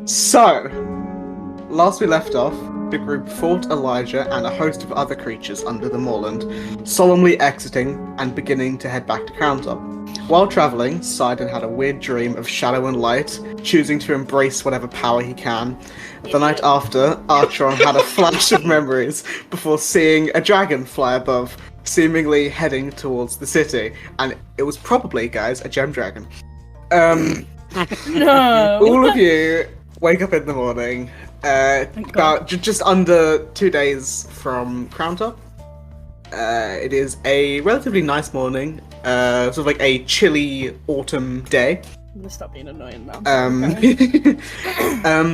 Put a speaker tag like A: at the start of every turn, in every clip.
A: So, last we left off, the group fought Elijah and a host of other creatures under the moorland, solemnly exiting and beginning to head back to Crowntop. While travelling, Sidon had a weird dream of shadow and light, choosing to embrace whatever power he can. The night after, Archeron had a flash of memories before seeing a dragon fly above, seemingly heading towards the city. And it was probably, guys, a gem dragon.
B: No!
A: All of you wake up in the morning, about just under 2 days from Crowntop. It is a relatively nice morning, sort of like a chilly autumn day.
B: I'm gonna stop being annoying now.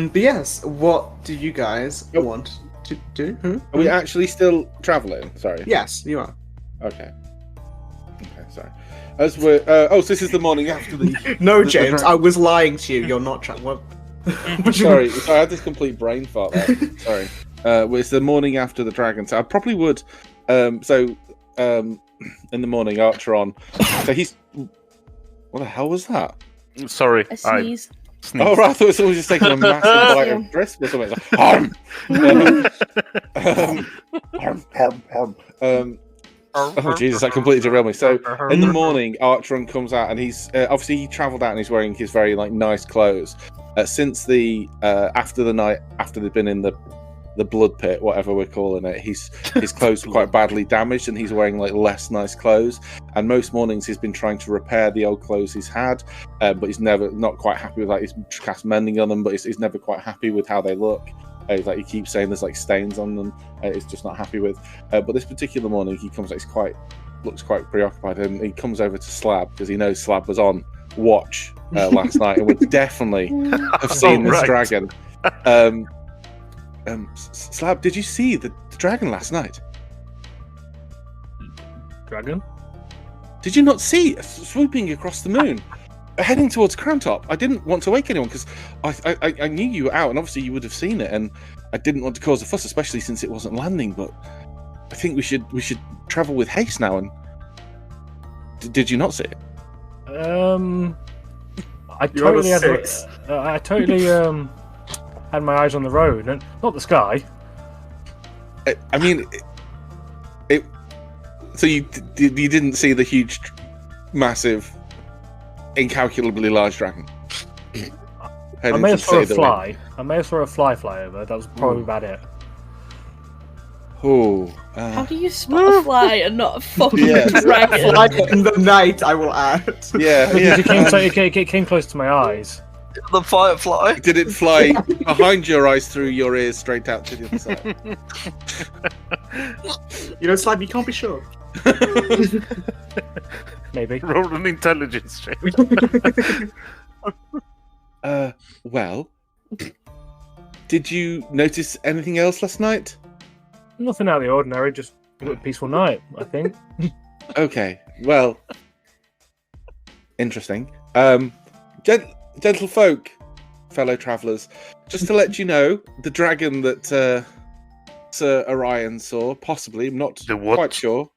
A: But yes, what do you guys want to do?
C: Are we actually still travelling? Sorry.
A: Yes, you are.
C: Okay. Okay, sorry. As we're so this is the morning after the.
A: No, James, I was lying to you. You're not
C: Sorry, I had this complete brain fart there. Sorry. Well, it's the morning after the dragon, so I probably would. In the morning, Archeron. So he's. What the hell was that?
D: Sorry,
B: I sneeze.
C: Oh, right, I thought someone was just taking a massive bite of crisp or something. Like, oh Jesus, that completely derailed me. So in the morning, Archeron comes out and he's obviously he travelled out and he's wearing his very nice clothes. Since the after the night after they've been in the blood pit, whatever we're calling it, his clothes were quite badly damaged and he's wearing less nice clothes. And most mornings he's been trying to repair the old clothes he's had, but he's not quite happy with he's cast mending on them, but he's never quite happy with how they look. He keeps saying there's stains on them. He's just not happy with. But this particular morning he comes out, looks quite preoccupied, and he comes over to Slab because he knows Slab was on watch last night and would definitely have seen this dragon. Slab, did you see the dragon last night?
D: Dragon?
C: Did you not see it swooping across the moon, heading towards Crowntop? I didn't want to wake anyone because I knew you were out, and obviously you would have seen it, and I didn't want to cause a fuss, especially since it wasn't landing. But I think we should travel with haste now. And did you not see it?
D: I totally had my eyes on the road and not the sky.
C: I mean, it. So you didn't see the huge, massive, incalculably large dragon?
D: I may have saw a fly. I may have saw a fly over. That was probably about it.
C: Oh.
B: How do you spot a fly and not a fucking dragon?
A: Fly in the night, I will add.
C: Yeah.
D: It came close to my eyes.
E: The firefly.
C: Did it fly behind your eyes, through your ears, straight out to the other side?
A: Slab, you can't be sure.
D: Maybe. Roll an intelligence check.
C: Well, did you notice anything else last night?
D: Nothing out of the ordinary, just a peaceful night, I think.
C: Okay, well, interesting. Gentle folk, fellow travellers, just to let you know, the dragon that Sir Orion saw, possibly, I'm not quite sure.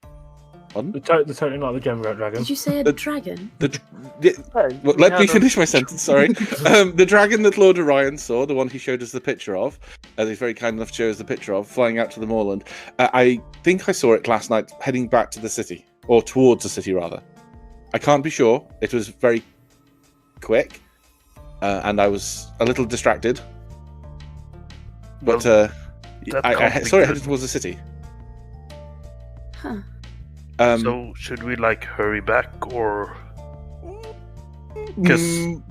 D: The totally not the gem dragon.
B: Did you say a dragon?
C: Let me finish my sentence, sorry. The dragon that Lord Orion saw, the one he showed us the picture of, he's very kind enough to show us the picture of, flying out to the moorland, I think I saw it last night heading back to the city, or towards the city rather. I can't be sure, it was very quick, and I was a little distracted, but I saw it headed towards the city.
B: Huh.
D: So should we hurry back or?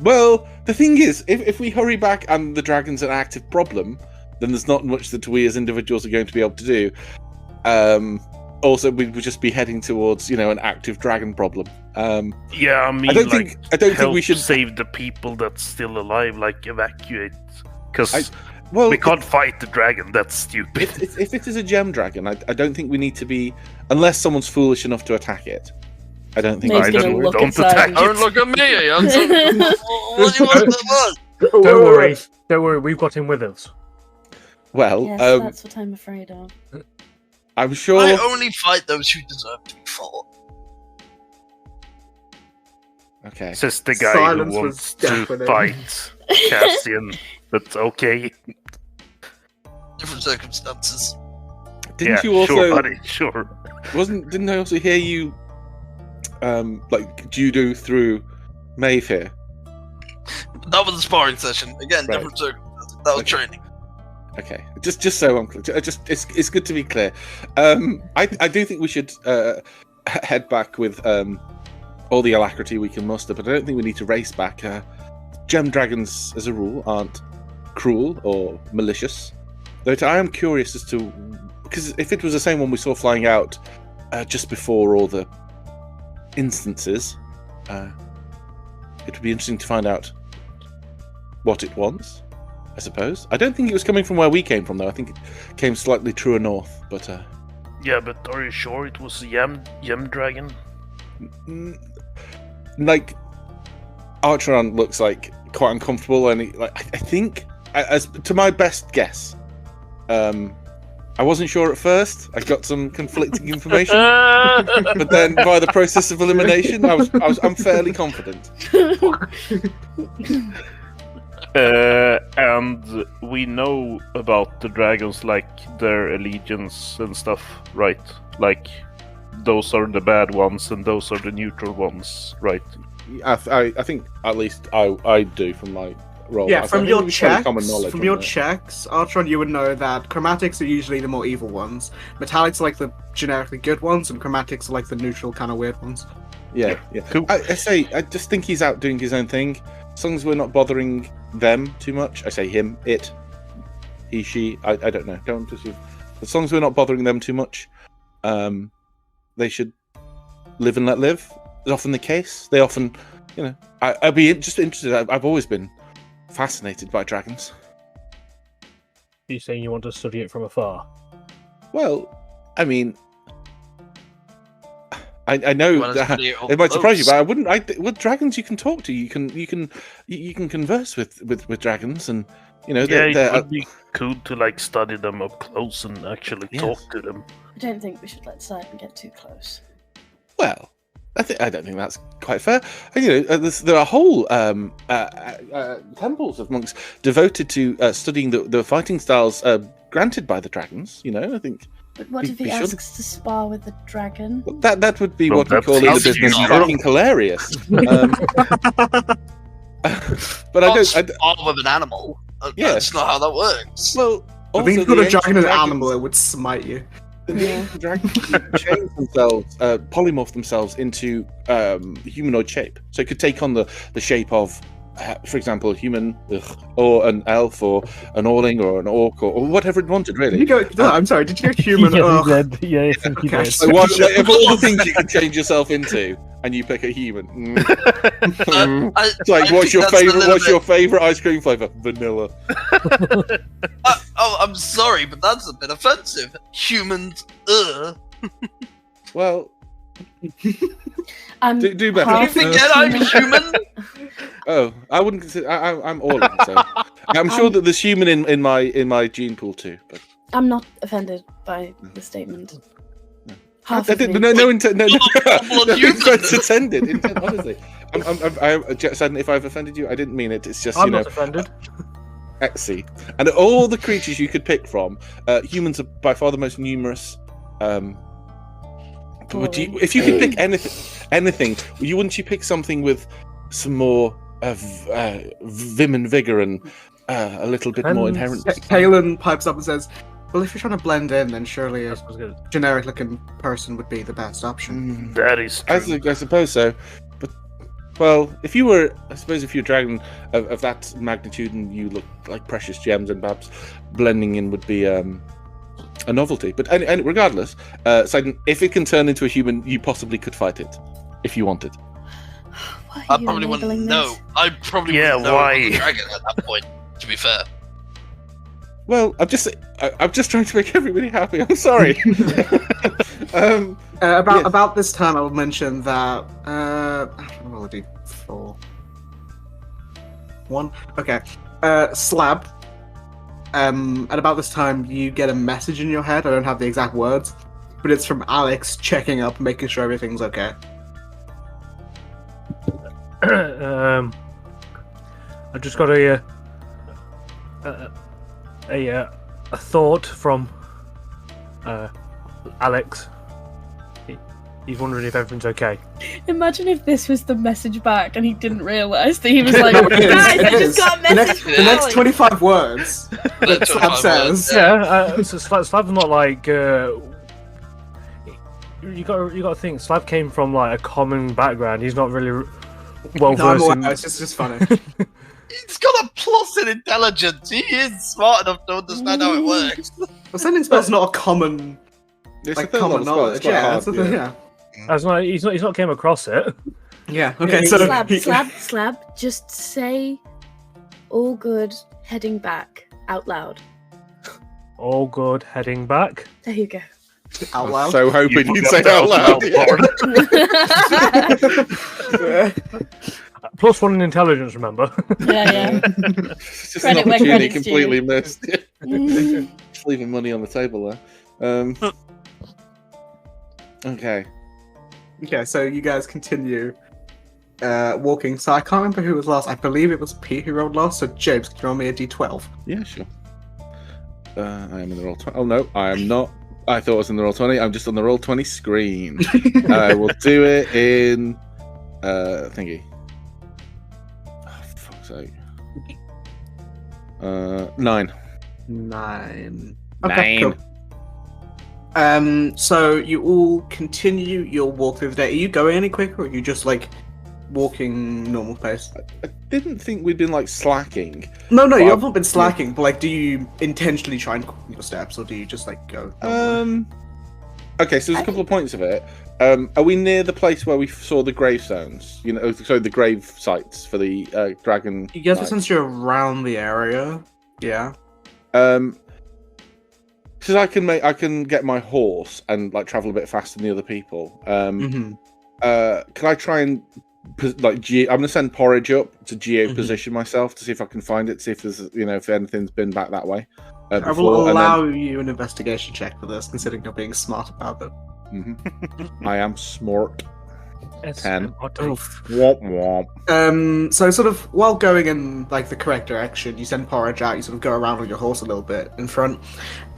C: Well, the thing is, if we hurry back and the dragon's an active problem, then there's not much that we as individuals are going to be able to do. Also, we would just be heading towards, an active dragon problem.
D: Yeah, I mean,
C: I don't think we should
D: save the people that's still alive, evacuate, because
C: Well,
D: we can't fight the dragon. That's stupid.
C: If it is a gem dragon, I don't think we need to be, unless someone's foolish enough to attack it. I don't think.
B: Nate's
C: I
B: gonna
C: don't.
B: look
D: Don't
B: inside
D: attack
B: and
E: Don't look at me, Jansen. What do you want from us?
D: Don't worry. We've got him with us.
C: Well,
B: Yes, that's what I'm afraid of.
C: I'm sure.
E: I only fight those who deserve to be fought.
C: Okay.
D: Says the guy
A: Silence
D: who
A: was
D: wants to
A: deafening.
D: fight Cassian
F: but okay.
E: Different circumstances.
C: Didn't you also?
F: Sure, buddy, sure.
C: Didn't I also hear you, judo through Mayfair?
E: That was a sparring session. Again,
C: Right.
E: different circumstances. That was training.
C: Okay, just so I'm clear. It's good to be clear. I do think we should head back with all the alacrity we can muster, but I don't think we need to race back. Gem dragons, as a rule, aren't cruel or malicious. Though I am curious as to, because if it was the same one we saw flying out just before all the instances, it would be interesting to find out what it was, I suppose. I don't think it was coming from where we came from, though. I think it came slightly truer north, but...
F: Yeah, but are you sure it was a yam dragon?
C: Like, Archeron looks like quite uncomfortable, and I think, as to my best guess, I wasn't sure at first. I got some conflicting information, but then by the process of elimination, I'm fairly confident.
F: And we know about the dragons, like their allegiance and stuff, right? Like, those are the bad ones and those are the neutral ones, right?
C: I think at least I do from my role.
A: Yeah, from your checks,
C: Archeron,
A: Archeron, you would know that chromatics are usually the more evil ones. Metallics are like the generically good ones, and chromatics are like the neutral kind of weird ones.
C: Yeah.
F: Cool.
C: I just think he's out doing his own thing. As long as we're not bothering them too much. I say him, it, he, she. I don't know. Don't assume. As long as we're not bothering them too much, they should live and let live. Is often the case. They often, I'd be just interested. I've always been fascinated by dragons.
D: You saying you want to study it from afar?
C: Well, I mean, I know that it might surprise you, but I wouldn't. With dragons, you can talk to. You can converse with dragons, and
F: it would be cool to like study them up close and actually talk to them.
B: I don't think we should let Simon get too close.
C: Well, I don't think that's quite fair. There are whole temples of monks devoted to studying the fighting styles granted by the dragons. I think.
B: But what if he asks to spar with the dragon?
C: Well, that would be what we call in the business fucking hilarious. But I don't.
E: Spar with an animal. That's not how that works.
C: Well,
A: I think if you put a dragon in an animal, it would smite you.
C: The dragons change themselves, polymorph themselves into humanoid shape. So it could take on the shape of, for example, a human, or an elf, or an orling, or an orc, or whatever it wanted, really.
A: I'm sorry, did you go human?
D: Yeah, I think he did.
C: So of all the things you can change yourself into, and you pick a human. It's like, what's your favorite ice cream flavor? Vanilla.
E: I'm sorry, but that's a bit offensive. Humans,
C: Well,
B: I'm
C: do better.
E: you forget I'm human?
C: Oh, I wouldn't consider. I'm all in, so I'm sure that there's human in my gene pool too. But
B: I'm not offended by the statement.
C: No intent. No offense intended. Honestly, if I've offended you, I didn't mean it. It's just
D: I'm not offended.
C: See, and all the creatures you could pick from, humans are by far the most numerous. If you could pick anything, wouldn't you pick something with some more vim and vigor and a little bit more inherent?
A: Kalen pipes up and says, "Well, if you're trying to blend in, then surely a generic-looking person would be the best option."
F: That is true.
C: I suppose so. But, well, if you're a dragon of that magnitude and you look like precious gems, and perhaps blending in would be a novelty. But regardless, Sidon, if it can turn into a human, you possibly could fight it if you wanted.
E: I probably wouldn't know. I probably wouldn't know
F: why?
E: a dragon at that point, to be fair.
C: Well, I'm just trying to make everybody happy. I'm sorry.
A: About this time, I will mention that. I don't know what I'll do. 4. 1. Okay. Slab. At about this time, you get a message in your head. I don't have the exact words, but it's from Alex checking up, making sure everything's okay.
D: I just got a a thought from Alex. He's wondering if everything's okay.
B: Imagine if this was the message back and he didn't realise that he was like, guys, I just got a message from
A: The next
B: Alex.
A: 25 words that Slab says.
D: So Slab's not like you got to think Slab came from like a common background. He's not really well versed in.
A: It's just funny.
E: He's got a plus in intelligence. He is smart enough to understand how it works.
A: Well, sending spells not a common,
C: It's
A: like
C: a third
A: common
C: level spell,
A: knowledge.
C: it's quite
A: Yeah,
C: hard,
A: that's the thing. Yeah.
D: He's not came across it.
A: Yeah. Okay. So
B: Slab, just say, all good, heading back, out loud.
D: All good, heading back.
B: There you go.
A: out
C: I'm
A: loud.
C: so hoping you'd say out loud.
D: Plus 1 in intelligence, remember?
B: Yeah.
C: It's just
B: Credit
C: an
B: where
C: opportunity
B: credit's
C: completely
B: due.
C: missed.
B: Mm.
C: Just leaving money on the table there. Okay.
A: Okay, so you guys continue walking. So I can't remember who was last. I believe it was Pete who rolled last. So James, can you roll me a d12?
C: Yeah, sure. I am in the roll 20. Oh no, I am not. I thought I was in the roll 20. I'm just on the roll 20 screen. I will do it in thingy. Oh, fuck's sake. 9.
A: 9.
C: Nine.
A: Cool. So you all continue your walk through the day. Are you going any quicker, or are you just like walking normal pace?
C: I didn't think we'd been like slacking.
A: No, you
C: Well,
A: haven't been slacking. But like, do you intentionally try and quicken your steps, or do you just like go?
C: Okay, so there's a couple of points of it. Are we near the place where we saw the gravestones? You know, so the grave sites for the dragon.
A: You guys,
C: knights?
A: since you're around the area, yeah.
C: Because I can get my horse and like travel a bit faster than the other people. Can I try and I'm gonna send Porridge up to geo-position myself to see if I can find it, see if there's if anything's been back that way.
A: I will allow you an investigation check for this, considering you're being smart about it.
C: I am smart. 10.
A: Womp womp. So sort of while going in like the correct direction, you send Porridge out, you sort of go around on your horse a little bit in front,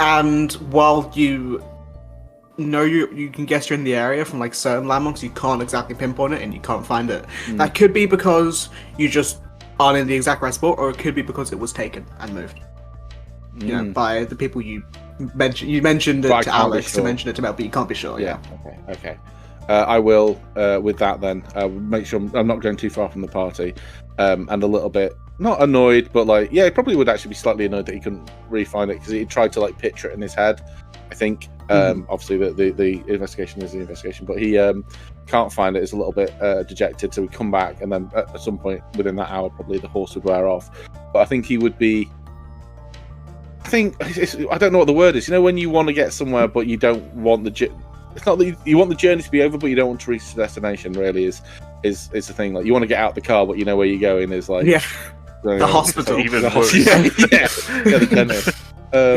A: and while you know you can guess you're in the area from like certain landmarks, you can't exactly pinpoint it and you can't find it. That could be because you just aren't in the exact right spot, or it could be because it was taken and moved. You know, by the people you mentioned. You mentioned it to Alex, you mentioned it to Mel, but you can't be sure. Yeah.
C: Okay. I will, with that then, make sure I'm not going too far from the party, and a little bit, not annoyed, but like, yeah, he probably would actually be slightly annoyed that he couldn't really find it, because he tried to like picture it in his head, I think. Obviously the investigation is the investigation, but he can't find it, is a little bit dejected, so we come back, and then at some point within that hour, probably the horse would wear off. But I think he would be... I don't know what the word is. You know, when you want to get somewhere, but you don't want the... It's not that you want the journey to be over, but you don't want to reach the destination. Really, is the thing. Like, you want to get out the car, but you know where you're going is like
A: the hospital.
F: Even
C: the
F: worse.
C: the dentist. So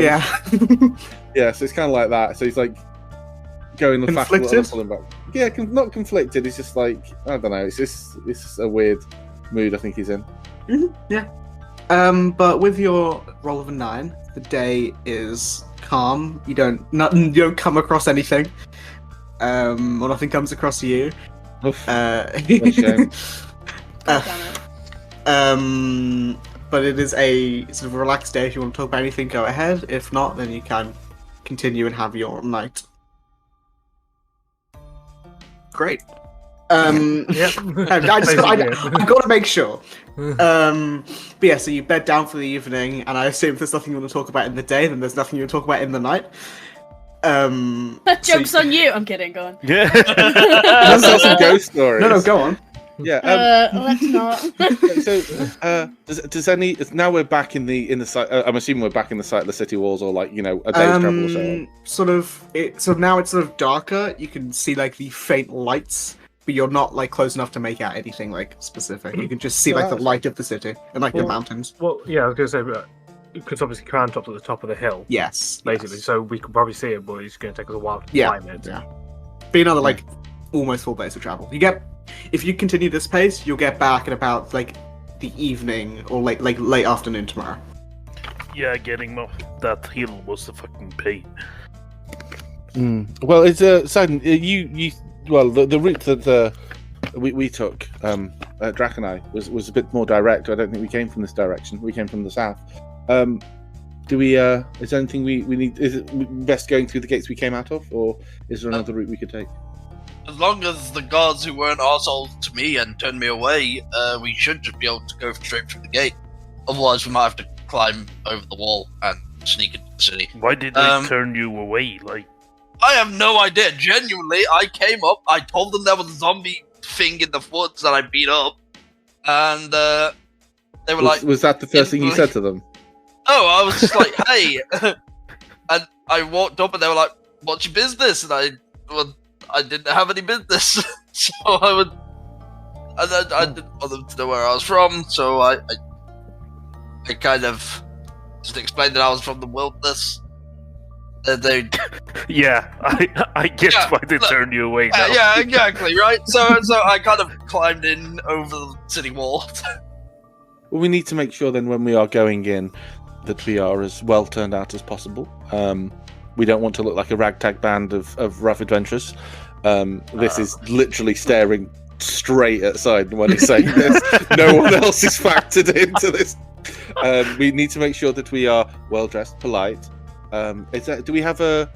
C: it's kind of like that. So he's like going the fast, pulling back. Yeah, not conflicted. He's just like, I don't know. It's just a weird mood I think he's in.
A: Yeah. But with your roll of a 9, the day is calm. You don't come across anything. Or nothing comes across you.
C: Oof,
A: Shame. But it is a sort of relaxed day. If you want to talk about anything, go ahead. If not, then you can continue and have your night. Great.
D: Yep.
A: I've got to make sure. But yeah, so you bed down for the evening, and I assume if there's nothing you want to talk about in the day, then there's nothing you want to talk about in the night.
B: Joke's on you. I'm kidding. Go on.
F: Yeah.
C: Let's tell some ghost stories.
A: No, go on.
C: Yeah.
B: Let's not.
C: So, does any? Now we're back in the site. I'm assuming we're back in the site of the city walls, or like a day's travel or so.
A: So now it's sort of darker. You can see like the faint lights, but you're not like close enough to make out anything like specific. You can just see like the light of the city and like the mountains.
D: Well, yeah, I was going to say, because obviously Crowntop's at the top of the hill.
A: Yes,
D: basically.
A: yes.
D: So we could probably see it, but it's going to take us a while to climb it.
A: Yeah. Be another like almost full days of travel. If you continue this pace, you'll get back at about like the evening or late afternoon tomorrow.
F: Yeah, getting off that hill was a fucking pain.
C: Well, it's Sidon, the route that we took, Drac and I, was a bit more direct. I don't think we came from this direction. We came from the south. Do we? Is there anything we need? Is it best going through the gates we came out of, or is there another route we could take?
E: As long as the guards who weren't assholes to me and turned me away, we should just be able to go straight through the gate. Otherwise, we might have to climb over the wall and sneak into the city.
F: Why did they turn you away? Like,
E: I have no idea. Genuinely, I came up, I told them there was a zombie thing in the woods that I beat up, and they were like...
C: Was that the first thing you said to them?
E: No, I was just like, hey. And I walked up and they were like, what's your business? And I didn't have any business. So I didn't want them to know where I was from, so I kind of just explained that I was from the wilderness.
F: Yeah, I get why they turned you away now.
E: Yeah, exactly, right? So I kind of climbed in over the city wall.
C: Well, we need to make sure then when we are going in that we are as well turned out as possible. We don't want to look like a ragtag band of rough adventurers. This is literally staring straight at Sidon when he's saying this. No one else is factored into this. We need to make sure that we are well dressed, polite. Do we have a?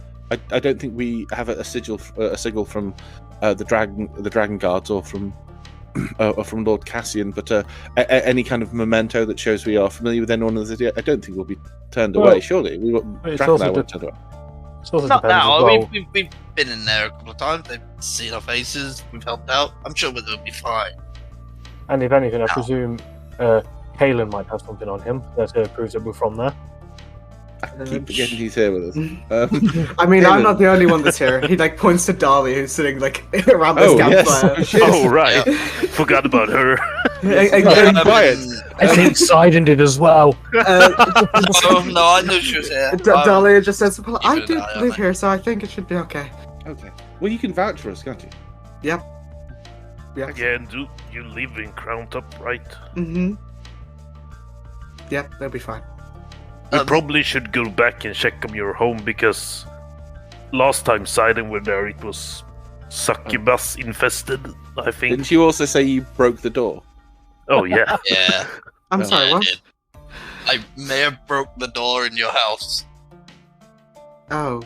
C: I don't think we have a sigil from the dragon guards or from Lord Cassian, but any kind of memento that shows we are familiar with anyone in the city. I don't think we'll be turned away. Surely Drac and I won't turn away.
E: Not now. We've been in there a couple of times. They've seen our faces. We've helped out. I'm sure we'll be fine.
D: And if anything, I presume Kalen might have something on him that proves that we're from there.
C: I keep forgetting he's here with us.
A: I mean, I'm not the only one that's here. He points to Dolly, who's sitting around this campfire.
C: Yes.
F: Oh right, forgot about her.
C: Quiet.
D: I think Sidon did as well.
E: Oh no, I knew she was here.
A: Dolly just says, "Well, I do live here, so I think it should be okay."
C: Okay. Well, you can vouch for us, can't you?
A: Yep.
F: Yeah, and do you live in Crowntop, right?
A: Mm-hmm. Yep, they'll be fine.
F: We probably should go back and check on your home, because last time Sidon were there, it was succubus infested, I think.
C: Didn't you also say you broke the door?
F: Oh, yeah.
E: Yeah.
A: I'm sorry, what?
E: I may have broke the door in your house.
A: Oh.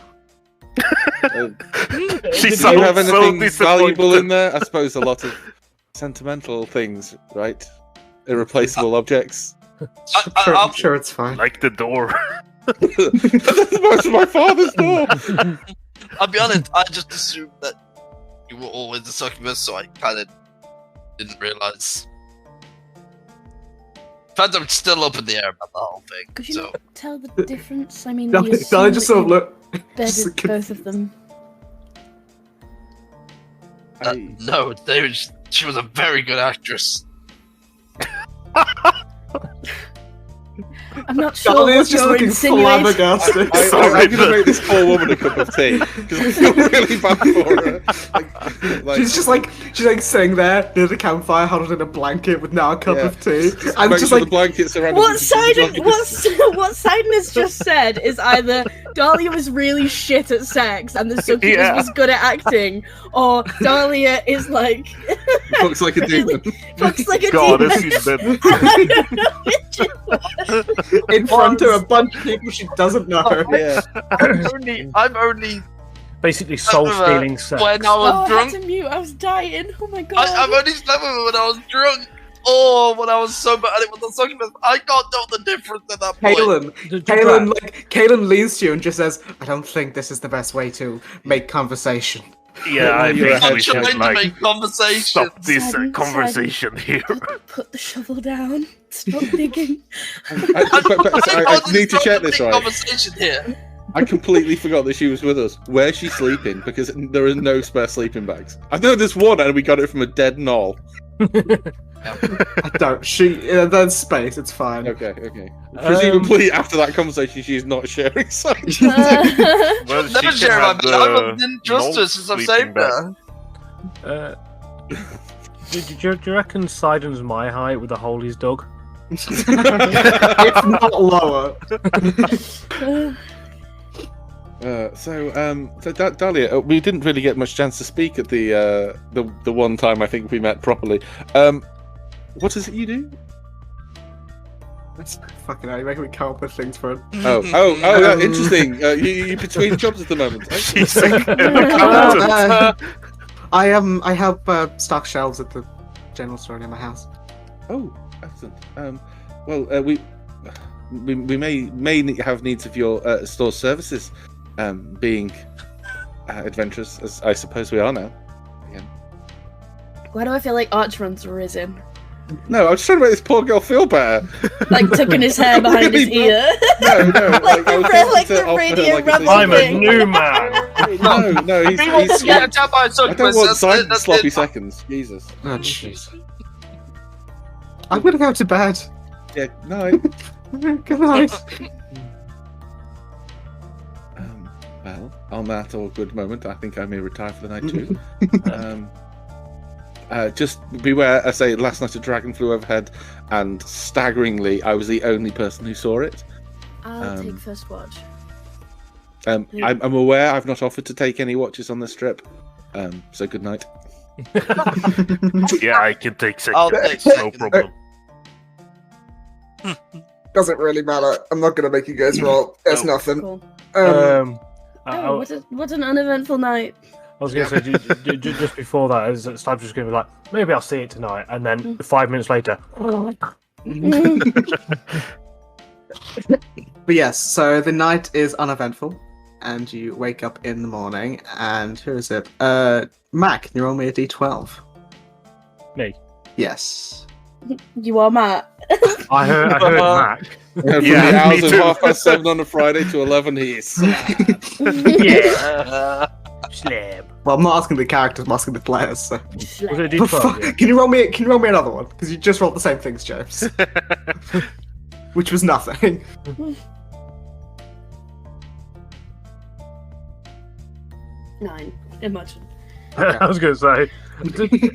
F: She
C: Did you have anything valuable in there? I suppose a lot of sentimental things, right? Irreplaceable objects.
A: I'm sure it's fine.
F: Like the door.
C: That's my father's door.
E: I'll be honest, I just assumed that you were always a succubus, so I kind of didn't realize. In fact, I'm still up in the air about the whole thing.
B: Could you
E: So
B: not tell the difference? I mean,
A: Dolly
B: you assume
A: just sort of look.
B: bedded both of them.
E: no, she was a very good actress.
B: I'm not sure
A: Dolly
B: what
A: is just
B: you're
A: looking
B: insinuating.
A: flabbergasted.
C: I'm going to make this poor woman a cup of tea because I feel really bad for her.
A: She's she's sitting there near the campfire, huddled in a blanket with now a cup of tea, and
C: make
A: just
C: sure the blankets around.
B: What Sidon has just said is either Dahlia was really shit at sex and the succubus was good at acting, or Dahlia is like
C: looks like a demon.
B: looks like a
F: God,
B: demon.
F: I've seen that.
B: I don't know which it was.
A: in front of a bunch of people she doesn't know.
C: Yeah.
E: I'm only
D: Basically, soul stealing sex.
E: when I was
B: I had
E: drunk.
B: to mute. I was dying. Oh my god.
E: I've only slept with her when I was drunk, or when I was sober, and it was the succubus. I can't tell the difference at that point.
A: Kaylin leans to you and just says, "I don't think this is the best way to make conversation."
F: Yeah, I
C: You're
F: think
E: I'm
F: we
E: trying
F: should
E: to make conversation.
F: stop this
B: Sidon,
F: conversation here.
B: Put the shovel down. Stop digging.
C: I need to check this right.
E: Conversation here.
C: I completely forgot that she was with us. Where's she sleeping? Because there is no spare sleeping bags. I know there's one, and we got it from a dead knoll.
A: I don't. There's space. It's fine.
C: Okay. Presumably, after that conversation, she's not sharing something.
F: Well,
E: Never
F: she
E: share
F: can
E: my
F: have
E: bed. I
F: the
E: didn't trust her since I've
F: sleeping
E: saved
F: bag.
E: her.
D: Do you reckon Sidon's my height with the hole he's dug?
A: if not lower.
C: So Dahlia, we didn't really get much chance to speak at the one time I think we met properly. What is it you do?
A: That's fucking hell, you're making me come up with things for it.
C: Yeah, interesting. You between jobs at the moment.
A: I help stock shelves at the general store near my house.
C: Oh, excellent. Well, we may have needs of your store services, being adventurous as I suppose we are now. Again.
B: Why do I feel like Archron's risen?
C: No, I'm just trying to make this poor girl feel better.
B: Like tucking his hair behind his ear.
C: No.
B: like the radiant rebel
D: I'm a
B: thing.
D: new man.
C: No, he's
E: I
C: don't want silent sloppy seconds. Jesus.
A: Oh, jeez. I'm gonna go to bed.
C: Yeah, no.
A: Good night.
C: Well, on that awkward moment, I think I may retire for the night too. Just beware, I say, last night a dragon flew overhead, and staggeringly, I was the only person who saw it.
B: I'll take first watch.
C: I'm aware I've not offered to take any watches on this trip, so good night.
F: Yeah, I can take
E: I'll
F: second.
E: take
F: No problem.
A: Doesn't really matter. I'm not gonna make you guys roll. There's nothing.
B: Cool.
D: I
B: What an uneventful night.
D: was going to say, just before that, Stab's just going to be like, maybe I'll see it tonight, and then 5 minutes later.
A: But yes, so the night is uneventful, and you wake up in the morning, and who is it? Mac, can you roll me a d12?
D: Me.
A: Yes.
B: You are Matt.
D: I heard Mac.
C: From the
F: Yeah,
C: hours
F: me
C: of
F: too.
C: 7:30 on a Friday to 11, he is.
D: Yeah. Slab.
A: Well, I'm not asking the characters, I'm asking the players. So.
D: Was it a
A: But fuck,
D: D12? Yeah.
A: can you roll me another one? Because you just rolled the same things, James. Which was nothing.
B: Nine. Imagine.
A: Okay.
D: I was going to say,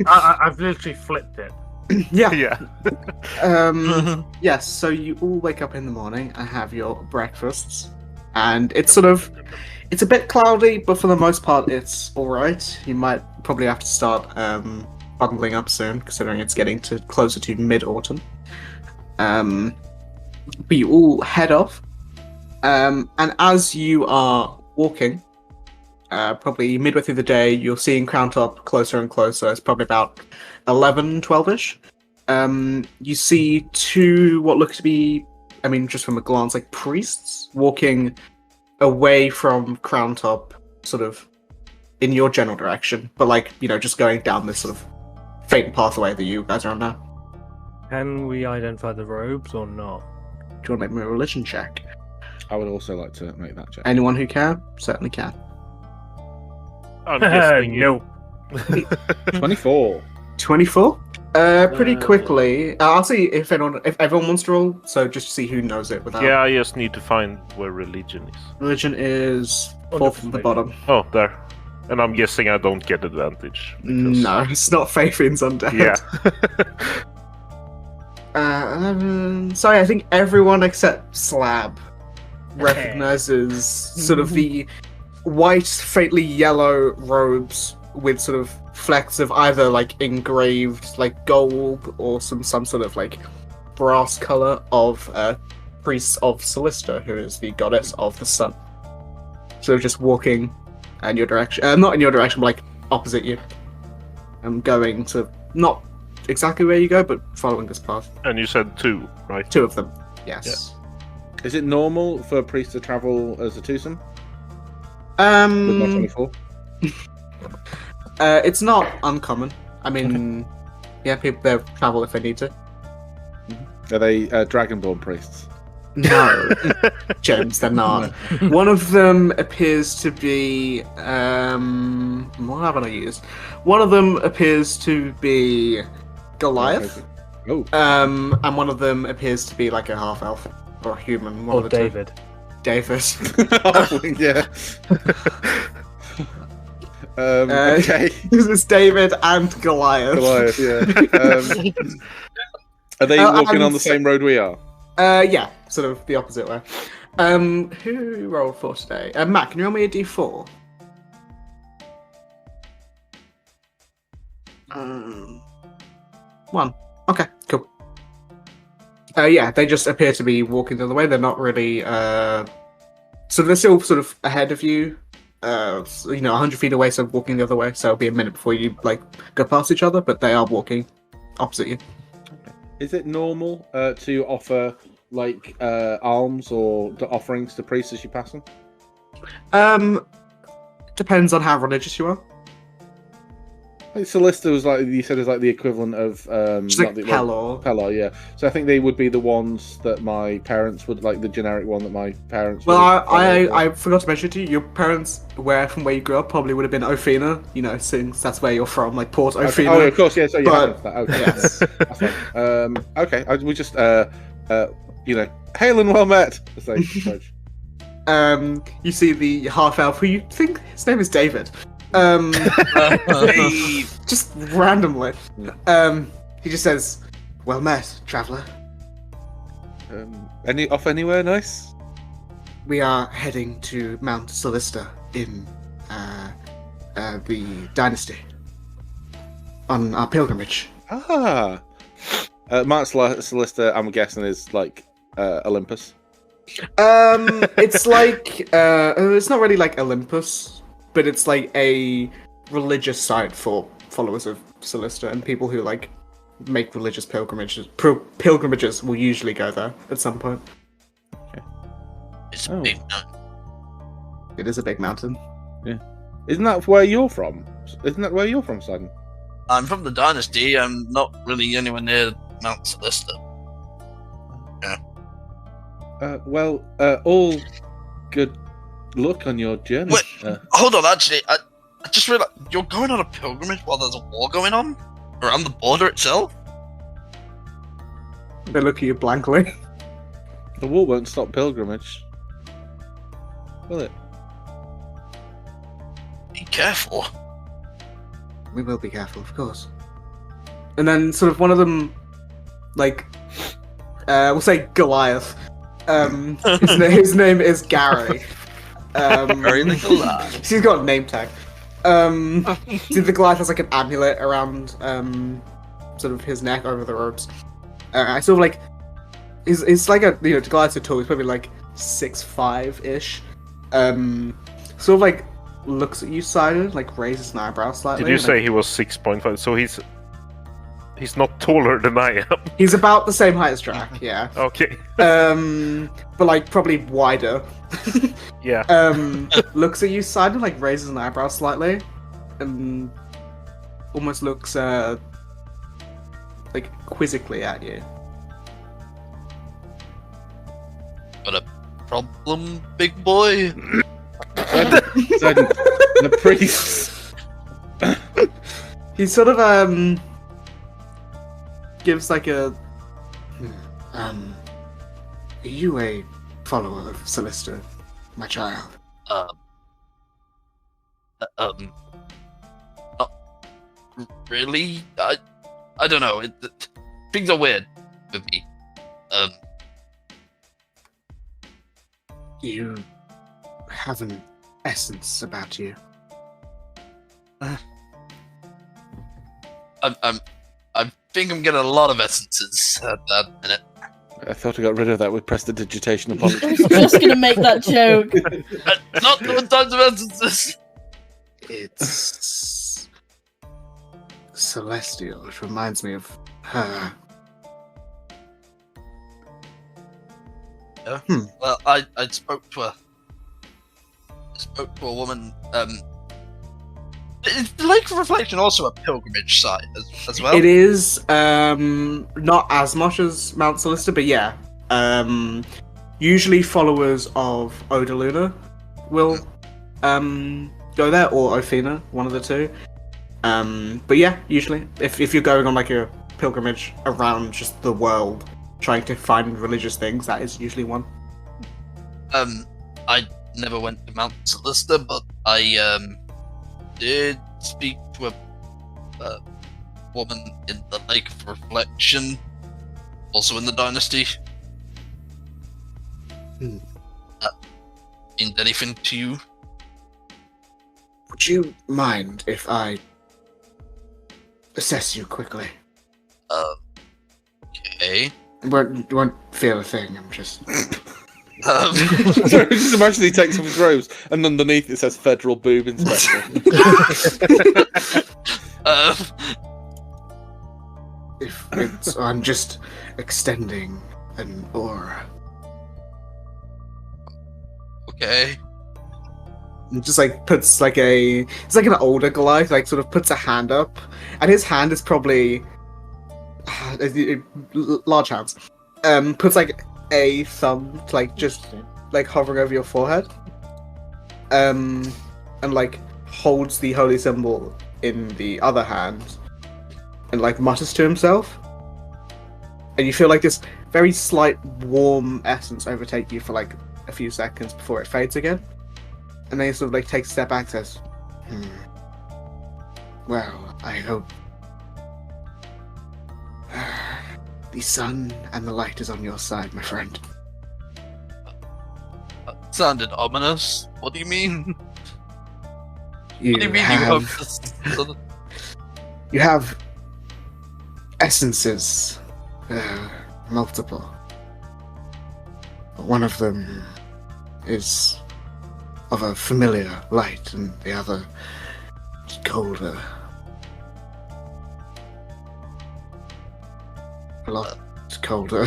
D: I've literally flipped it.
A: Yeah.
F: Yeah.
A: Yes, so you all wake up in the morning and have your breakfasts. And it's it's a bit cloudy, but for the most part it's alright. You might probably have to start bundling up soon, considering it's getting closer to mid-autumn. But you all head off. And as you are walking, probably midway through the day, you're seeing Crowntop closer and closer. It's probably about 11, 12-ish. You see two, what look to be, I mean, just from a glance, like priests walking away from Crowntop, sort of in your general direction, but like, you know, just going down this sort of faint pathway that you guys are on now.
D: Can we identify the robes or not?
A: Do you want to make me a religion check?
C: I would also like to make that check.
A: Anyone who can, certainly can.
F: I'm guessing
D: No.
C: 24.
A: 24? Pretty quickly. I'll see if everyone wants to roll, so just to see who knows it without.
F: Yeah, I just need to find where religion is.
A: Religion is fourth from the bottom.
F: Oh, there. And I'm guessing I don't get advantage. because-
A: No, it's not Faithin's undead.
F: Yeah.
A: 11. Sorry, I think everyone except Slab recognizes sort of the white, faintly yellow robes with sort of flecks of either like engraved like gold or some sort of like brass color of priests of Solista, who is the goddess of the sun. So just walking in your direction, not in your direction, but like opposite you. I'm going to not exactly where you go, but following this path.
F: And you said 2, right?
A: 2 of them, yes.
C: Is it normal for a priest to travel as a twosome? With my 24?
A: It's not uncommon. I mean, yeah, people they travel if they need to.
C: Are they dragonborn priests?
A: No, James, they're not. One of them appears to be. What haven't I used? One of them appears to be Goliath.
C: Oh.
A: And one of them appears to be like a half elf or a human. One
D: Or
A: of the two.
D: David.
A: David.
C: Yeah. Okay.
A: This is David and Goliath.
C: Goliath, yeah. Are they walking on the same road we are?
A: Yeah, sort of the opposite way. Who rolled for today? Matt, can you roll me a d4? 1. Okay, cool. Yeah, they just appear to be walking the other way. They're not really. So they're still sort of ahead of you. 100 feet away, so walking the other way. So it'll be a minute before you go past each other, but they are walking opposite you.
C: Is it normal to offer alms or offerings to priests as you pass them?
A: Depends on how religious you are.
C: Solista was you said is the equivalent of
A: Pelor.
C: Pelor, yeah. So I think they would be the ones that my parents would the generic one that my parents.
A: Well, I forgot to mention to you, your parents, from where you grew up, probably would have been Ofina. Since that's where you're from, Port Ofina.
C: Okay. Oh, of course, yeah. So you have that. Okay,
A: yes.
C: That's fine. Okay, we just hail and well met.
A: You see the half elf who you think his name is David. Just randomly. He just says, "Well met, traveller."
C: Off anywhere nice?
A: We are heading to Mount Solista in the Dynasty on our pilgrimage.
C: Mount Solista, I'm guessing, is Olympus.
A: It's it's not really like Olympus. But it's a religious site for followers of Solista, and people who make religious pilgrimages. Pilgrimages will usually go there at some point.
E: Okay. It's a big mountain.
A: It is a big mountain.
C: Yeah. Isn't that where you're from? Simon?
E: I'm from the Dynasty. I'm not really anywhere near Mount Solista. Yeah.
C: All good luck on your journey.
E: Wait, hold on, actually, I just realized you're going on a pilgrimage while there's a war going on around the border itself?
A: They look at you blankly.
C: The war won't stop pilgrimage, will it?
E: Be careful.
A: We will be careful, of course. And then sort of one of them, we'll say Goliath. His name is Gary.
E: Very the Goliath.
A: He's got a name tag. See, the Goliath has an amulet around sort of his neck over the ropes. I sort of he's Goliath's a tall. He's probably 6'5" sort of looks at you sided, raises an eyebrow slightly.
F: Did you say he was 6.5? So he's not taller than I am.
A: He's about the same height as Drac, yeah.
F: Okay.
A: But probably wider.
F: Yeah.
A: Looks at you sided, raises an eyebrow slightly, and almost looks quizzically at you.
E: Got a problem, big boy?
C: The priest.
A: He sort of gives a. Are you a follower of Solista, my child?
E: Not really. I don't know. Things are weird with me.
A: You have an essence about you.
E: I think I'm getting a lot of essences at that minute.
C: I thought I got rid of that with prestidigitation
B: I
C: apologies.
B: was just gonna make that joke.
E: Not the times of essences.
A: It's celestial, which reminds me of her.
E: Yeah. Well, I spoke to a woman. Is the Lake of Reflection also a pilgrimage site as well?
A: It is not as much as Mount Solista, but yeah. Usually followers of Odaluna will go there, or Ofina, one of the two. But yeah, usually if you're going on a pilgrimage around just the world, trying to find religious things, that is usually one.
E: I never went to Mount Solista, but I did speak to a woman in the Lake of Reflection. Also in the dynasty.
A: Hmm.
E: Mean anything to you?
A: Would you mind if I assess you quickly?
E: Okay.
A: You won't feel a thing. I'm just.
C: Sorry, just imagine he takes off his robes and underneath it says Federal Boob Inspector.
A: I'm just extending an aura.
E: Okay.
A: And just like puts like it's like an older Goliath, like sort of puts a hand up, and his hand is probably large hands. Puts like a thumb like just like hovering over your forehead, and like holds the holy symbol in the other hand, and like mutters to himself, and you feel like this very slight warm essence overtake you for like a few seconds before it fades again, and then he sort of like takes a step back and says, well, I hope the sun and the light is on your side, my friend.
E: Sounded ominous. What do you mean? What do you mean you hope this?
A: You have essences, multiple. One of them is of a familiar light, and the other is colder. A lot colder.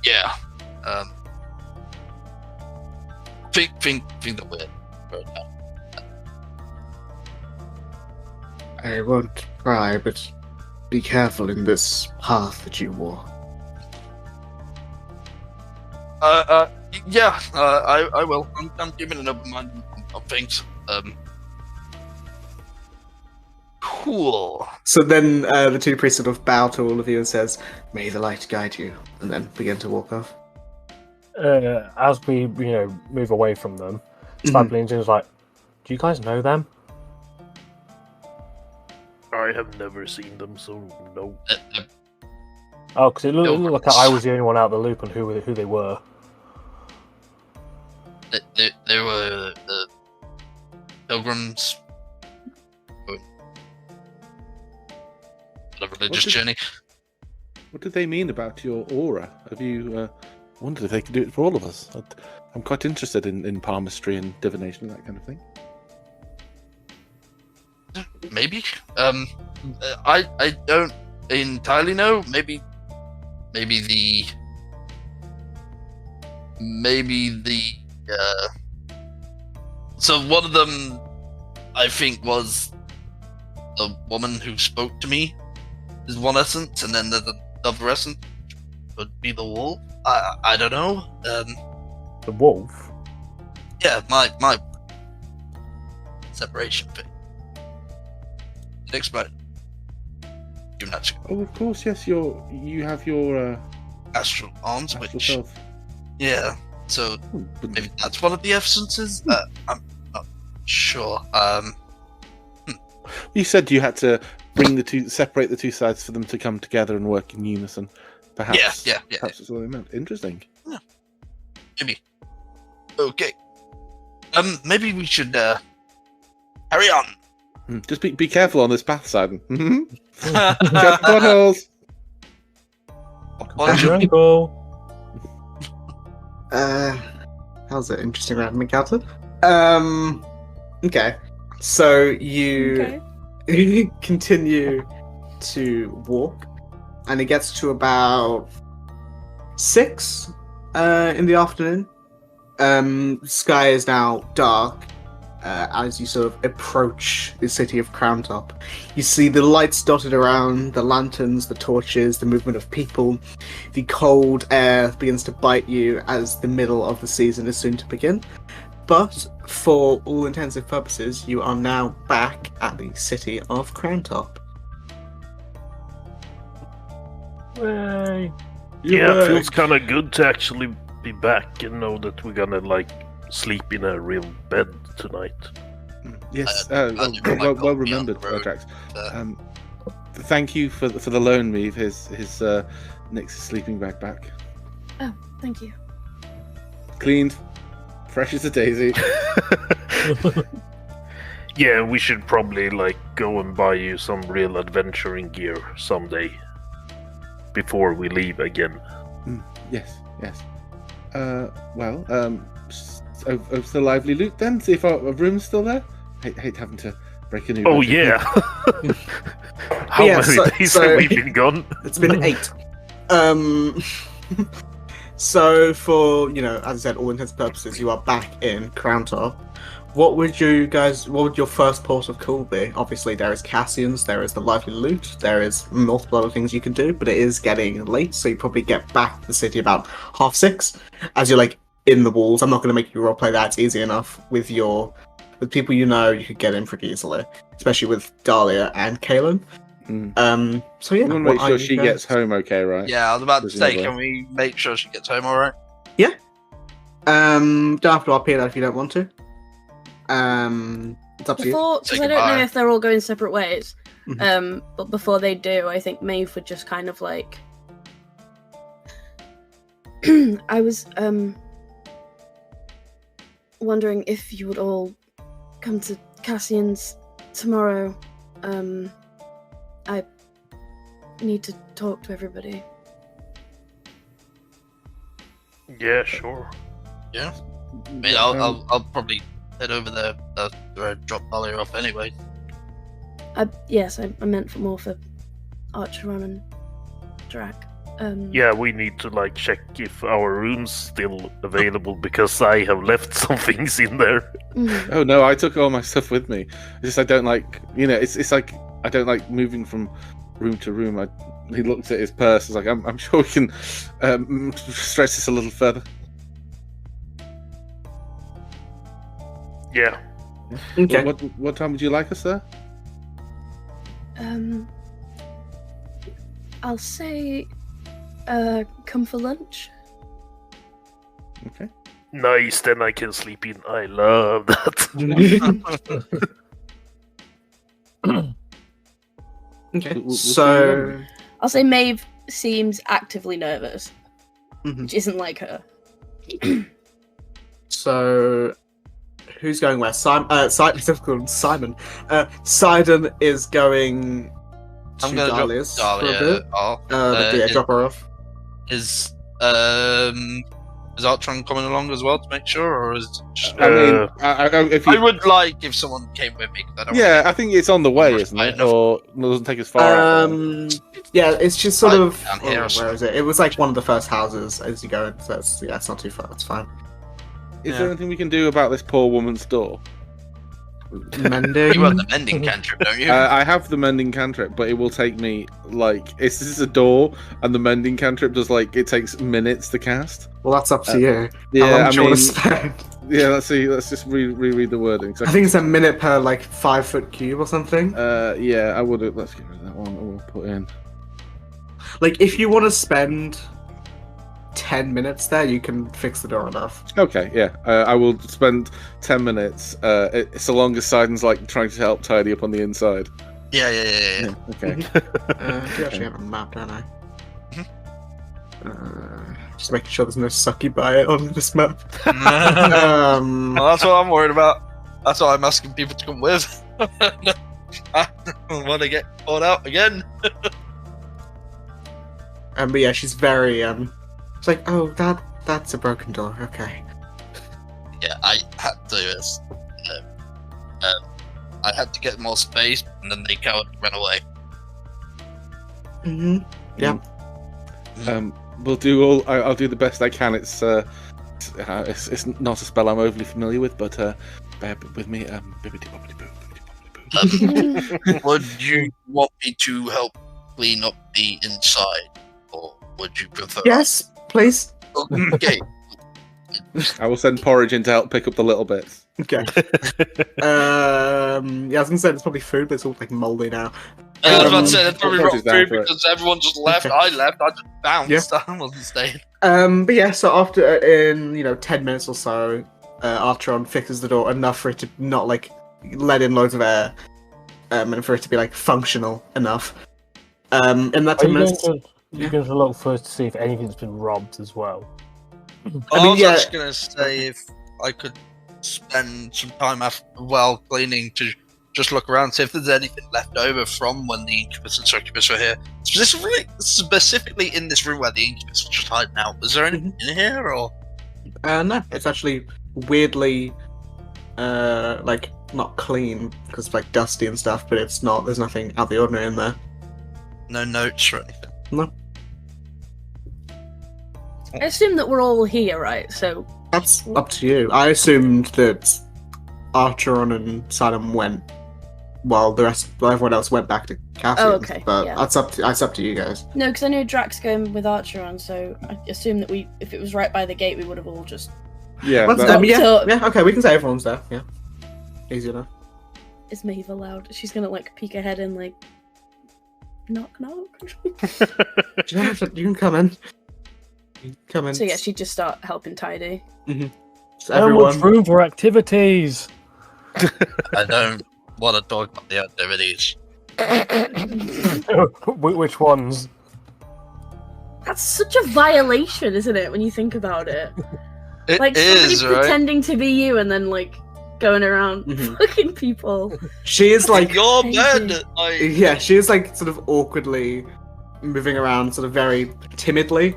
E: Yeah. Think that we're done.
A: I won't cry, but be careful in this path that you walk.
E: Yeah. I will. I'm giving an open mind on things. Cool.
A: So then the two priests sort of bow to all of you and says, "May the light guide you," and then begin to walk off.
D: As we, move away from them, Spad leans in and is like, "Do you guys know them?"
F: I have never seen them, so no.
D: Oh, because it looked like I was the only one out of the loop on who they were.
E: They were the pilgrims. A religious journey.
C: What did they mean about your aura? Have you wondered if they could do it for all of us? I'm quite interested in palmistry and divination and that kind of thing.
E: Maybe. I don't entirely know. Maybe the so one of them I think was the woman who spoke to me is one essence, and then the other essence would be the wolf. I don't know.
D: The wolf?
E: Yeah, my separation thing. Explain.
C: Oh, of course, yes. You have your
E: astral arms,
C: astral
E: which
C: self.
E: Yeah. So maybe that's one of the essences. I'm not sure.
C: You said you had to separate the two sides for them to come together and work in unison. Perhaps.
E: Yeah.
C: Perhaps that's what they meant. Interesting.
E: Yeah. Maybe. Okay. Maybe we should carry on.
C: Just be careful on this path, Sidon. Check potholes.
A: How's it? Interesting random encounter. Okay. So you continue to walk, and it gets to about 6 in the afternoon. The sky is now dark. As you sort of approach the city of Crowntop, you see the lights dotted around, the lanterns, the torches, the movement of people. The cold air begins to bite you as the middle of the season is soon to begin. But for all intensive purposes, you are now back at the city of Crowntop.
D: Way.
F: Yeah, it feels kind of good to actually be back and know that we're gonna sleep in a real bed tonight.
C: Yes, well remembered, Jax. thank you for the loan, Meave. His Nick's sleeping bag back.
B: Oh, thank you.
C: Cleaned, fresh as a daisy.
F: Yeah, we should probably like go and buy you some real adventuring gear someday before we leave again.
C: Yes. Well, over to the lively loot then. See if our room's still there. Hate having to break a new.
F: Oh yeah. How many days have we been gone?
A: It's been 8. So for, as I said, all intents and purposes, you are back in Crowntop. What would your first port of call be? Obviously there is Cassian's, there is the lively loot, there is multiple other things you can do, but it is getting late, so you probably get back to the city about 6:30, as you're like in the walls. I'm not going to make you roleplay that, it's easy enough with people you could get in pretty easily, especially with Dahlia and Kaelin. So yeah,
C: we want to make sure she gets home okay, right?
E: Yeah, I was about to say, can we make sure she gets home alright?
A: Yeah. Don't have to RP that if you don't want to. It's up to you.
B: Because I don't know if they're all going separate ways. But before they do, I think Maeve would just kind of like. I was wondering if you would all come to Cassian's tomorrow. I need to talk to everybody.
F: Yeah, sure.
E: Yeah. I mean, I'll probably head over there after I drop Dahlia off anyway.
B: Yes, I meant for more for Archeron and Drac.
F: Yeah, we need to like check if our room's still available because I have left some things in there.
C: Oh no, I took all my stuff with me. I don't like, it's like I don't like moving from room to room. He looked at his purse. I was like, I'm sure we can stretch this a little further.
F: Yeah.
C: Okay. What time would you like us there?
B: I'll say, come for lunch.
C: Okay.
F: Nice, then I can sleep in. I love that.
A: Okay,
C: We'll
A: so
B: I'll say Maeve seems actively nervous,
A: Mhm.
B: which isn't like her.
A: So who's going where? Simon. Sidon is going to
E: I'm gonna drop
A: Dahlia's for a
E: Dahlia
A: bit.
E: off.
A: Drop her off.
E: Is Artron coming along as well to make sure, or is just...
C: I mean, if you...
E: I would like if someone came with me. 'Cause I don't
C: Yeah, I think it's on the way, isn't it? Or it doesn't take as far.
A: Yeah, it's just sort of.
E: down here or
A: Where is it? It was like one of the first houses as you go. So it's not too far. It's fine.
C: Is there anything we can do about this poor woman's door?
A: Mending.
E: You want the mending cantrip, don't you?
C: I have the mending cantrip, but it will take me this is a door, and the mending cantrip does it takes minutes to cast.
A: Well, that's up to you.
C: Yeah,
A: How long do you want to spend?
C: Yeah, let's see. Let's just reread the wording.
A: I think it's a minute per 5-foot cube or something.
C: Yeah, I would. Let's get rid of that one. We'll put in.
A: If you want to spend 10 minutes there, you can fix the door enough.
C: Okay, yeah. I will spend 10 minutes. So long as Sidon's trying to help tidy up on the inside.
E: Yeah.
C: Okay.
A: I do actually have a map, don't I? Just making sure there's no succubi on this map.
E: Well, that's what I'm worried about. That's why I'm asking people to come with. I don't want to get caught out again.
A: But yeah, she's very it's like, oh, that's a broken door. Okay.
E: Yeah, I had to do this. I had to get more space, and then they cowardly ran away.
A: Yeah.
C: We'll do all. I'll do the best I can. It's not a spell I'm overly familiar with, but bear with me.
E: Would you want me to help clean up the inside, or would you prefer?
A: Yes, please.
E: Okay.
C: I will send Porridge in to help pick up the little bits.
A: Okay. Yeah, I was gonna say it's probably food, but it's all moldy now.
E: I was about to say that's probably
C: Porridge
E: wrong
C: is down
E: food
C: for it.
E: because everyone just left.
A: Okay.
E: I left. I just bounced.
A: Yeah.
E: I wasn't staying.
A: But yeah, so after in 10 minutes or so, Archeron fixes the door enough for it to not let in loads of air, and for it to be functional enough. In that
D: Are
A: 10
D: you
A: minutes.
D: going to look first to see if anything's been robbed as well?
E: I was just gonna say if I could spend some time while cleaning to just look around, see if there's anything left over from when the Incubus and Succubus were here. Specifically in this room where the Incubus was just hiding out. Was there anything in here, or?
A: No, it's actually weirdly, like, not clean, because it's, like, dusty and stuff, but it's not, there's nothing out of the ordinary in there.
E: No notes or anything?
A: No.
B: I assume that we're all here, right? So
A: That's up to you. I assumed that Archeron and Saddam went while everyone else went back to Cassian.
B: Oh, okay,
A: But
B: yeah.
A: that's up to you guys.
B: no, because I know Drax going with Archeron, so I assume that if it was right by the gate, we would have all just.
C: Yeah,
A: Let's-
C: that-
A: yeah, okay, we can say everyone's there. Yeah, easy enough.
B: Is Maeve allowed? She's gonna like peek her head in, like, knock knock.
A: You don't have to. You can come in. You can come in.
B: So yeah, she'd just start helping tidy.
A: So
D: How much room for activities?
E: I don't want to talk about the activities.
D: Which ones?
B: That's such a violation, isn't it? When you think about it,
E: It
B: like
E: is,
B: somebody
E: right?
B: pretending to be you and then like going around
A: Mhm.
B: fucking people.
A: She is like,
E: Your
B: Thank
E: bed!
B: you.
E: Like,
A: yeah, she is like sort of awkwardly moving around, sort of very timidly,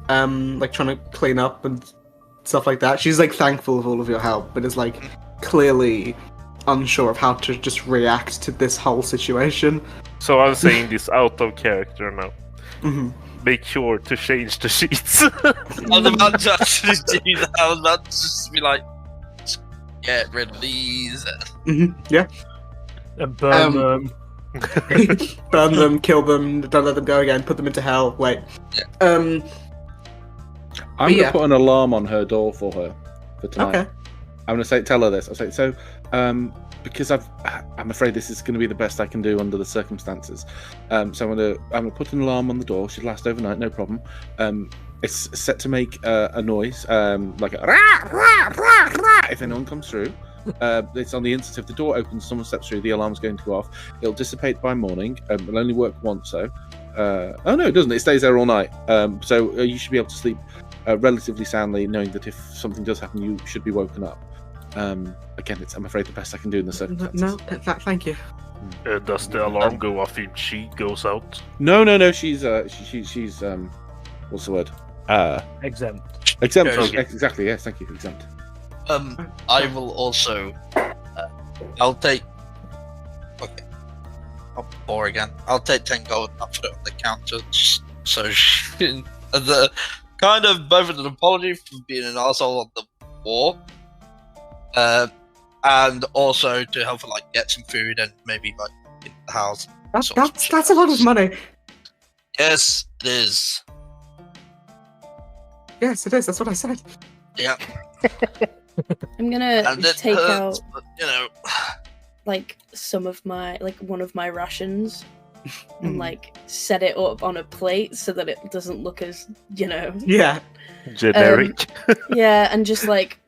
A: like trying to clean up and stuff like that. She's like thankful of all of your help, but is like clearly unsure of how to just react to this whole situation.
F: So I'm saying this out of character now.
A: Mhm.
F: Make sure to change the sheets.
E: I was about to actually do that. I was about to just be like, get rid of these.
A: Yeah.
D: And burn them.
A: Burn them, kill them, don't let them go again, put them into hell. Wait.
C: I'm
A: But
C: gonna
A: yeah.
C: put an alarm on her door for her for tonight.
A: Okay.
C: I'm gonna tell her this. I'll say so, because I'm afraid this is gonna be the best I can do under the circumstances. So I'm gonna put an alarm on the door. Should last overnight, no problem. It's set to make a noise, like a rah, rah, rah, rah, if anyone comes through. It's on the instant. If the door opens, someone steps through, the alarm's going to go off. It'll dissipate by morning. It'll only work once, though. Oh no, it doesn't. It stays there all night. So you should be able to sleep relatively soundly, knowing that if something does happen, you should be woken up. Again, it's, I'm afraid, the best I can do in the circumstances.
A: No, thank you.
F: Does the alarm go off if she goes out?
C: No. She's she's what's the word?
D: Exempt.
C: Exempt.
E: Okay.
C: Exactly. Yes. Thank you. Exempt.
E: I will also. I'll take. Okay. I'll pour again. I'll take 10 gold and I'll put it on the counter, just so she can. The kind of both an apology for being an arsehole on the war, and also to help her like get some food and maybe like in the house.
A: That's a lot of money.
E: Yes, it is.
A: Yes, it is. That's what I said.
E: Yeah,
B: I'm gonna
E: and it
B: take
E: hurts,
B: out
E: but, you know.
B: like some of my one of my rations and like set it up on a plate so that it doesn't look as
A: Yeah.
F: Generic.
B: yeah, and just like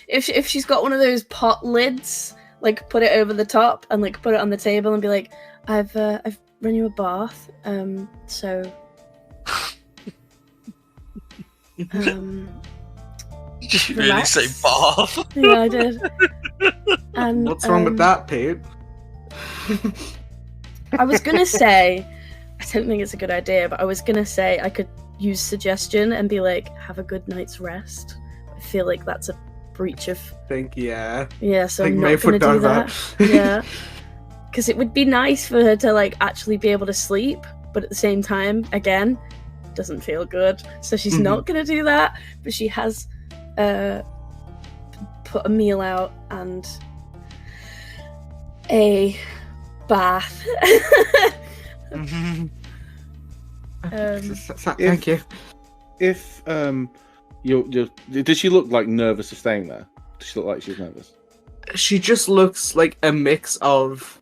B: if she's got one of those pot lids, like put it over the top and like put it on the table and be like, I've run you a bath, so
E: Did you really
B: relax.
E: say bath?
B: Yeah, I did. And
A: What's wrong with that, Pete?
B: I was gonna say, I don't think it's a good idea, but I was gonna say I could use suggestion and be like, have a good night's rest. I feel like that's a breach of
A: Yeah.
B: so
A: I think
B: I'm not
A: Maeve
B: gonna
A: would
B: do
A: know
B: that. Yeah, because it would be nice for her to like actually be able to sleep, but at the same time, again, doesn't feel good. So she's not gonna do that, but she has put a meal out and a bath.
A: Thank you.
C: If does she look like nervous of staying there? Does she look like she's nervous?
A: She just looks like a mix of.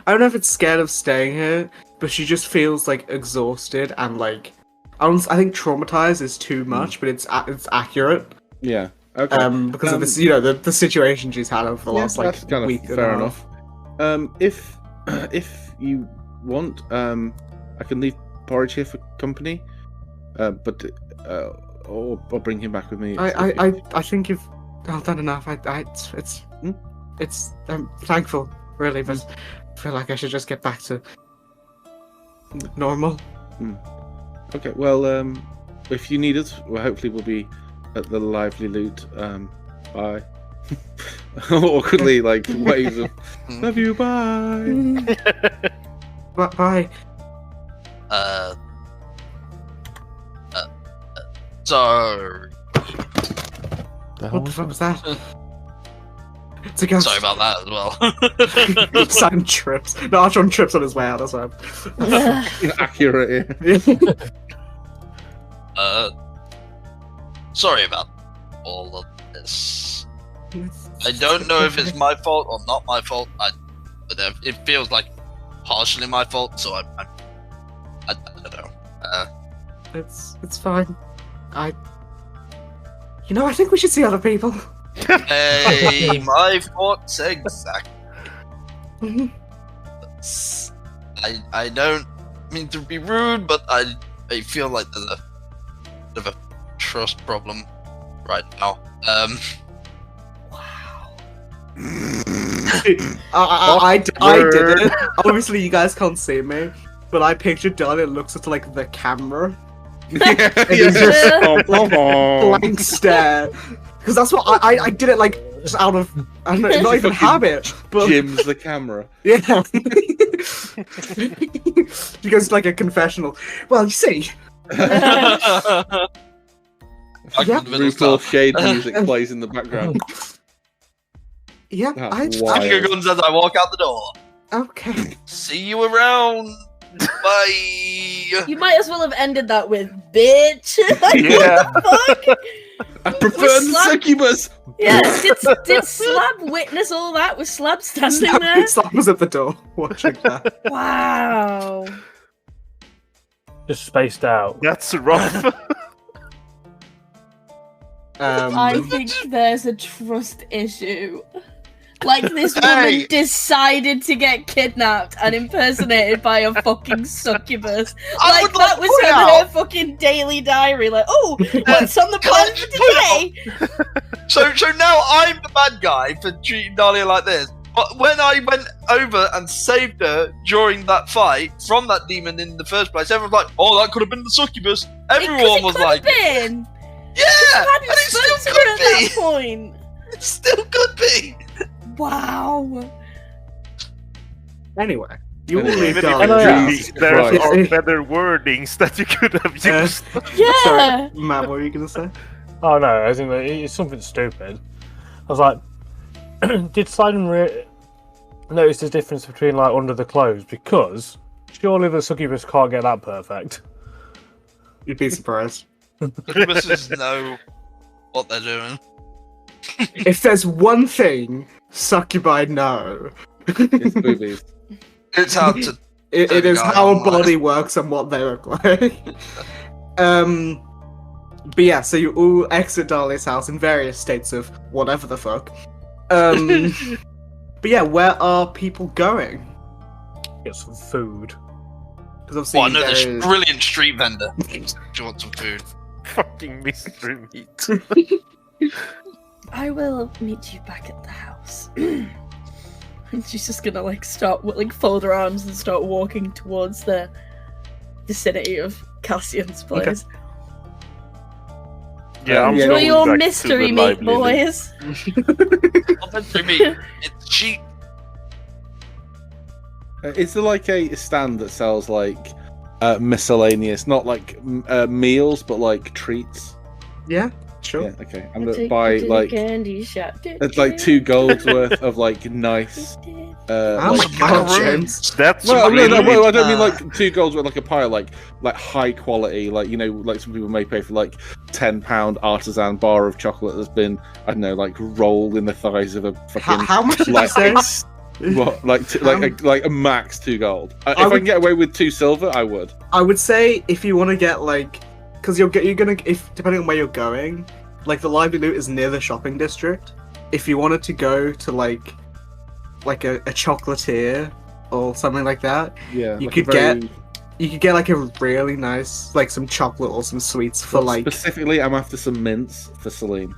A: I don't know if it's scared of staying here, but she just feels like exhausted and like. I think traumatized is too much, but it's accurate.
C: Yeah. Okay.
A: Because of this, the situation she's had over the last like
C: that's kind of
A: week.
C: fair enough. If you want, I can leave Porridge here for company, but or bring him back with me.
A: I think you've done enough. I'm thankful, really, but I feel like I should just get back to normal.
C: Okay, well, if you need us, well, hopefully we'll be at the Lively Loot. Bye. Awkwardly, like, waves of, love you, bye.
A: Bye.
E: So...
A: What the fuck was that? It's a ghost.
E: Sorry about that as well.
A: Simon trips. No, Archon trips on his way out, that's why.
C: Accurate.
E: Sorry about all of this. I don't know if it's my fault or not my fault. But it feels like partially my fault, so I don't know.
A: It's fine. I think we should see other people.
E: Hey, my thoughts exactly. I don't mean to be rude, but I feel like there's a bit of a trust problem right now.
A: Wow. I did it. Obviously, you guys can't see me, but I pictured Dahlia looks at like the camera.
C: Yeah,
A: just blank stare. Because that's what I did it like just out of not even habit. But
C: Jim's the camera.
A: Yeah. She goes like a confessional. Well, you see.
C: Brutal shade music plays in the background.
A: Yeah,
E: Finger guns as I walk out the door.
A: Okay.
E: See you around. Bye.
B: You might as well have ended that with "bitch."
F: Yeah.
B: What the fuck?
C: I prefer the succubus.
B: Yeah, did Slab witness all that? Was Slab standing there?
A: Slab was at the door watching that.
B: Wow.
D: Just spaced out.
F: That's rough.
B: I think there's a trust issue. Like this woman decided to get kidnapped and impersonated by a fucking succubus. Like that was her fucking daily diary. Like, oh, what's on the plan for today?
E: So now I'm the bad guy for treating Dahlia like this. But when I went over and saved her during that fight from that demon in the first place, everyone was like, "Oh, that could have been the succubus." Everyone was like,
B: been.
E: "Yeah,
B: and
E: it still
B: at
E: could
B: that
E: be.
B: point.
E: It still could be."
B: Wow.
A: Anyway, you will
F: Even
A: leave
F: if
A: Dahlia.
F: there
C: Right.
F: are better wordings that you could have used.
B: Yeah.
A: Sorry, Matt, what were you gonna say?
D: Oh no, I think it's something stupid. I was like, did Simon notice the difference between like under the clothes? Because surely the succubus can't get that perfect.
A: You'd be surprised.
E: Succubuses know what they're doing.
A: If there's one thing succubi know,
C: It's boobies.
E: It's hard to.
A: it is how a body works and what they look like. But yeah, so you all exit Dahlia's house in various states of whatever the fuck. But yeah, where are people going?
D: Get some food.
A: Because obviously
E: Well, I know this
A: there is-
E: brilliant street vendor. Do you want some food?
F: Fucking mystery meat.
B: I will meet you back at the house. And she's just gonna like start like fold her arms and start walking towards the vicinity of Cassian's place.
F: Yeah, I'm
B: Enjoy
F: going
B: your
F: back to
B: mystery
F: the
B: meat,
F: lively loot.
B: boys.
E: Not mystery meat. It's cheap.
C: Is there like a stand that sells like miscellaneous, not like meals, but like treats?
A: Yeah, sure.
C: Yeah, okay. I'm gonna buy like
B: candy shop.
C: it's like 2 gold's worth of like nice.
A: Oh
C: like,
A: my god, James.
F: That's
C: well, no,
F: really
C: well, I don't mean like 2 golds worth like a pile, like high quality, like you know, like some people may pay for like £10 artisan bar of chocolate that's been I don't know, like rolled in the thighs of a fucking
A: How much did you
C: like
A: say?
C: what like a max 2 gold. If I can get away with 2 silver, I would.
A: I would say if you want to get like, because you're gonna if depending on where you're going, like the lively loot is near the shopping district. If you wanted to go to like a chocolatier or something like that,
C: Yeah,
A: you
C: like
A: could
C: a very
A: get you could get like a really nice, like some chocolate or some sweets for like.
C: Specifically, I'm after some mints for Celine.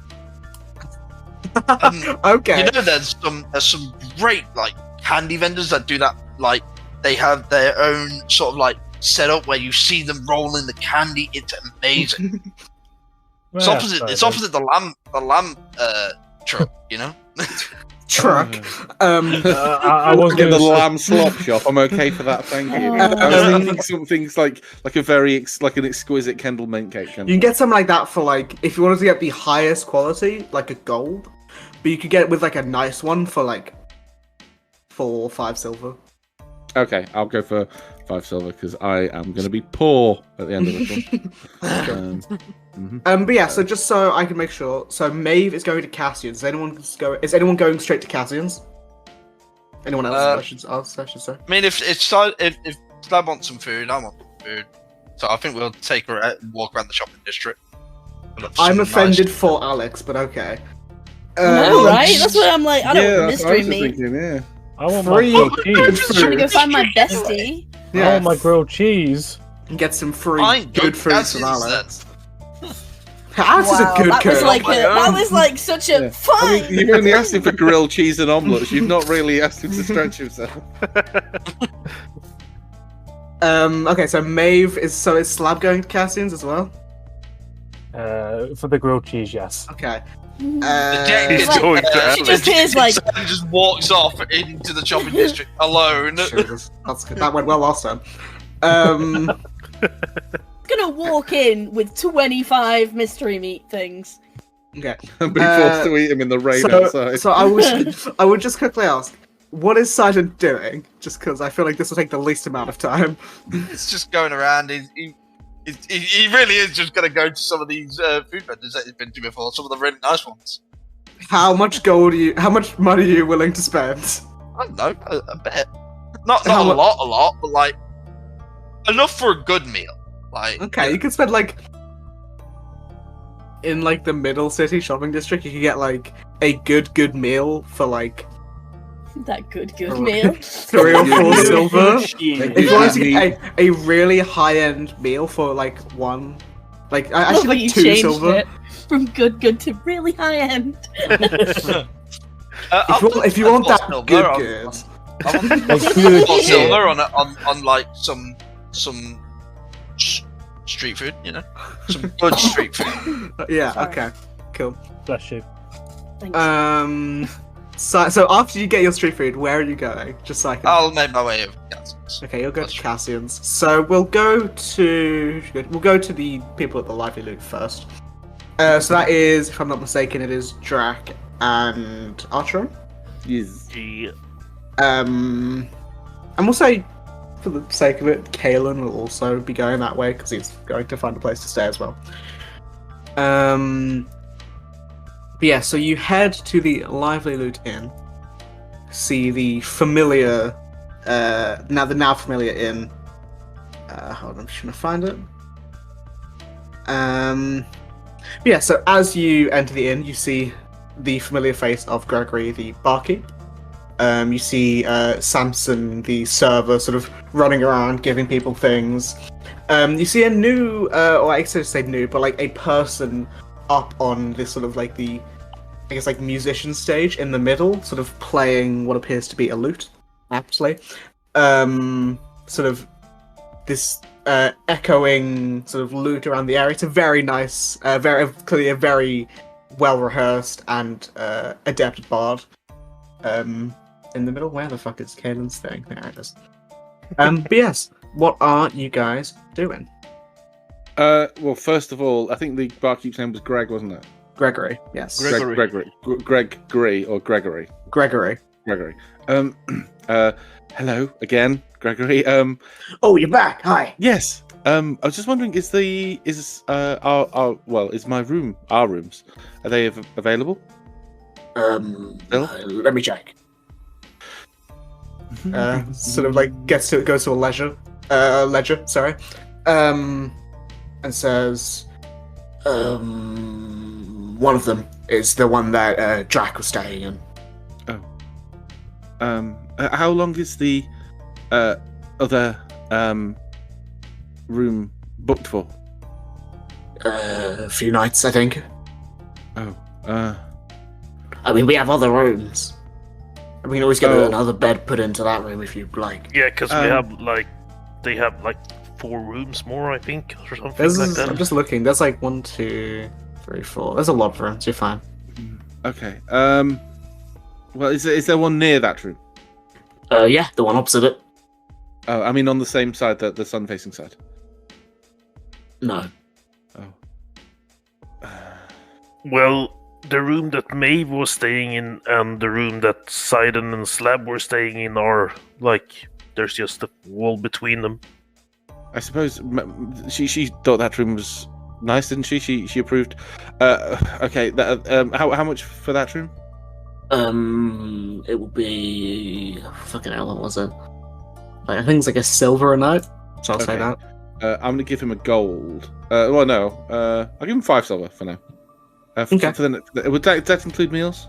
A: Okay.
E: You know, there's some great like candy vendors that do that. Like they have their own sort of like setup where you see them rolling the candy. It's amazing. It's opposite the lamb truck, you know.
A: Truck.
D: I was
C: Get
D: going
C: the
D: to
C: lamb slop shop. I'm okay for that. Thank you. I was thinking something's like a very like an exquisite Kendall mint cake.
A: You can get something like that for like if you wanted to get the highest quality, like a gold, but you could get it with like a nice one for like 4 or 5 silver.
C: Okay, I'll go for 5 silver because I am going to be poor at the end of this one.
A: But yeah, so just so I can make sure, so Maeve is going to Cassian's. Is anyone going straight to Cassian's? Anyone else? I should say.
E: I mean, if Slab wants some food, I want food. So I think we'll take her out and walk around the shopping district.
A: I'm offended for Alex, but okay.
B: No, right? That's what I'm like. I don't want
C: that's what I
B: mystery
C: was
B: meat.
C: thinking, yeah.
D: I want my grilled
B: I'm
D: cheese.
B: trying to go find my bestie.
D: I want my grilled cheese.
A: And get some free
E: Fine,
A: good food
E: Cassian's
A: from Alex.
E: then.
A: Alex is a good
B: that was
A: cook.
B: like that was like such a
C: Yeah.
B: fine.
C: I mean, you've only asked him for grilled cheese and omelettes. You've not really asked him to stretch himself.
A: Okay, so Maeve is Slab going to Cassian's as well?
D: For the grilled cheese, yes.
A: Okay.
F: He's
B: like-
F: going to
B: she just hears like
E: And just walks off into the shopping district alone.
A: Jesus, that's good. That went well last time.
B: gonna walk in with 25 mystery meat things.
A: Okay.
C: And be forced to eat him in the rain outside.
A: So I would just quickly ask, what is Silent doing? Just because I feel like this will take the least amount of time.
E: It's just going around. He really is just going to go to some of these food vendors that he's been to before. Some of the really nice ones.
A: How much money are you willing to spend?
E: I don't know, a bit. Not a lot, but like enough for a good meal. Like
A: Okay, you could spend like in like the middle city shopping district. You could get like a good meal for like
B: That good meal.
A: 3 or 4 silver. If you want to
C: me.
A: get a really high end meal for like one, like actually like
B: you
A: 2
B: changed
A: silver.
B: it from good to really high end.
A: If you want that
E: silver
A: good,
E: I want silver on like some street food, you know, some good street food.
A: yeah.
B: Sorry.
A: Okay. Cool.
D: Bless you.
B: Thanks.
A: So after you get your street food, where are you going? Just so I can.
E: I'll make my way over. Cassian's.
A: Okay, you'll go to Cassian's. So we'll go to the people at the Lively Loot first. So that is, if I'm not mistaken, it is Drac and Archeron.
C: Yes.
F: Yeah.
A: And we'll say, for the sake of it, Kalen will also be going that way because he's going to find a place to stay as well. But yeah, so you head to the Lively Loot Inn, see the familiar, now familiar inn. Hold on, I'm just gonna find it. But yeah, so as you enter the inn, you see the familiar face of Gregory, the barkeep. You see Samson, the server, sort of running around giving people things. You see a new, or I should say new, but like a person up on this sort of like the, I guess like musician stage in the middle, sort of playing what appears to be a lute, aptly. Sort of this echoing sort of lute around the area. It's a very nice, very clearly a very well rehearsed and adept bard. In the middle, where the fuck is Kalen's thing? There it is. But yes, what are you guys doing?
C: Well, first of all, I think the barkeep's name was Greg, wasn't it?
A: Gregory, yes.
C: Gregory. Gregory or Gregory?
A: Gregory.
C: Hello again, Gregory.
A: Oh, you're back. Hi.
C: Yes. I was just wondering, is my room, our rooms, are they available? Bill?
A: Let me check. Sort of like goes to a ledger, and says, one of them is the one that Drac was staying in.
C: How long is the other room booked for?
A: A few nights, I think.
C: Oh,
A: I mean, we have other rooms. We can always get another bed put into that room if you'd like.
F: Yeah, because they have like 4 rooms more, I think, or something like that.
A: I'm just looking. There's like 1, 2, 3, 4. There's a lot of rooms. You're fine.
C: okay. Well, is there one near that room?
A: Yeah, the one opposite it.
C: Oh, I mean on the same side, the sun-facing side.
A: No.
C: Oh.
F: Well, the room that Maeve was staying in and the room that Sidon and Slab were staying in are like there's just a wall between them.
C: I suppose she thought that room was nice, didn't she? She approved. Okay. How much for that room?
A: It will be fucking hell. What was it? Like, I think it's like a silver a night. So I'll say that.
C: I'm gonna give him a gold. Well, no. I'll give him 5 silver for now.
A: Okay.
C: Would that include meals?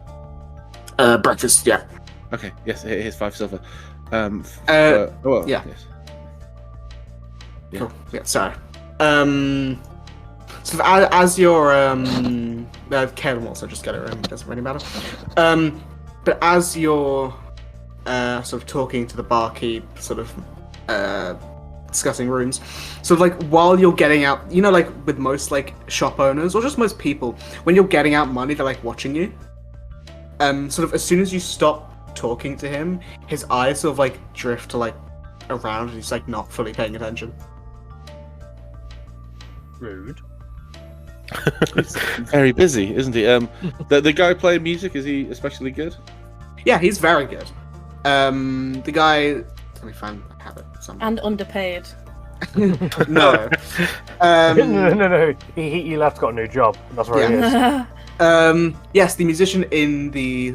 A: Breakfast. Yeah.
C: Okay. Yes. Here's 5 silver.
A: Yeah.
C: Yes. Yeah.
A: Cool. Yeah. Sorry. So as your Caleb also just get it room. It doesn't really matter. But as you're sort of talking to the barkeep, sort of discussing rooms, so like while you're getting out, you know, like with most like shop owners or just most people, when you're getting out money, they're like watching you. Sort of as soon as you stop talking to him, his eyes sort of like drift to like around, and he's like not fully paying attention.
D: Rude.
C: He's very busy, isn't he? The guy playing music, is he especially good?
A: Yeah, he's very good. The guy. Let me find. I have it somewhere.
B: And underpaid.
A: No.
D: No. He left, got a new job. That's where he is.
A: Yes, the musician in the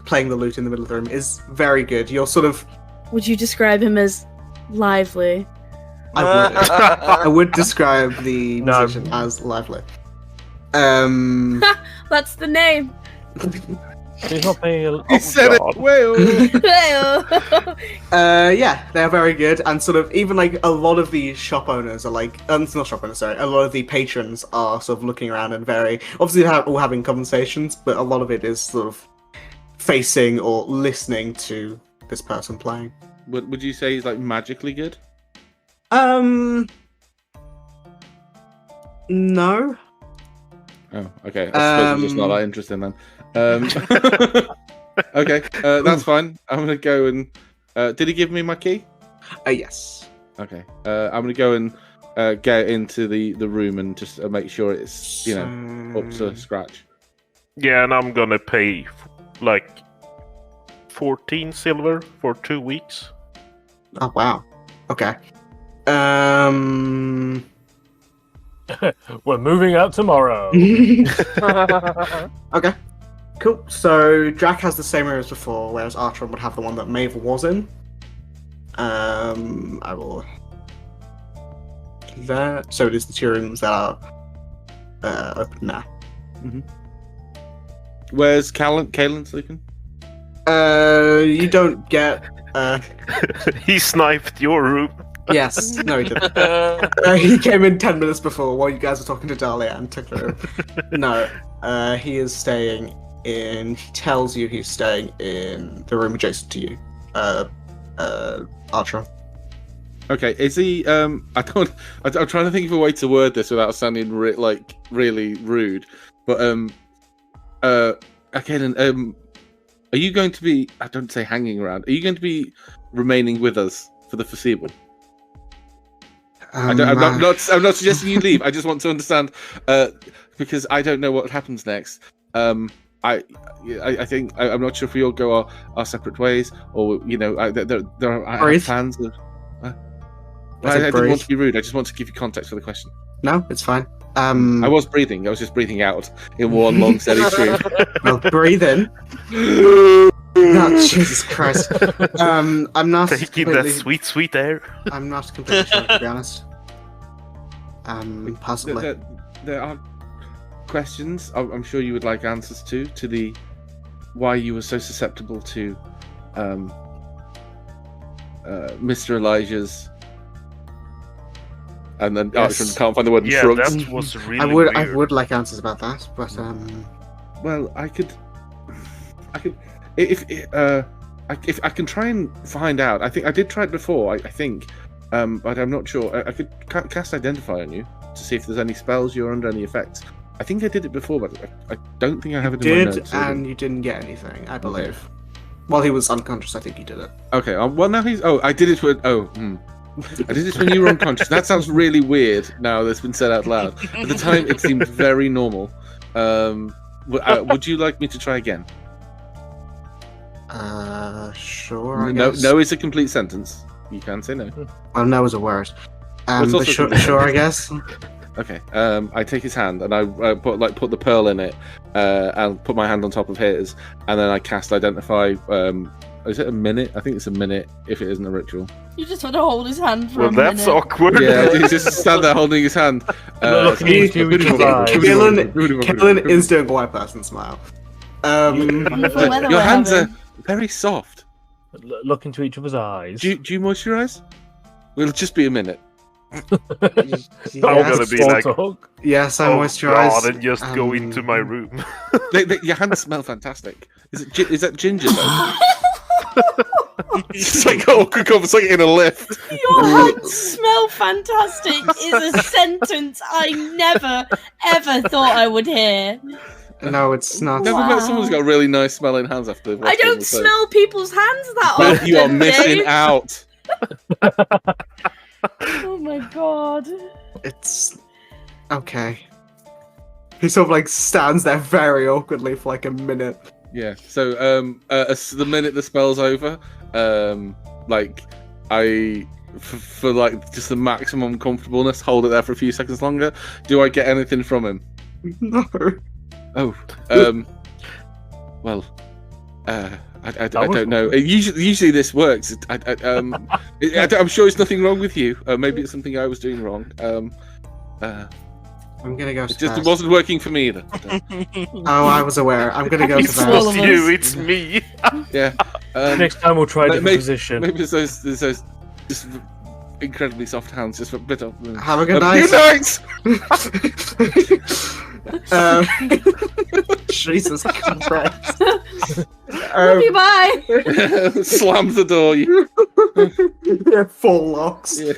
A: playing the lute in the middle of the room is very good. You're sort of.
B: Would you describe him as lively?
A: I would describe the musician as lively.
B: That's the name.
D: He's not paying
C: He said it. Well.
A: Yeah, they're very good, and sort of even like a lot of the shop owners are like, not shop owners, sorry. A lot of the patrons are sort of looking around and very obviously they're all having conversations, but a lot of it is sort of facing or listening to this person playing.
C: Would you say he's like magically good?
A: No.
C: Oh, okay. I suppose I'm just not that interesting then. Okay, that's fine. I'm gonna go and. Did he give me my key?
A: Yes.
C: Okay. I'm gonna go and get into the room and just make sure it's up to scratch.
F: Yeah, and I'm gonna pay like 14 silver for 2 weeks.
A: Oh wow. Okay.
D: We're moving out tomorrow.
A: Okay. Cool. So Drac has the same room as before, whereas Artron would have the one that Maeve was in. I will. That. So it is the 2 rooms that are open now.
C: Mm-hmm. Where's Kalen sleeping?
A: You don't get.
F: He sniped your room.
A: Yes. No, he didn't. He came in 10 minutes before while you guys were talking to Dahlia and took the room. No. He is staying in. He tells you he's staying in the room adjacent to you, Archer.
C: Okay, is he? I'm trying to think of a way to word this without sounding really rude. But okay, then, are you going to be? I don't say hanging around. Are you going to be remaining with us for the foreseeable? I'm not suggesting you leave. I just want to understand because I don't know what happens next. I think I'm not sure if we all go our separate ways, or there are plans. I didn't want to be rude. I just want to give you context for the question.
A: No, it's fine.
C: I was breathing. I was just breathing out in one long steady stream.
A: Well, breathe in. No, Jesus Christ. I'm not
F: taking that sweet air.
A: I'm not completely sure, to be honest. Possibly.
C: There are questions I'm sure you would like answers to the why you were so susceptible to Mr. Elijah's And then
A: Yes.
C: Archon can't find the word and
F: Yeah,
C: shrugs.
F: that was really
A: I would
F: weird.
A: like answers about that, but
C: Well, I could if I can try and find out. I think I did try it before. I think, but I'm not sure. I could cast Identify on you to see if there's any spells you're under any effects. I think I did it before, but I don't think I have it in my notes.
A: And you didn't get anything, I believe. Okay. While he was unconscious, I think you did it.
C: Okay. Well, now he's. Oh, I did it when. I did it when you were unconscious. That sounds really weird now that's been said out loud. At the time, it seemed very normal. Would you like me to try again?
A: Sure. I
C: No,
A: guess.
C: no is a complete sentence. You can say no.
A: Well, no is a word.
C: It's also
A: Sure, I guess.
C: Okay. I take his hand and I put the pearl in it, and put my hand on top of his, and then I cast Identify. Is it a minute? I think it's a minute if it isn't a ritual.
B: You just want to hold his hand for
F: Well,
B: a minute.
F: that's awkward.
C: Yeah, he just stand there holding his hand.
D: Looking into each other's eyes.
A: Kellen is doing a white person smile.
B: Wonderful weather
C: Your
B: we're
C: hands
B: having.
C: are very soft.
D: Look into each other's eyes.
C: Do you moisturize? It'll just be a minute.
F: I'm gonna be like,
A: yes, I
F: oh
A: moisturize.
F: God, and just go into my room.
C: Your hands smell fantastic. Is that ginger though? It's like awkward conversation in a lift.
B: Your hands smell fantastic is a sentence I never, ever thought I would hear.
A: No, it's not.
C: Never met someone who's got really nice smelling hands after.
B: I don't smell people's hands that often.
C: You are missing
B: Dave.
C: out.
B: Oh my god.
A: It's okay. He sort of like stands there very awkwardly for like a minute.
C: Yeah. So the minute the spell's over, like for like just the maximum comfortableness, hold it there for a few seconds longer. Do I get anything from him?
A: No.
C: Oh. Well. I don't know. Usually this works. I'm sure it's nothing wrong with you. Maybe it's something I was doing wrong.
A: I'm gonna go.
C: It just wasn't working for me either.
A: Oh, I was aware. I'm gonna go to
F: It's
A: bed.
F: not you, it's me.
C: Yeah.
D: Next time we'll try a different position.
C: Maybe there's those just incredibly soft hands, just for a bit of.
A: Have a good night.
C: Good night.
A: Jesus Christ.
B: Love you, bye.
C: Slams the door.
A: Yeah, full locks.
C: Yeah.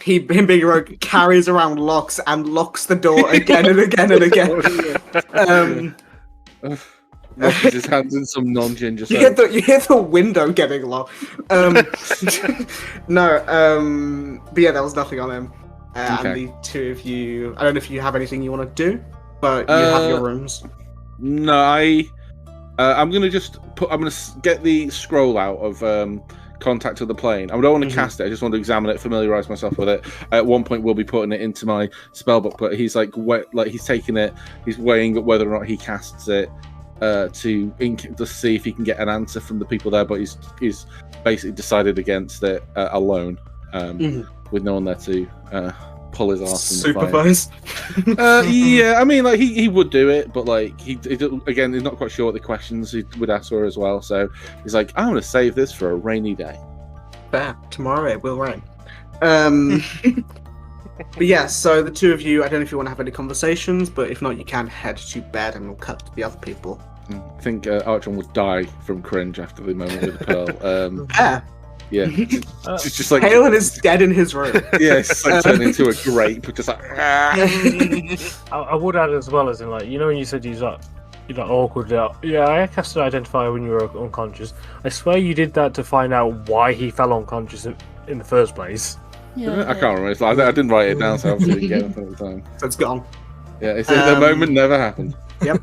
A: Him being a rogue carries around locks and locks the door again and again and again.
C: Washes his hands in some non-ginger
A: You hear the window getting locked. No, but yeah, there was nothing on him.
C: Okay.
A: And the two of you, I don't know if you have anything you want to do, but you have your rooms.
C: No, I'm gonna get the scroll out of Contact of the Plane. I don't want to cast it. I just want to examine it, familiarize myself with it. At one point, we'll be putting it into my spellbook, but he's he's taking it. He's weighing up whether or not he casts it to see if he can get an answer from the people there. But he's basically decided against it alone, with no one there to pull his arse and
A: Supervise.
C: Yeah, I mean, like he would do it, but like he again, he's not quite sure what the questions he would ask her as well. So he's like, I'm gonna save this for a rainy day.
A: Fair. Tomorrow it will rain. But yeah, so the two of you, I don't know if you want to have any conversations, but if not, you can head to bed and we'll cut to the other people.
C: I think Archon would die from cringe after the moment with the pearl. Yeah, it's just like
A: Halen is dead in his room.
C: Yeah, it's just like turned into a grape, just like.
D: I would add as well as in like, you know when you said you're awkward. Yeah, I casted Identify when you were unconscious. I swear you did that to find out why he fell unconscious in the first place.
B: Yeah,
C: I can't remember. It's like, I didn't write it down, so obviously didn't get it at the time.
A: So it's gone.
C: Yeah, it's the moment never happened.
A: Yep.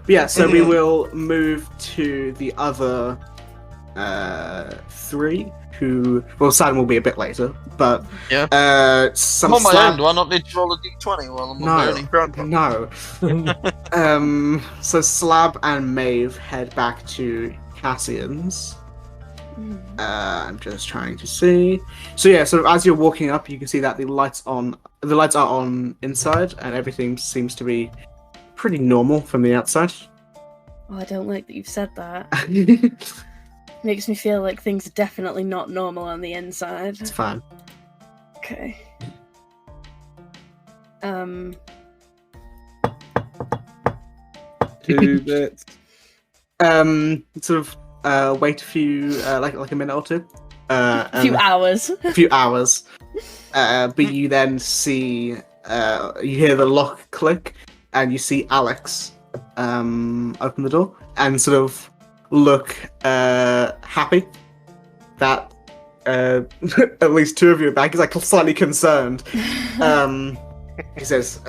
A: But yeah, so we will move to the other three who, well, Sam will be a bit later, but
E: Yeah.
A: some
E: I'm on my
A: slab-
E: own. Do I not need to roll a d20 while I'm on my own
A: No. So Slab and Maeve head back to Cassian's. I'm just trying to see. So yeah, so as you're walking up, you can see that the lights are on inside, and everything seems to be pretty normal from the outside.
B: Oh, I don't like that you've said that. Makes me feel like things are definitely not normal on the inside.
A: It's fine.
B: Okay.
C: 2 bits.
A: Sort of wait a few like a minute or two.
B: A few hours.
A: A few hours. But you then see you hear the lock click, and you see Alex open the door and sort of look happy that at least 2 of you are back. He's like slightly concerned. He says,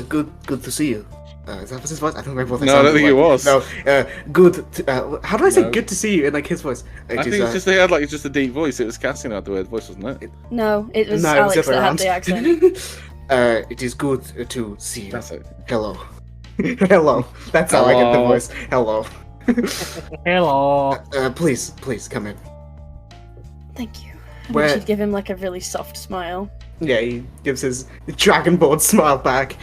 A: "Good to see you." Is that his voice? I don't remember what they
C: No, I don't think it was.
A: No, good. How do I say
C: No.
A: good to see you in like his voice?
C: I think it's just they had like it's just a deep voice. It was Cassian who had the weird voice, wasn't it?
B: No, it was
A: No,
B: Alex
A: it was the
B: that
A: other
B: had the
A: accent.
B: accent.
A: It is good to see you.
C: That's it.
A: Hello. Hello. That's how I get the
C: Hello.
A: voice. Hello.
D: Hello.
A: Please come in.
B: Thank you. And
A: Where-
B: she'd give him like a really soft smile.
A: Yeah, he gives his dragonborn smile back.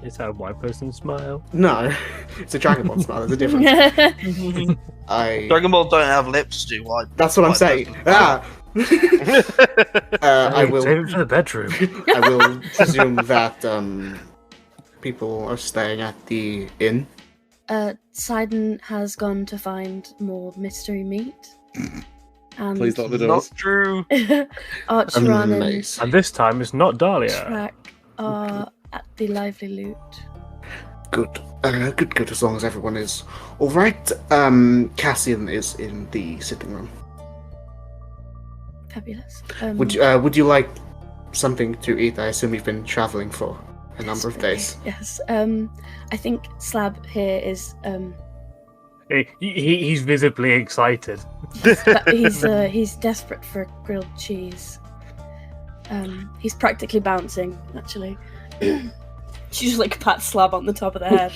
D: Is that a white person smile?
A: No, it's a dragonborn smile. There's a difference.
E: Dragon Ball don't have lips, do I?
A: That's what I'm saying. Ah. I will.
D: Save it for the bedroom.
A: I will presume that people are staying at the inn.
B: Sidon has gone to find more mystery meat. And
C: Please lock the doors.
E: Not true.
B: Archeron and
A: Amazing.
D: And this time it's not Dahlia.
B: Track are at the lively loot.
A: Good. Good. As long as everyone is all right. Cassian is in the sitting room.
B: Fabulous.
A: Would you like something to eat? I assume you've been traveling for a number of days.
B: Yes. I think Slab here is
D: He's visibly excited.
B: but he's desperate for grilled cheese. He's practically bouncing, actually. She just like pats Slab on the top of the head.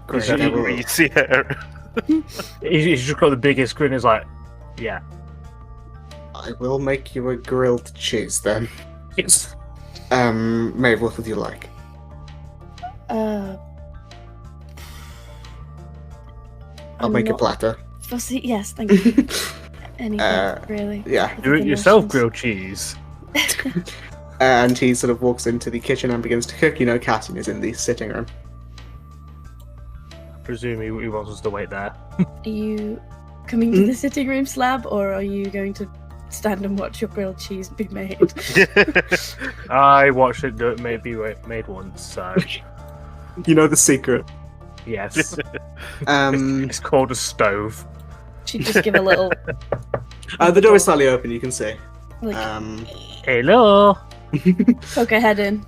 A: Great.
F: Easy,
A: I will-
F: easy hair.
D: He's just got the biggest grin. He's like, yeah.
A: I will make you a grilled cheese then.
D: It's
A: Maeve, what would you like? I'll
B: I'm
A: make a
B: not
A: platter.
B: fussy. Yes, thank you. Anything, really.
A: Yeah.
D: do it yourself grilled cheese.
A: And he sort of walks into the kitchen and begins to cook. You know, Cassian is in the sitting room.
D: I presume he wants us to wait there.
B: Are you coming to the sitting room, Slab, or are you going to stand and watch your grilled cheese be made?
D: I watched it maybe made once, so
A: You know the secret.
D: yes.
A: Um,
D: It's called a stove.
B: She'd just give a little
A: the door is slightly open. You can see.
B: like
D: Hello.
B: poke her head in.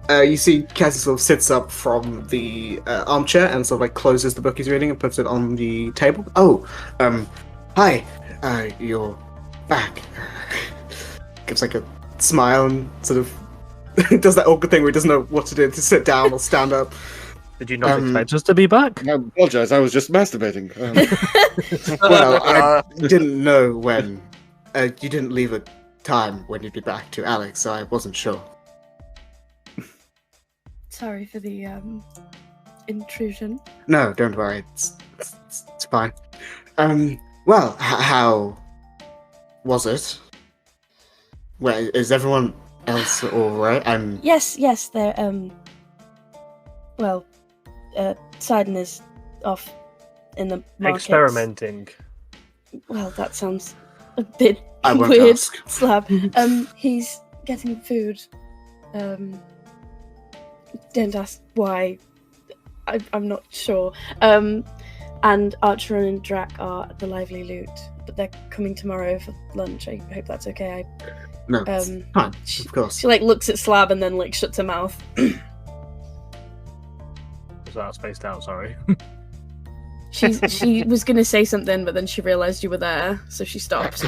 A: You see Cassie sort of sits up from the armchair and sort of like closes the book he's reading and puts it on the table. Oh, hi. You're back. Gives like a smile and sort of does that awkward thing where he doesn't know what to do, to sit down or stand up.
D: Did you not expect us to be back?
C: I apologise. I was just masturbating.
A: Well, I didn't know when. You didn't leave a time when you'd be back to Alex, so I wasn't sure.
B: Sorry for the intrusion.
A: No, don't worry. It's fine. Well, how was it? Well, is everyone else all right?
B: Yes, they're well, Sidon is off in the markets.
D: Experimenting.
B: Well, that sounds a bit
A: I won't
B: weird.
A: ask.
B: Slab. He's getting food. Don't ask why. I'm not sure. And Archeron and Drac are at the lively loot, but they're coming tomorrow for lunch. I hope that's okay.
A: No, it's fine,
B: She,
A: of course.
B: she like looks at Slab and then like shuts her mouth.
D: Was that spaced out? Sorry.
B: She was gonna say something, but then she realised you were there, so she stopped.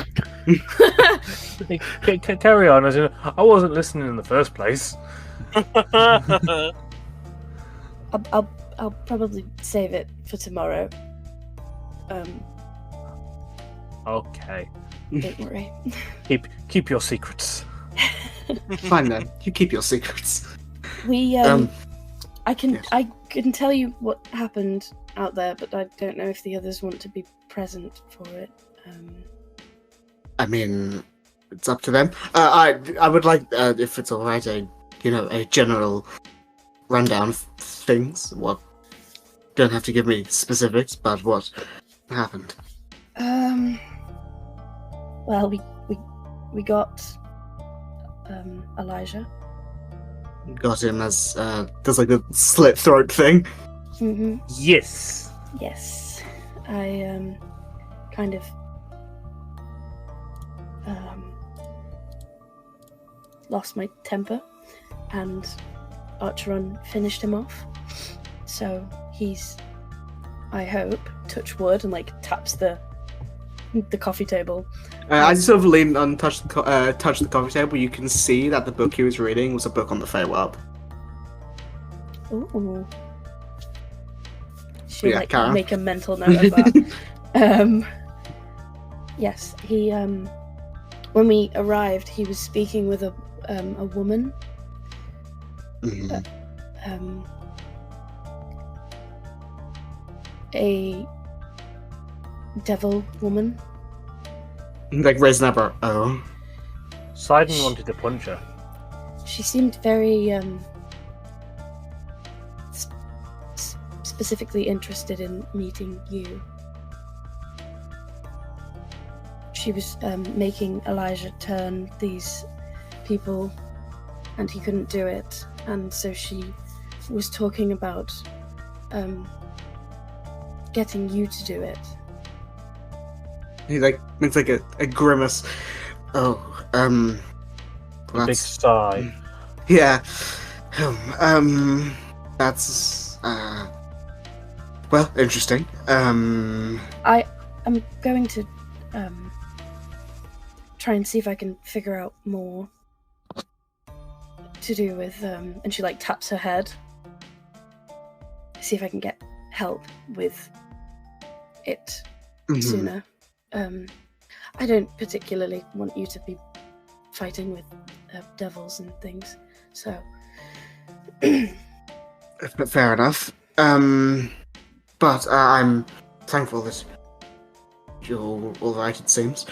D: Carry on. As in, I wasn't listening in the first place.
B: I'll probably save it for tomorrow.
D: Okay.
B: Don't worry.
D: Keep your secrets.
A: Fine then. You keep your secrets.
B: We I can
A: Yes.
B: I can tell you what happened out there, but I don't know if the others want to be present for it.
A: I mean, it's up to them. I would like, if it's all right, a general rundown of things. What? Don't have to give me specifics, but what happened?
B: Well, we got Elijah.
A: Got him as does like a slit throat thing.
B: Mm-hmm.
D: Yes.
B: Yes, I kind of lost my temper, and Archeron finished him off. So he's, I hope, touch wood, and like taps the coffee table.
A: I just sort of lean and touch the coffee table. You can see that the book he was reading was a book on the Feywild.
B: Ooh. Should like
A: Kara.
B: make a mental note of that. Yes, he. When we arrived, he was speaking with a woman.
A: Mhm.
B: A devil woman.
A: Like raising up her. Oh.
D: Sidon wanted to punch her.
B: She seemed very specifically interested in meeting you. She was making Elijah turn these people, and he couldn't do it, and so she was talking about getting you to do it.
A: He like makes like a grimace. Oh,
D: A big sigh.
A: Yeah. That's well, interesting.
B: I'm going to try and see if I can figure out more to do with and she like taps her head. See if I can get help with it sooner. I don't particularly want you to be fighting with devils and things, so
A: Fair enough. But I'm thankful that you're all right, it seems.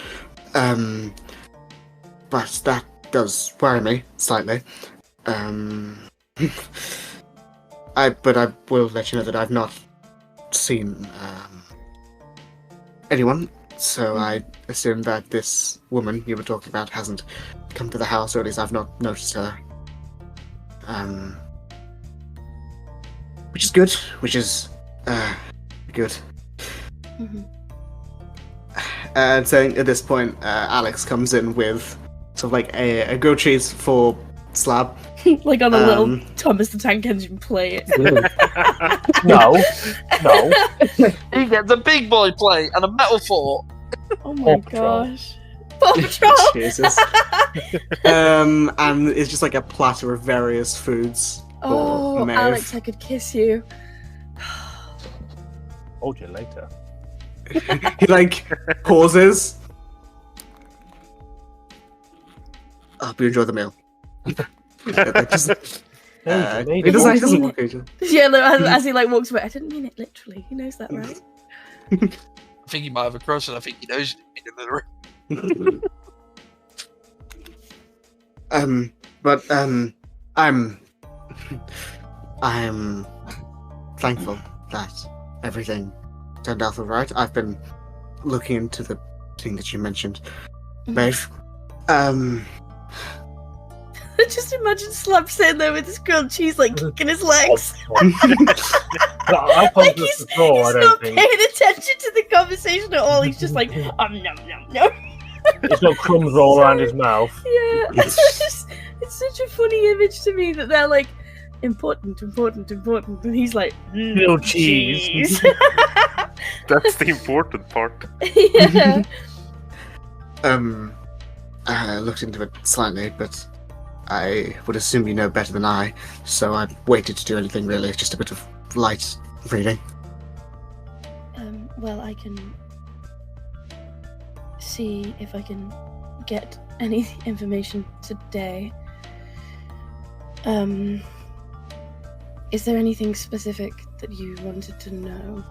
A: But that does worry me slightly. But I will let you know that I've not seen anyone, so I assume that this woman you were talking about hasn't come to the house, or at least I've not noticed her. Which is good. Good. And saying at this point, Alex comes in with sort of like a grilled cheese for Slab.
B: like on a little Thomas the Tank Engine plate.
D: No.
E: He gets a big boy plate and a metal fork.
B: Oh my gosh. Paw Patrol!
A: Jesus. And it's just like a platter of various foods.
B: Oh,
A: Maeve.
B: Alex, I could kiss you.
D: Hold you later.
A: He like pauses. Hope you enjoy the meal. He doesn't look at you.
B: Yeah, look, as he like walks away, I didn't mean it literally. He knows that, right?
E: I think he might have a crush, and I think he knows you didn't mean it literally.
A: But I'm thankful that everything turned out all right. I've been looking into the thing that you mentioned, Maeve.
B: Just imagine Slab sitting there with his grilled cheese, like kicking his legs.
D: Like he's
B: not paying attention to the conversation at all. He's just like, nom nom nom.
D: He's got crumbs all around his mouth.
B: Yeah, it's such a funny image to me that they're like important, and he's like
D: grilled cheese.
F: That's the important part.
B: Yeah.
A: I looked into it slightly, but I would assume you know better than I, so I waited to do anything really, just a bit of light reading.
B: Well, I can see if I can get any information today. Is there anything specific that you wanted to know?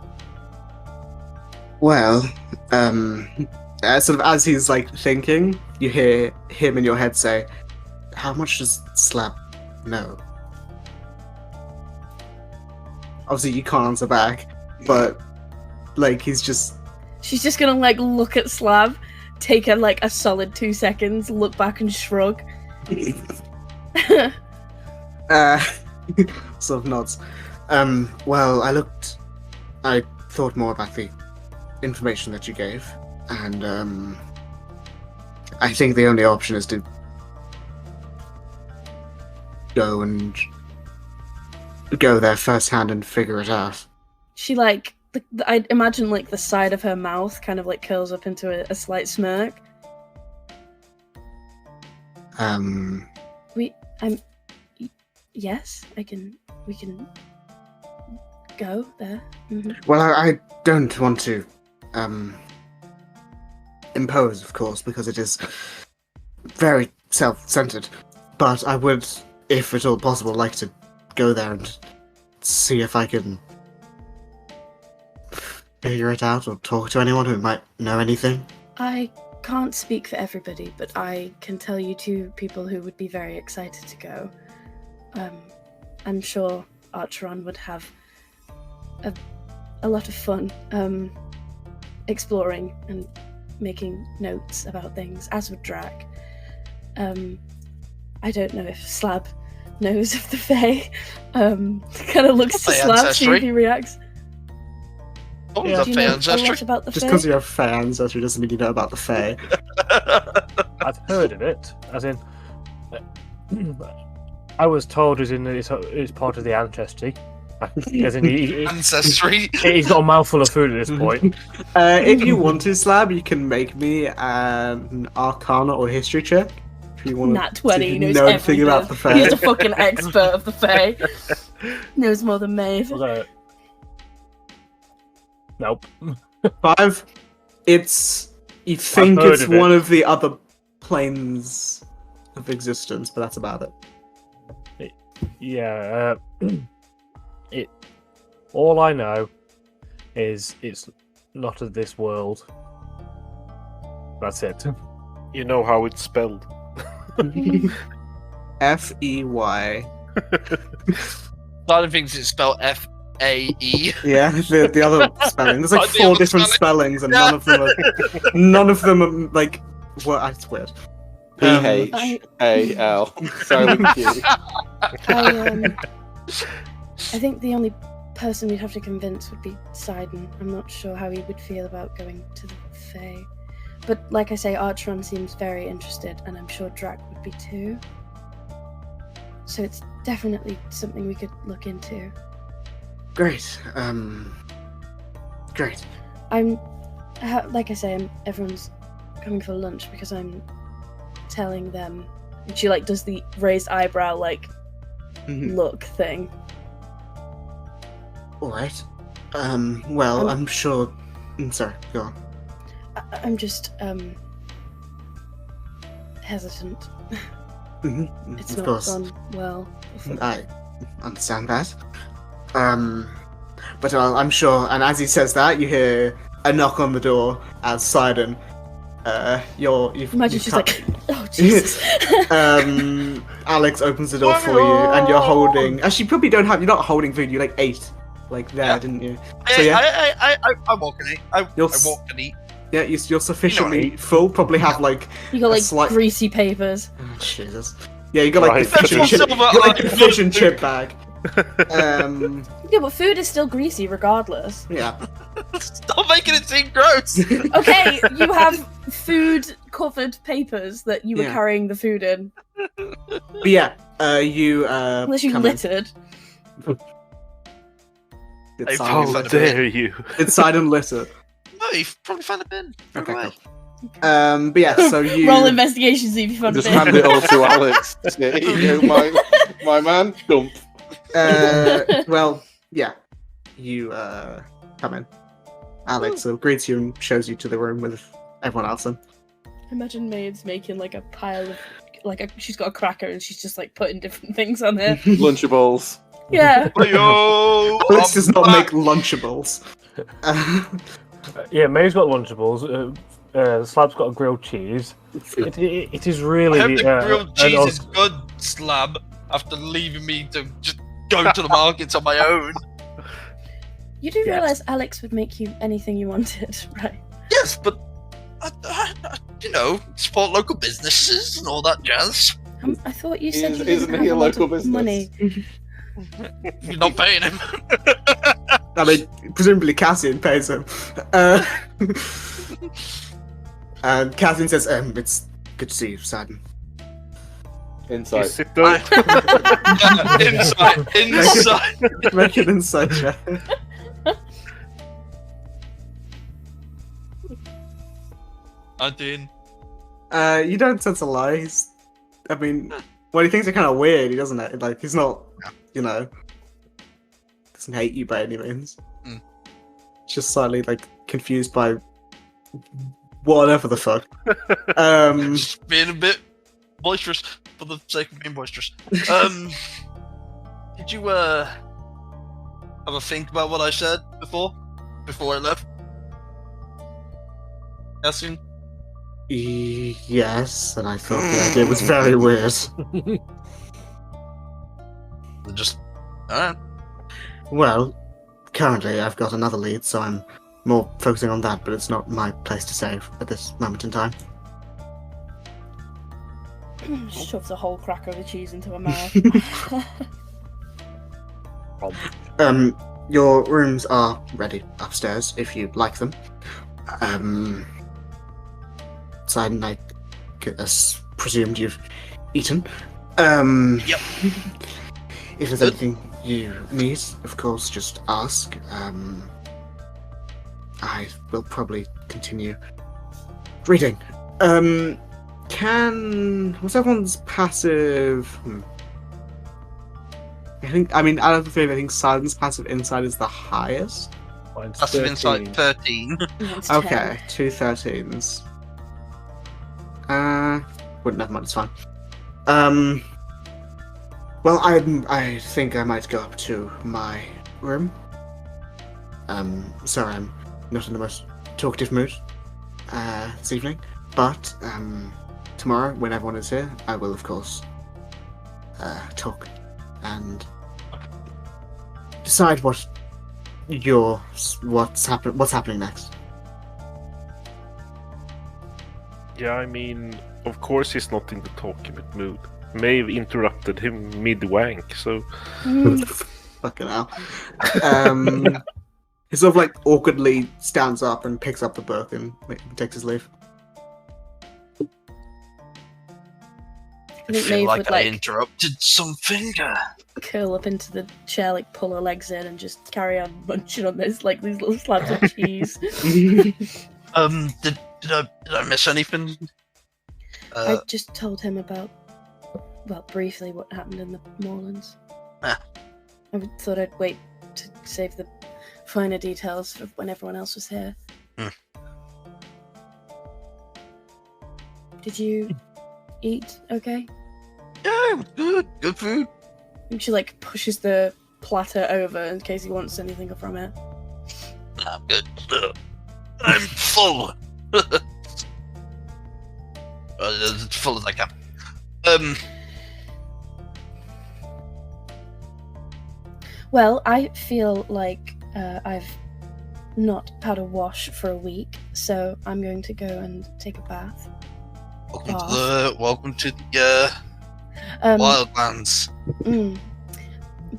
A: Well, sort of as he's like thinking, you hear him in your head say, "How much does Slab know?" Obviously, you can't answer back, but like he's just.
B: She's just gonna like look at Slab, take her like a solid 2 seconds, look back and shrug.
A: Sort of nods. Well, I thought more about the information that you gave, and I think the only option is to go there firsthand and figure it out.
B: She like, I imagine like the side of her mouth kind of like curls up into a slight smirk. Yes, we can go there. Mm-hmm.
A: Well, I don't want to impose, of course, because it is very self-centered. But I would, if at all possible, like to go there and see if I can figure it out or talk to anyone who might know anything.
B: I can't speak for everybody, but I can tell you 2 people who would be very excited to go. I'm sure Archeron would have a lot of fun exploring and making notes about things, as would Drac. I don't know if Slab knows of the Fae. Kind of looks to Slab, see if he reacts.
E: What was
B: Do
E: that
B: you
E: Fae
B: know a
E: ancestry?
B: lot about the
A: Just
B: Fae?
A: because you have Fae ancestry doesn't mean you know about the Fae.
D: I've heard of it, as in, I was told it's part of the ancestry. As in,
E: Ancestry?
D: he's got a mouthful of food at this point.
A: If you want to, Slab, you can make me an Arcana or History check. If you want
B: Nat 20,
A: to
B: he knows
A: know anything
B: everything.
A: about the Fae.
B: He's a fucking expert of the Fae. Knows more than Maeve.
D: Nope.
A: 5. You think
D: heard
A: it's
D: of it.
A: one of the other planes of existence, but that's about it.
D: Yeah. All I know is it's not of this world. That's it.
F: You know how it's spelled.
A: F-E-Y.
E: Starting thinks it's spelled F-A-E.
A: Yeah, the other spelling. There's like
E: The
A: 4
E: other
A: different
E: spelling.
A: spellings, and none of them are like. Well, it's weird.
C: P-H-A-L. Silent Q.
B: I think the only person we'd have to convince would be Sidon. I'm not sure how he would feel about going to the Fae. But like I say, Archeron seems very interested, and I'm sure Drac would be too. So it's definitely something we could look into.
A: Great. Great.
B: Like I say, everyone's coming for lunch because I'm telling them. And she like does the raised eyebrow like look thing.
A: All right. Well, I'm sure. Sorry. Go on.
B: I'm just hesitant. It's
A: of
B: not
A: course.
B: gone well before.
A: I understand that. But I'm sure. And as he says that, you hear a knock on the door as Sidon.
B: Imagine she's like, oh Jesus.
A: Alex opens the door for you, and you're holding. Actually, you probably don't have. You're not holding food. You like ate, like there, didn't you? So yeah,
E: I walk and eat. I walk and eat.
A: yeah, you're sufficiently full. Probably have like
B: You got
A: a
B: like
A: slight-
B: greasy papers.
A: Oh, Jesus. Yeah, you got like
D: Right.
A: the fish and chip. You got like the fish and chip bag.
B: Yeah, but food is still greasy regardless.
A: Yeah.
E: Stop making it seem gross.
B: Okay, you have food covered papers that you were
A: Yeah.
B: carrying the food in.
A: But yeah, you
B: Unless you
A: come in.
B: littered.
A: Did
E: I
A: Sidon-
E: found
F: How
E: it.
F: dare you?
A: Did Sidon litter?
E: No, you've probably found a bin. Throw it
A: Okay,
E: away.
A: But yeah, so you
B: Roll investigation, see if you found a
C: Just
B: bit.
C: hand it all to Alex. Here you go, my man. Dump.
A: well, yeah, you come in. Alex greets you and shows you to the room with everyone else in.
B: Imagine Maeve's making like a pile of she's got a cracker and she's just like putting different things on it.
C: Lunchables.
B: Yeah.
E: Yo,
A: Alex
E: I'm
A: does not
E: back.
A: make Lunchables.
D: Yeah, May's got Lunchables. the slab's got a grilled cheese. It is really.
E: I hope the grilled cheese is good, Slab. After leaving me to just go to the markets on my own.
B: You do realise Alex would make you anything you wanted, right?
E: Yes, but support local businesses and all that jazz.
B: I thought you said you
C: Isn't
B: didn't
C: he
B: have
C: a
B: lot
C: local
B: of
C: business?
B: money.
E: You're not paying him.
A: I mean, presumably Cassian pays him. And Cassian says, "It's good to see you, Sidon."
C: Insight.
F: Sit down.
E: Inside.
A: Make an insight check.
E: I did.
A: You don't sense a lie. I mean, well, he thinks you're kind of weird, he doesn't it? Like, he's not, doesn't hate you by any means.
E: Mm.
A: Just slightly, like, confused by whatever the fuck.
E: Just being a bit boisterous for the sake of being boisterous. Did you have a think about what I said before I left? Yasin?
A: Yes, and I thought the idea was very weird.
E: Just alright.
A: Well, currently I've got another lead, so I'm more focusing on that, but it's not my place to save at this moment in time.
B: Shoves a whole cracker of the cheese into her mouth.
A: Your rooms are ready upstairs if you'd like them. Sidon, I presumed you've eaten.
E: Yep.
A: If there's anything you need, of course, just ask. I will probably continue reading. What's everyone's passive? Out of the three, I think Sidon's passive insight is the highest.
E: Passive insight 13.
A: Okay, 2 13s. Wouldn't have much, it's fine. Well, I think I might go up to my room. Sorry, I'm not in the most talkative mood this evening, but tomorrow, when everyone is here, I will, of course, talk and decide what's happening next.
F: Yeah, I mean, of course he's not in the talking mood. May have interrupted him mid-wank, so...
A: Fucking hell. He sort of like awkwardly stands up and picks up the book and takes his leave.
B: I think
E: feel
B: Maeve
E: like
B: would
E: I interrupted something.
B: curl up into the chair, like pull her legs in, and just carry on munching on this, like these little slabs of cheese.
E: Did I miss anything?
B: I just told him about, briefly what happened in the moorlands. I thought I'd wait to save the finer details for when everyone else was here. Did you eat okay?
E: Yeah, it was good. Good food.
B: And she like pushes the platter over in case he wants anything from it.
E: I'm good. I'm full. As full as I can.
B: Well, I feel like I've not had a wash for a week, so I'm going to go and take a bath.
E: Welcome to the Wildlands.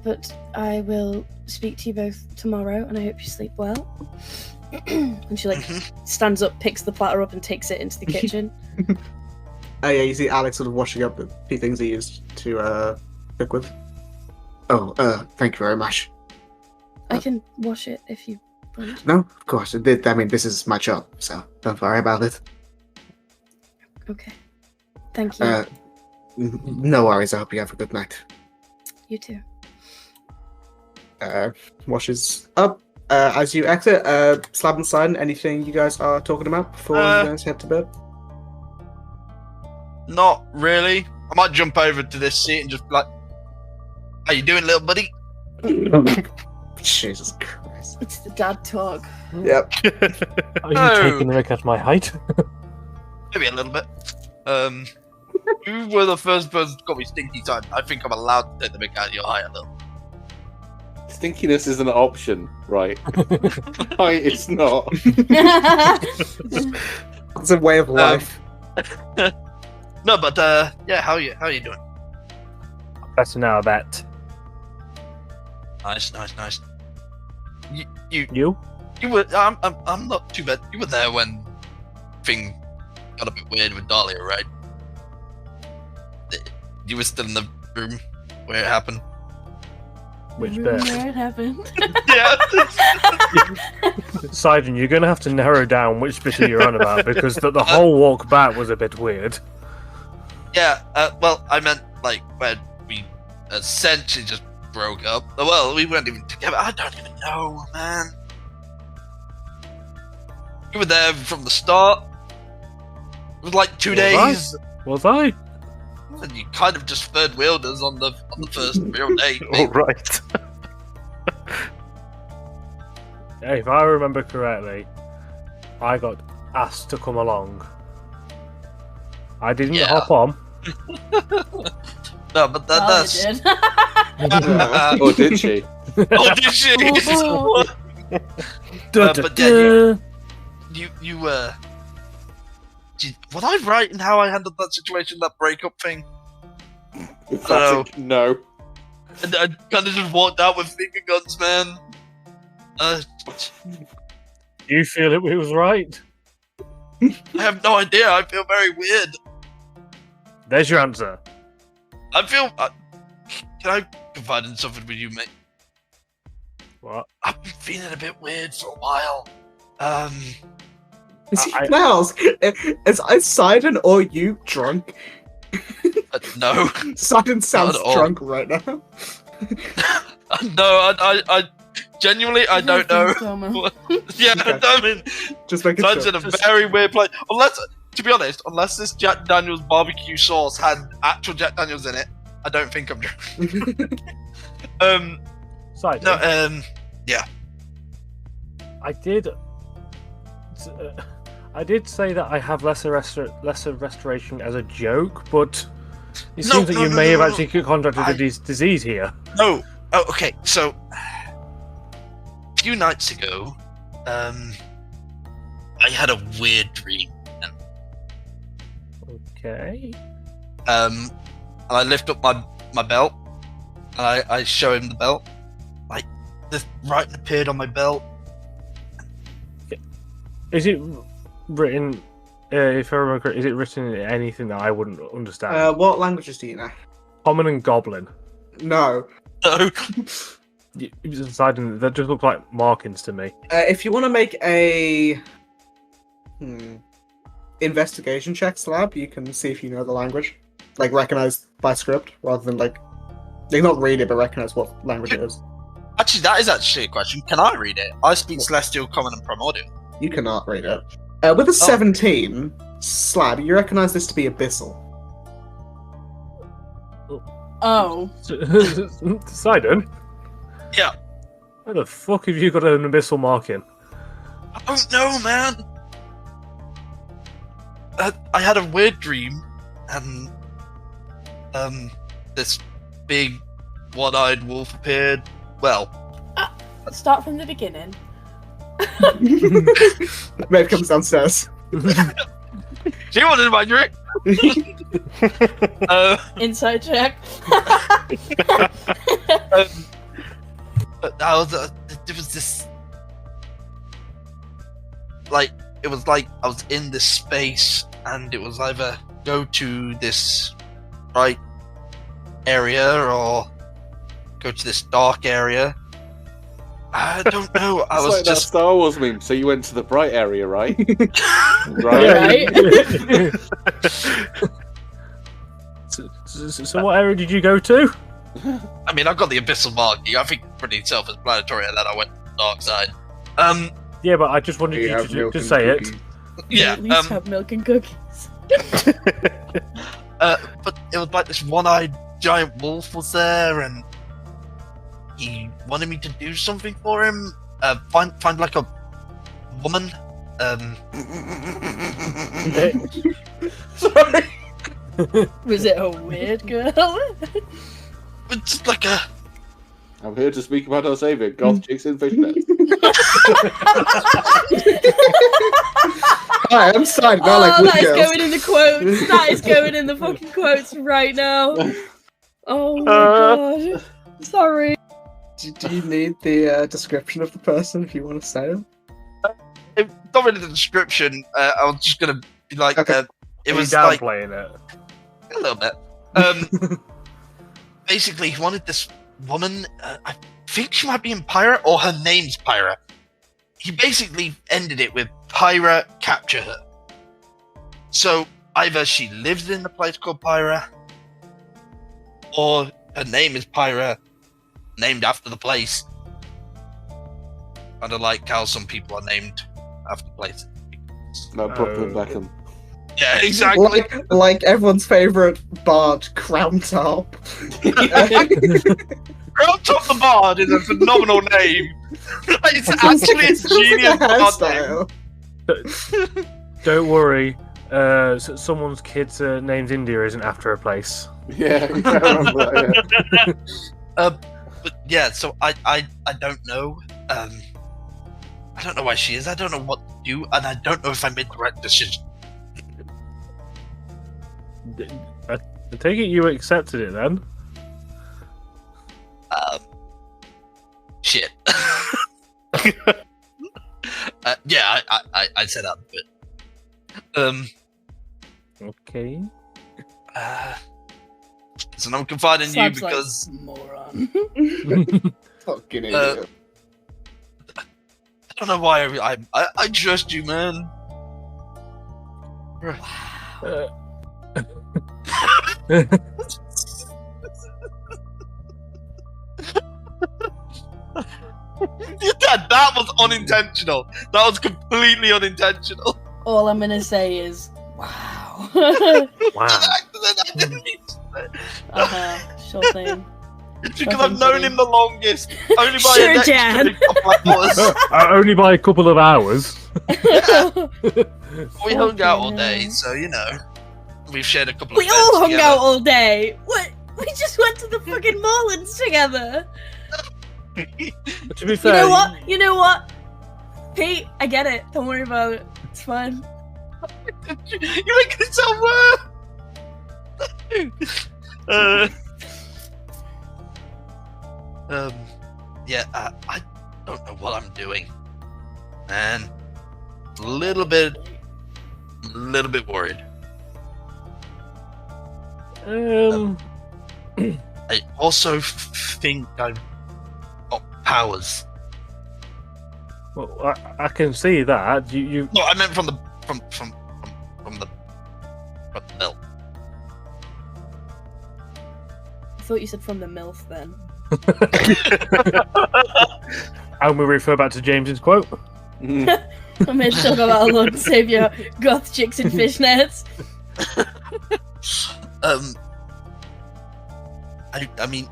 B: But I will speak to you both tomorrow, and I hope you sleep well. And she stands up, picks the platter up, and takes it into the kitchen.
A: Oh yeah, you see Alex sort of washing up the few things he used to cook with. Oh, thank you very much.
B: I can wash it if you want.
A: No, of course. This is my job, so don't worry about it.
B: Okay. Thank you.
A: No worries. I hope you have a good night.
B: You too.
A: Washes up. As you exit, Slab and Sidon, anything you guys are talking about before you guys head to bed?
E: Not really. I might jump over to this seat and just be like, "How you doing, little buddy?"
A: Jesus Christ.
B: It's the dad talk.
A: Yep.
D: Are you taking the mick at my height?
E: Maybe a little bit. You were the first person to call me stinky, so I think I'm allowed to take the mick out of your height a little.
C: Stinkiness is an option, right? Height is not.
A: It's a way of life.
E: No, but yeah, how are you doing?
D: Better now, I bet.
E: Nice. You
D: You?
E: were. I'm not too bad. You were there when thing got a bit weird with Dahlia, right? You were still in the room where it happened.
D: Which
B: Remember
D: bit?
B: where it happened?
E: Yeah.
D: Sidon, you're going to have to narrow down which bit you're on about, because the whole walk back was a bit weird.
E: Yeah. Well, I meant like when we essentially just broke up. Well, we weren't even together. I don't even know, man. You were there from the start. It was like 2 days.
D: Was I?
E: And you kind of just third wheeled us on the first real date.
F: All right.
D: If I remember correctly, I got asked to come along. I didn't
E: Yeah.
D: hop on.
E: No, but that's.
B: I did.
C: Or did she?
E: Oh, did she?
B: Oh.
E: But yeah, you was I right in how I handled that situation, that breakup thing?
C: Classic, no.
E: And I kind of just walked out with finger guns, man.
D: You feel it was right?
E: I have no idea. I feel very weird.
D: There's your answer.
E: I feel. Can I confide in something with you, mate?
D: What?
E: I've been feeling a bit weird for a while.
A: Miles, is Sidon or you drunk?
E: No.
A: Sidon sounds
E: Not at all.
A: drunk right now.
E: No, I genuinely, I don't know. Yeah,
A: Okay.
E: I mean,
A: Just making
E: Side's
A: sure.
E: in a very weird place. Unless, to be honest, unless this Jack Daniels barbecue sauce had actual Jack Daniels in it, I don't think I'm drunk.
D: Sidon,
E: No,
D: I did say that I have lesser restoration as a joke, but it
E: No,
D: seems that
E: no,
D: you
E: no,
D: may
E: no,
D: have
E: no,
D: actually contracted
E: I-
D: this disease here.
E: no. Oh, okay. So, a few nights ago, I had a weird dream.
D: Okay.
E: And I lift up my belt, and I show him the belt. Like, this writing appeared on my belt.
D: Is it written? If I remember correctly, is it written in anything that I wouldn't understand?
A: What languages do you know?
D: Common and Goblin.
A: No.
E: No.
D: Sidon, that just look like markings to me.
A: If you want to make a investigation check, Slab, you can see if you know the language. Like, recognize by script, rather than, like not read it, but recognize what language it is.
E: Actually, that is actually a question. Can I read it? I speak Celestial, Common, and Primordial.
A: You cannot read it. With a 17, Slab, you recognize this to be abyssal.
B: Oh.
D: Sidon?
E: Yeah.
D: Where the fuck have you got an abyssal marking?
E: I don't know, man. I had a weird dream, and this big one-eyed wolf appeared. Well,
B: Start from the beginning.
A: Maeve comes downstairs.
E: she wanted my drink.
B: Inside check.
E: There was this, like, it was like I was in this space, and it was either go to this bright area or go to this dark area. I don't know. I
C: It's
E: was
C: like
E: just
C: that Star Wars meme. So you went to the bright area, right?
B: Right.
D: So what area did you go to?
E: I mean, I've got the abyssal marking. I think pretty self-explanatory that I went to the dark side.
D: Yeah, but I just wanted you to just say it.
E: Yeah.
B: At least have milk and cookies.
E: But it was like this one-eyed giant wolf was there, and he wanted me to do something for him. Find like a woman.
A: Sorry.
B: Was it a weird girl?
E: It's like a.
C: I'm here to speak about our savior, goth chicks in fishnets.
A: Hi, I'm Simon. I
B: Oh,
A: like
B: that is
A: wood girls.
B: going in the quotes. That is going in the fucking quotes right now. Oh my god. Sorry.
A: Do you need the description of the person if you want to say them?
E: It's not really the description. I was just gonna be like,
A: Okay.
E: it
D: Are
E: was
D: you
E: like
D: downplaying it.
E: a little bit. Basically, he wanted this woman. I think she might be in Pyra, or her name's Pyra. He basically ended it with Pyra, capture her. So either she lives in the place called Pyra, or her name is Pyra, named after the place. Kind of like how some people are named after places.
C: Like Brooklyn Beckham.
E: Yeah, exactly.
A: Like everyone's favourite bard, Crowntop.
E: Crowntop the Bard is a phenomenal name. It's actually a genius bard name.
D: Don't worry. Someone's kid's named India isn't after a place.
C: Yeah, I remember that, yeah.
E: But yeah, so I don't know. I don't know why she is. I don't know what to do, and I don't know if I made the right decision.
D: I take it you accepted it then?
E: Shit. Yeah, I set up, but
D: Okay.
E: so I'm confiding in you
B: Slab's
E: because
B: like, moron.
A: Fucking idiot.
E: I don't know why I trust you, man. That was unintentional. That was completely unintentional.
B: All I'm gonna say is, wow.
D: Wow.
E: I didn't mean to say it.
B: Sure thing.
E: It's because I've known him the longest. Only by
B: Sure,
E: an extra
B: Jan.
E: couple of hours.
D: Only by a couple of hours.
E: We hung out all day,
B: Fucking
E: so you know. We've shared a couple
B: We
E: of
B: all
E: beds
B: hung
E: together.
B: out all day. What? We just went to the fucking Moorlands together.
D: To be fair,
B: You know what? You know what? Pete, I get it. Don't worry about it. It's fine.
E: You're making it sound worse. Yeah, I don't know what I'm doing, man. A little bit worried. I also think I've got powers.
D: Well, I can see that. You
E: No, I meant from the mill.
B: I thought you said from the MILF then.
D: and we refer back to James's quote.
B: I'm here to talk about our Lord and Saviour, goth chicks in fishnets.
E: I mean,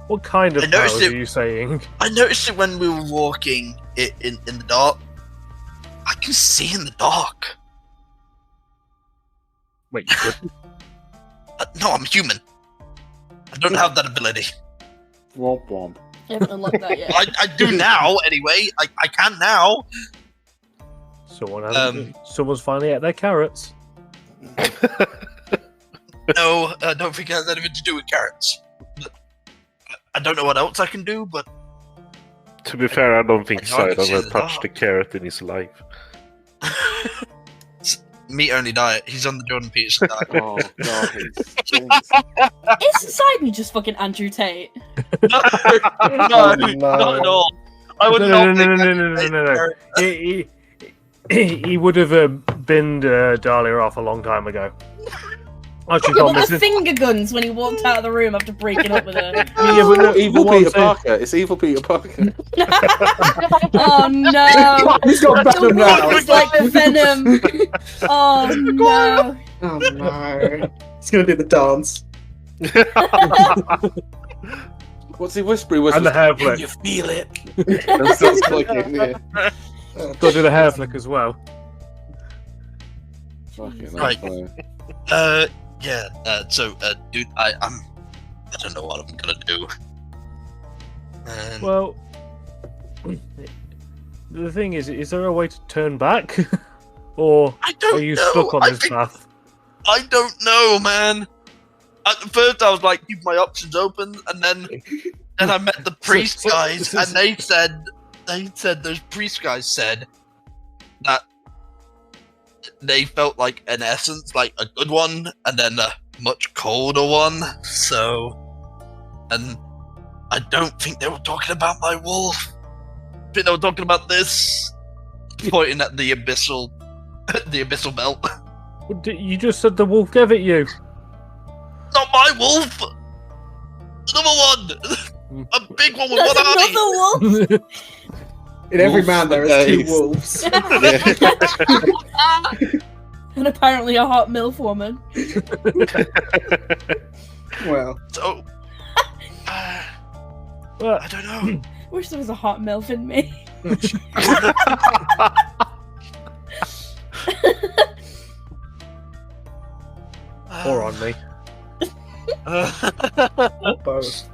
D: What kind of
E: I noticed
D: powers
E: it-
D: are you saying?
E: I noticed it when we were walking in the dark. I can see in the dark.
D: Wait, what?
E: No, I'm human. I don't have that ability.
C: Womp womp.
B: I haven't unlocked that yet.
E: I do now, anyway. I can now.
D: Someone's finally at their carrots.
E: No, I don't think it has anything to do with carrots. But I don't know what else I can do, but
F: To be fair, I don't think
E: I know I can
F: Sidon
E: see
F: will
E: the
F: touch
E: dark.
F: the carrot in his life.
E: meat only diet. He's on the Jordan Peterson diet.
C: Oh god,
B: Isn't Sidon just fucking Andrew Tate?
E: No, not at all. I would not think
D: No. He would have binned Dahlia off a long time ago. Actually,
B: He
D: Tom,
B: got
D: this
B: the
D: is...
B: finger guns when he walked out of the room after breaking up with her.
D: Yeah, but no,
C: evil
D: for one
C: Peter
D: thing-
C: Parker. It's evil Peter Parker.
B: Oh no!
A: He's got
B: The
A: Venom now.
B: wolf is like Venom. Oh no!
A: Oh no. He's gonna do the dance.
C: What's he whispering?
D: And the hair flick.
C: Can you feel it? And starts clicking, yeah.
D: Go do the hair flick as well.
C: Fucking
E: Right.
C: hell.
E: Dude, I don't know what I'm gonna do.
D: Well, the thing is there a way to turn back? Or
E: I don't
D: are you
E: know.
D: stuck on
E: I
D: this
E: think-
D: path?
E: I don't know, man. At first, I was like, keep my options open, and then I met the priest guys, and they said those priest guys said that they felt like an essence, like a good one, and then a much colder one. So, and I don't think they were talking about my wolf. I think they were talking about this, pointing at the abyssal belt.
D: You just said the wolf gave it you.
E: Not my wolf! Another one! A big one with
B: There's
E: one eye!
B: another wolf.
A: In every
C: Wolf
A: man, there
C: for
A: is two
C: days.
A: wolves.
B: And apparently a hot MILF woman.
A: Well,
E: So,
D: Well,
E: I don't know.
B: Wish there was a hot MILF in me.
D: or on me.
A: both.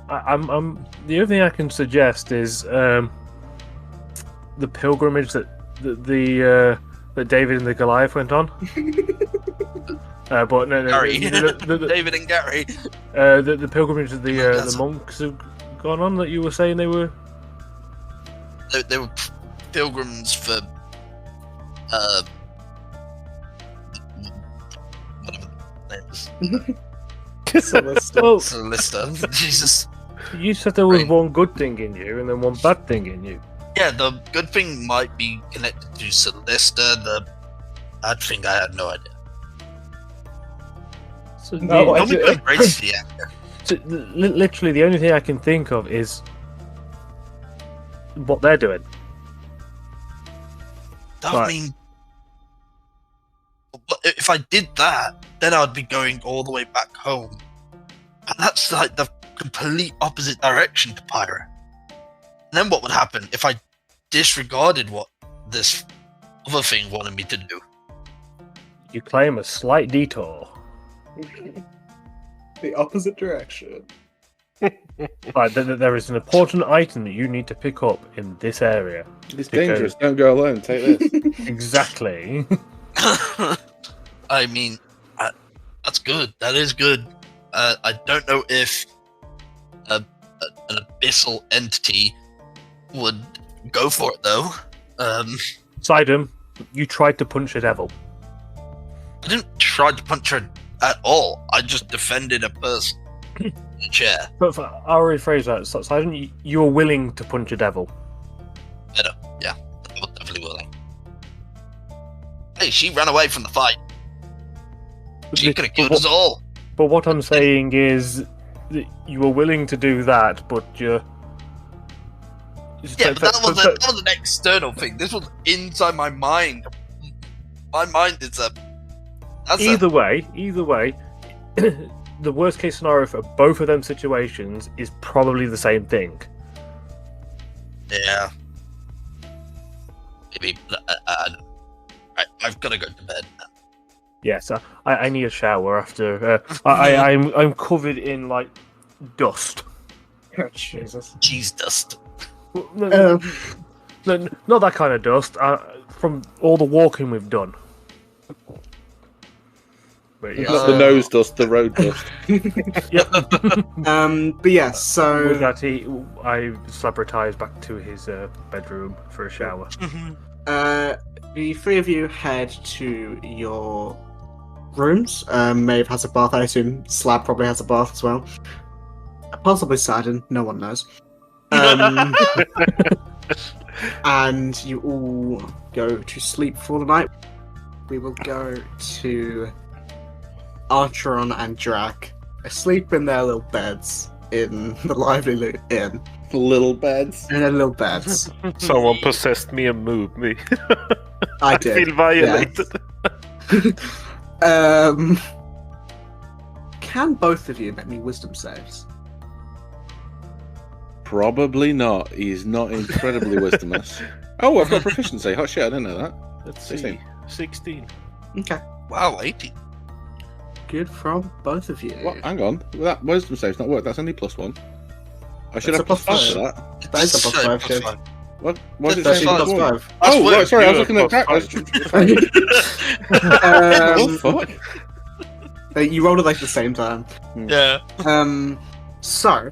D: I'm the only thing I can suggest is the pilgrimage that David and the Goliath went on. But no,
E: Gary.
D: the
E: David and Gary.
D: pilgrimage that the monks have gone on that you were saying they were.
E: They were pilgrims for whatever the name is.
D: Well,
E: Solista. Jesus.
D: you said there was
E: Right.
D: one good thing in you and then one bad thing in you.
E: Yeah, the good thing might be connected to Solista. The bad thing, I had no idea.
D: So
A: No,
E: Don't be going crazy, yeah.
D: literally, the only thing I can think of is what they're doing.
E: That
D: Right.
E: mean, but if I did that, then I'd be going all the way back home, and that's like the complete opposite direction to Pyra. And then what would happen if I disregarded what this other thing wanted me to do?
D: You claim a slight detour.
A: The opposite direction.
D: Right, there is an important item that you need to pick up in this area.
C: It's dangerous. Don't go alone. Take this.
D: Exactly.
E: I mean, that's good. That is good. I don't know if an abyssal entity would go for it though.
D: Sidon, you tried to punch a devil.
E: I didn't try to punch her at all. I just defended a person in a chair.
D: But I'll rephrase that. Sidon, you were willing to punch a devil.
E: Better, yeah. I was definitely willing. Hey, she ran away from the fight. She could have killed us all.
D: But what I'm saying is that you were willing to do that, but you're...
E: Yeah, but that was an external thing. This was inside my mind. My mind is a...
D: Either way, the worst case scenario for both of them situations is probably the same thing.
E: Yeah. Maybe. I've got to go to bed now.
D: Yes, I need a shower after. I'm covered in like dust.
A: Oh, Jesus.
E: Cheese dust.
D: No, not that kind of dust. From all the walking we've done. But yeah,
C: Not the nose dust, the road dust.
A: But yes, so
D: with that, I celebritize back to his bedroom for a shower.
A: the three of you head to your rooms. Maeve has a bath, I assume. Slab probably has a bath as well. Possibly Sidon, no one knows. And you all go to sleep for the night. We will go to Archeron and Drac asleep in their little beds in the Lively Inn.
C: Little beds.
A: In their little beds.
F: Someone possessed me and moved me. I
A: did.
F: feel violated.
A: Can both of you make me wisdom saves?
C: Probably not. He's not incredibly wisdomless. Oh, I've got proficiency. Oh shit, I didn't know that.
F: Let's
C: 16.
F: see. 16.
A: Okay.
E: Wow, 80.
A: Good from both of you.
C: What? Hang on. That wisdom save's not work. That's only +1. I should
A: That's
C: have
A: a
C: +5
A: +5.
C: for that.
A: That is a
E: Say
A: +5 shift.
E: +5.
C: What? Why did it
E: That's
C: say
E: fine.
C: +1?
A: +5.
E: That's
C: Oh,
E: weird.
C: right, sorry, I was looking at
F: +5.
C: Oh, fuck.
A: You rolled it like the same time.
E: Yeah.
A: So,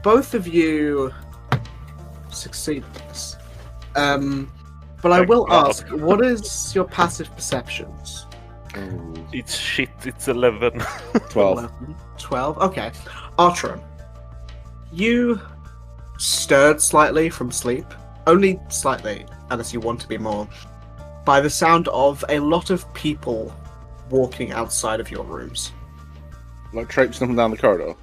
A: both of you succeed this. But I
F: Thank
A: will
F: God.
A: ask, what is your passive perceptions?
C: Oh,
F: It's shit, it's 11.
C: 12.
A: 11, 12? Okay. Artron, you stirred slightly from sleep, only slightly, unless you want to be more, by the sound of a lot of people walking outside of your rooms.
C: Like traipsing up and down the corridor.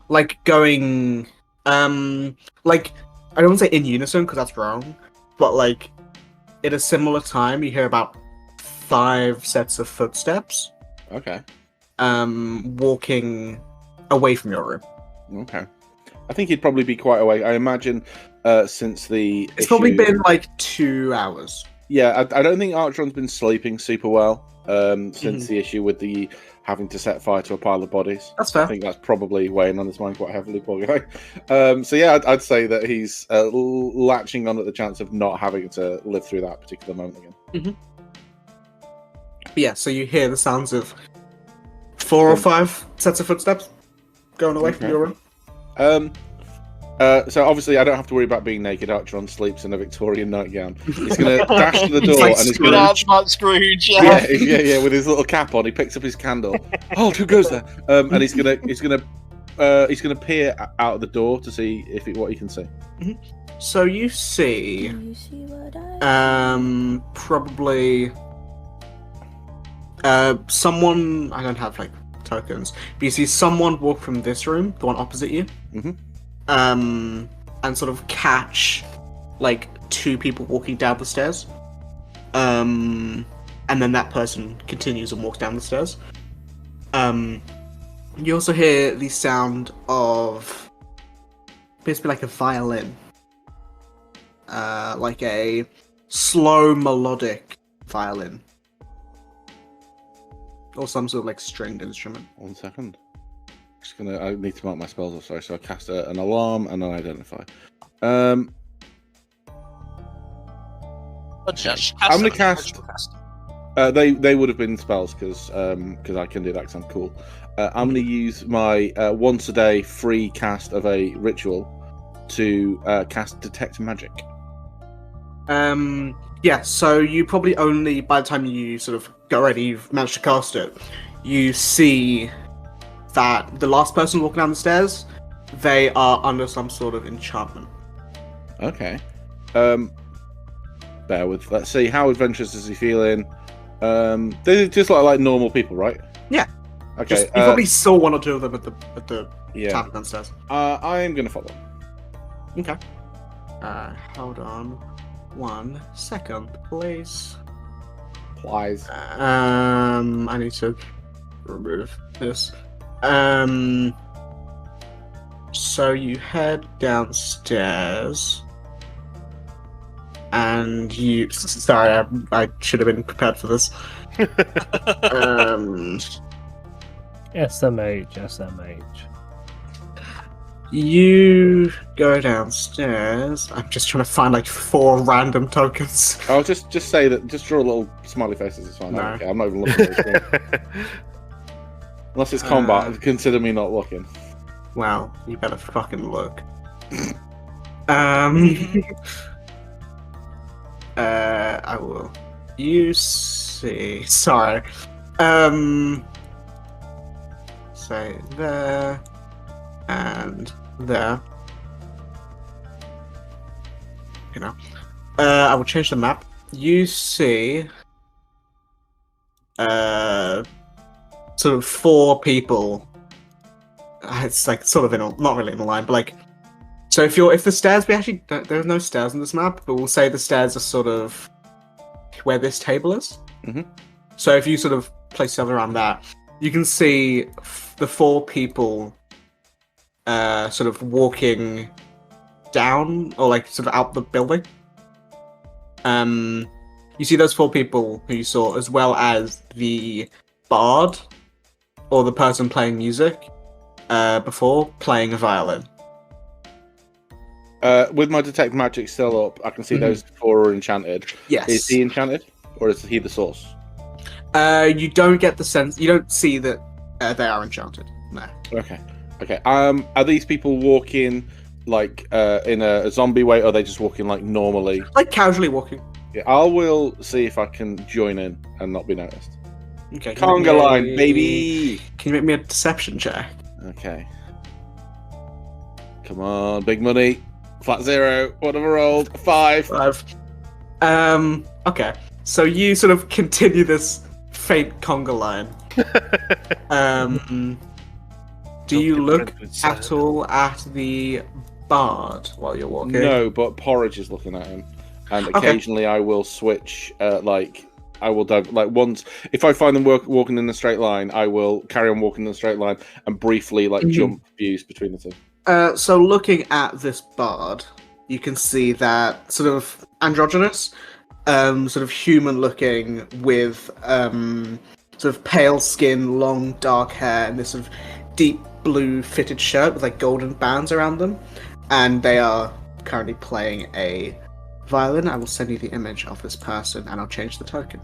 A: Like going, like, I don't want to say in unison because that's wrong, but like, at a similar time, you hear about 5 sets of footsteps,
C: Okay.
A: walking away from your room.
C: Okay. I think he'd probably be quite awake. I imagine since the
A: It's probably
C: issue-
A: been like 2 hours.
C: Yeah, I don't think Artron's been sleeping super well since the issue with the having to set fire to a pile of bodies.
A: That's fair.
C: I think that's probably weighing on his mind quite heavily, poor guy. So yeah, I'd say that he's latching on at the chance of not having to live through that particular moment again.
A: Yeah, so you hear the sounds of 4 or 5 sets of footsteps going away from
C: Okay.
A: your room.
C: So obviously I don't have to worry about being naked. Artron sleeps in a Victorian nightgown. He's going to dash to the door
A: like
C: and he's
E: Good
C: going to...
E: answer, like Scrooge.
C: Yeah, with his little cap on, he picks up his candle. Oh, who goes there? And he's gonna peer out of the door to see what he can see.
A: So you see,
B: Do you see what I
A: probably someone. I don't have like tokens, but you see someone walk from this room, the one opposite you, and sort of catch like 2 people walking down the stairs, and then that person continues and walks down the stairs. You also hear the sound of basically like a violin, like a slow melodic violin, or some sort of like stringed instrument.
C: 1 second. I need to mark my spells off, sorry. So I cast an alarm and an identify. I'm gonna cast. They would have been spells because I can do that because I'm cool. I'm going to use my once a day free cast of a ritual to cast detect magic.
A: Yeah, so you probably only, by the time you sort of get ready, you've managed to cast it, you see that the last person walking down the stairs, they are under some sort of enchantment.
C: Okay. Bear with. Let's see. How adventurous is he feeling? They just like normal people, right?
A: Yeah.
C: Okay.
A: Just, you probably saw 1 or 2 of them at the
C: yeah.
A: tavern downstairs.
C: I am going to follow.
A: Okay. Hold on 1 second, please.
C: Plies.
A: I need to remove this. So you head downstairs, and you. Sorry, I should have been prepared for this.
D: SMH.
A: You go downstairs. I'm just trying to find like 4 random tokens.
C: I'll just say that. Just draw little smiley faces. It's fine.
A: No.
C: Okay, I'm not even looking at the screen. Unless it's combat, consider me not looking.
A: Well, you better fucking look. I will. You see. Sorry. Say there and there. You know. I will change the map. You see. Sort of 4 people. It's like sort of not really in a line, but like. So if the stairs, there's no stairs on this map, but we'll say the stairs are sort of where this table is.
C: Mhm.
A: So if you sort of place yourself around that, you can see the 4 people sort of walking down or like sort of out the building. You see those 4 people who you saw, as well as the bard or the person playing music before playing a violin.
C: With my detect magic still up, I can see those 4 are enchanted.
A: Yes.
C: Is he enchanted, or is he the source?
A: You don't get the sense. You don't see that they are enchanted. No.
C: Okay. Are these people walking like in a zombie way, or are they just walking like normally?
A: Like casually walking.
C: Yeah, I will see if I can join in and not be noticed.
A: Okay.
C: Conga line, baby.
A: Can you make me a deception check?
C: Okay. Come on, big money. Flat 0. What have I rolled? 5.
A: 5. Okay. So you sort of continue this faint conga line. Do you look at all at the bard while you're walking?
C: No, but Porridge is looking at him, and occasionally I will switch. I will once if I find them walking in a straight line, I will carry on walking in a straight line and briefly jump views between the 2.
A: So looking at this bard, you can see that sort of androgynous, sort of human-looking with sort of pale skin, long dark hair, and this sort of deep blue fitted shirt with like golden bands around them, and they are currently playing a violin. I will send you the image of this person, and I'll change the token.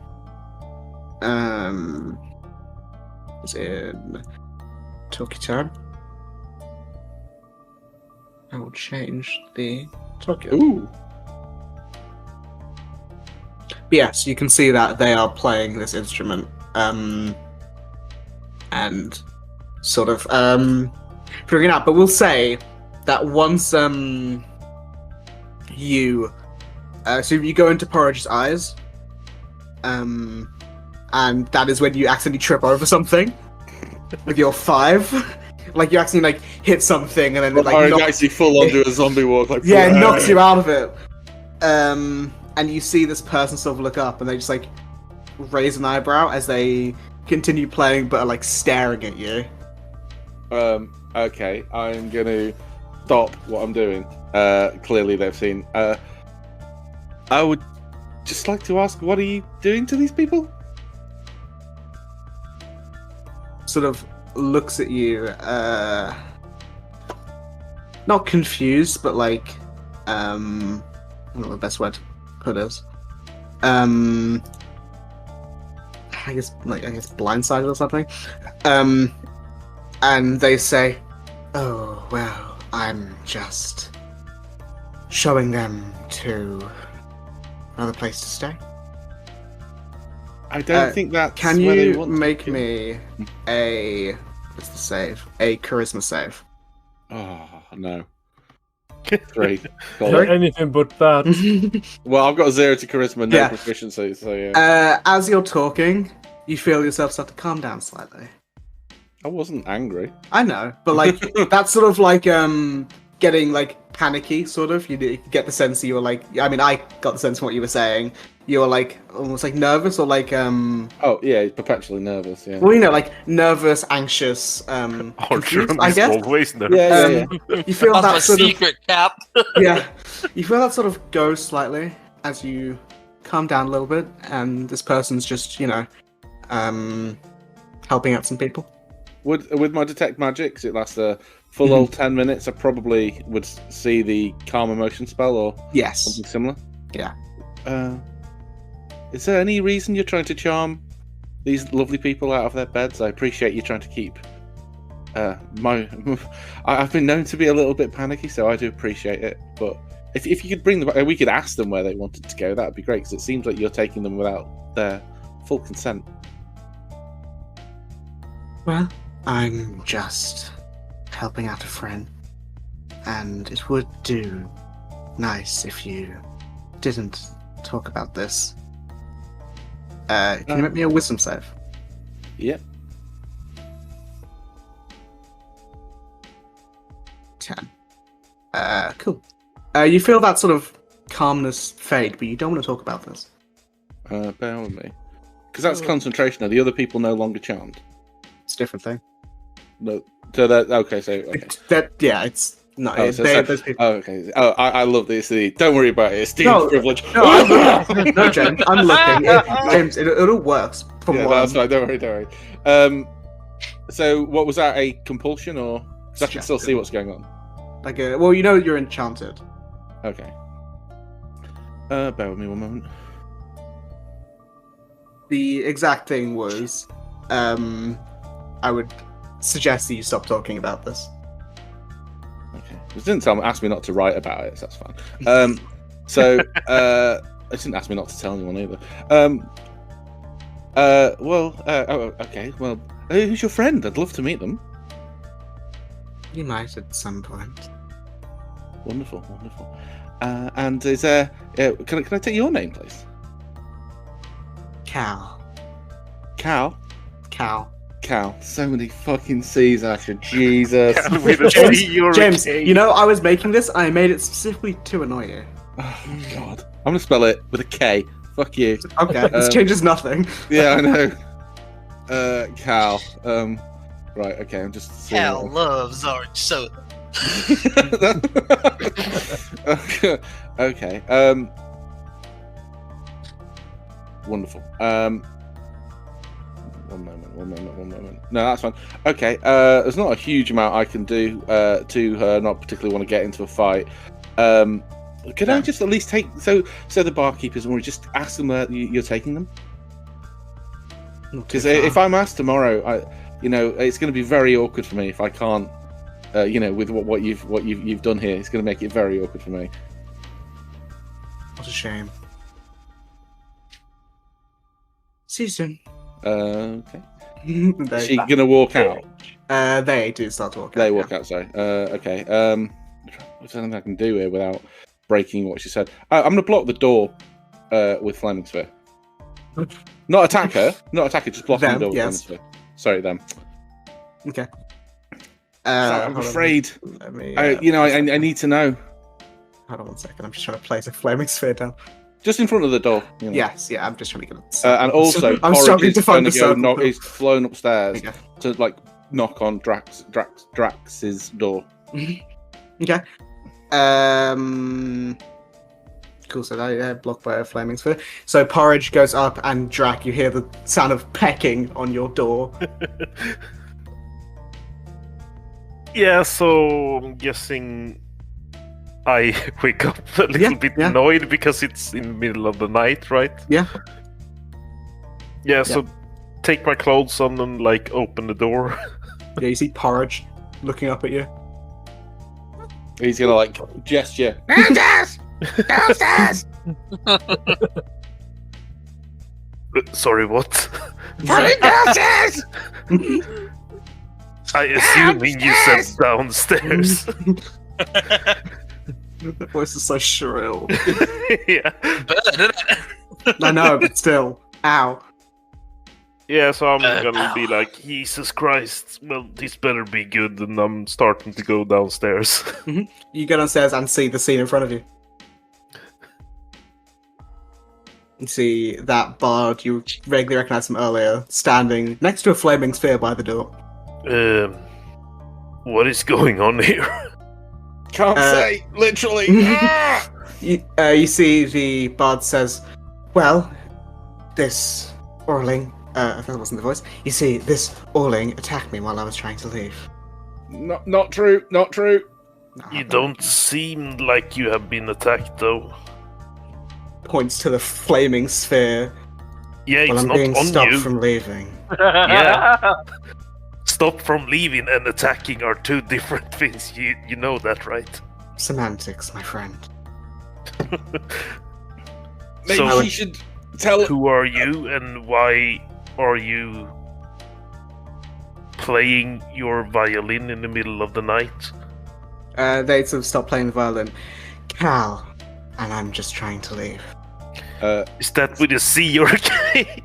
A: It's in Talkie Turn. I will change the token.
C: Ooh.
A: But yes, you can see that they are playing this instrument, and sort of figuring it out. But we'll say that once you so you go into Porridge's eyes, and that is when you accidentally trip over something with your 5. Like you accidentally hit something, and then it
C: Porridge actually full on do a zombie walk. Like,
A: yeah, it knocks you out of it. And you see this person sort of look up, and they just raise an eyebrow as they continue playing, but are staring at you.
C: Okay, I'm gonna stop what I'm doing. Clearly they've seen. I would just like to ask, what are you doing to these people?
A: Sort of looks at you, not confused, but I don't know the best word to put is. I guess blindsided or something. And they say, "Oh well, I'm just showing them to another place to stay."
C: I don't think that's.
A: Can
C: where they
A: you
C: want to
A: make
C: be.
A: me a what's the save? A charisma save.
C: Oh no. 3.
D: Anything but that.
C: Well, I've got 0 to charisma, no
A: Yeah.
C: proficiency, so yeah.
A: As you're talking, you feel yourself start to calm down slightly.
C: I wasn't angry.
A: I know, but that's sort of getting panicky, sort of. You get the sense that you were I got the sense from what you were saying. You were almost nervous or
C: Oh yeah, perpetually nervous. Yeah.
A: well, nervous, anxious, confused, I guess.
F: Always nervous.
C: Yeah.
A: You feel
E: That's
A: that
E: my
A: sort
E: secret cap.
A: of yeah. You feel that sort of goes slightly as you calm down a little bit, and this person's just helping out some people.
C: With my detect magic, 'cause it lasts a full old 10 minutes, I probably would see the calm emotion spell or
A: Yes.
C: something similar.
A: Yeah.
C: Is there any reason you're trying to charm these lovely people out of their beds? I appreciate you trying to keep I've been known to be a little bit panicky, so I do appreciate it. But if you could bring them, we could ask them where they wanted to go. That would be great, because it seems like you're taking them without their full consent.
A: Well, I'm just helping out a friend, and it would do nice if you didn't talk about this. Can you make me a wisdom save?
C: Yep.
A: 10. Cool. You feel that sort of calmness fade, but you don't want to talk about this.
C: Bear with me. Because that's concentration. Are the other people no longer charmed?
A: It's a different thing.
C: No. So that okay. So okay.
A: It's no.
C: Oh,
A: Those people.
C: Oh, okay. Oh, I love this. Don't worry about it. It's Steve's
A: No,
C: privilege.
A: No, James. I'm looking. James, it all works. From
C: Yeah,
A: what
C: that's fine. Don't worry. So what was that? A compulsion, or? Because I can still see what's going on.
A: Well, you know you're enchanted.
C: Okay. Bear with me one moment.
A: The exact thing was, I would suggest that you stop talking about this.
C: Okay. It didn't ask me not to write about it, so that's fine. It didn't ask me not to tell anyone either. Okay. Well, who's your friend? I'd love to meet them.
A: You might at some point.
C: Wonderful. And is there? Can I take your name, please?
A: Cal.
C: Cal. So many fucking C's, Asher. Jesus.
A: James, you know, I was making this. I made it specifically to annoy you.
C: Oh God. I'm gonna spell it with a K. Fuck you.
A: Okay, this changes nothing.
C: Yeah, I know. Cal. Right. Okay. I'm just.
E: Cal loves orange soda.
C: Okay. Wonderful. One moment. No, that's fine. Okay. There's not a huge amount I can do to her. Not particularly want to get into a fight. Could I just at least take so the barkeepers and we just ask them where you're taking them? Because if I'm asked tomorrow, it's going to be very awkward for me if I can't. With what you've done here, it's going to make it very awkward for me.
A: What a shame. See you soon.
C: Okay. Is she going to walk out?
A: They do start to walk out.
C: They walk out. Sorry. Okay. What's anything I can do here without breaking what she said? I'm going to block the door with Flaming Sphere. Not attack her. Just block the door with Flaming Sphere. Sorry, them.
A: Okay.
C: I'm afraid. I need to know.
A: Hold on 1 second. I'm just trying to place a flaming sphere down.
C: Just in front of the door.
A: Yes, I'm just trying to get it.
C: And also,
A: I'm struggling to find the circle.
C: He's flown upstairs to knock on Drax's door.
A: Okay. Cool. So they're blocked by a flaming sphere. So Porridge goes up, and Drac, you hear the sound of pecking on your door.
F: Yeah, so I'm guessing I wake up a little bit annoyed because it's in the middle of the night, right?
A: Yeah.
F: Yeah, so take my clothes on and open the door.
A: Yeah, you see Porridge looking up at you.
C: He's gonna gesture.
E: Downstairs!
F: Sorry, what?
E: Downstairs!
F: I assuming you said downstairs.
A: The voice is so shrill.
F: Yeah.
E: Burn, isn't it?
A: I know, but still. Ow.
F: Yeah, so I'm gonna be like, Jesus Christ, well, this better be good, and I'm starting to go downstairs.
A: You go downstairs and see the scene in front of you. You see that bard you vaguely recognized from earlier, standing next to a flaming sphere by the door.
F: What is going on here?
C: Can't say, literally.
A: You see the bard says, well, this Orling, that wasn't the voice. You see, this Orling attacked me while I was trying to leave.
C: Not true.
F: You don't seem like you have been attacked, though.
A: Points to the flaming sphere.
F: Yeah, it's
A: I'm
F: not
A: being
F: on
A: stopped
F: you.
A: from leaving.
F: Yeah. Stop from leaving and attacking are two different things. You know that, right?
A: Semantics, my friend.
C: Maybe we should tell.
F: Who are you and why are you playing your violin in the middle of the night?
A: They sort of stop playing the violin. Cal, and I'm just trying to leave.
F: Is that with a C or a K?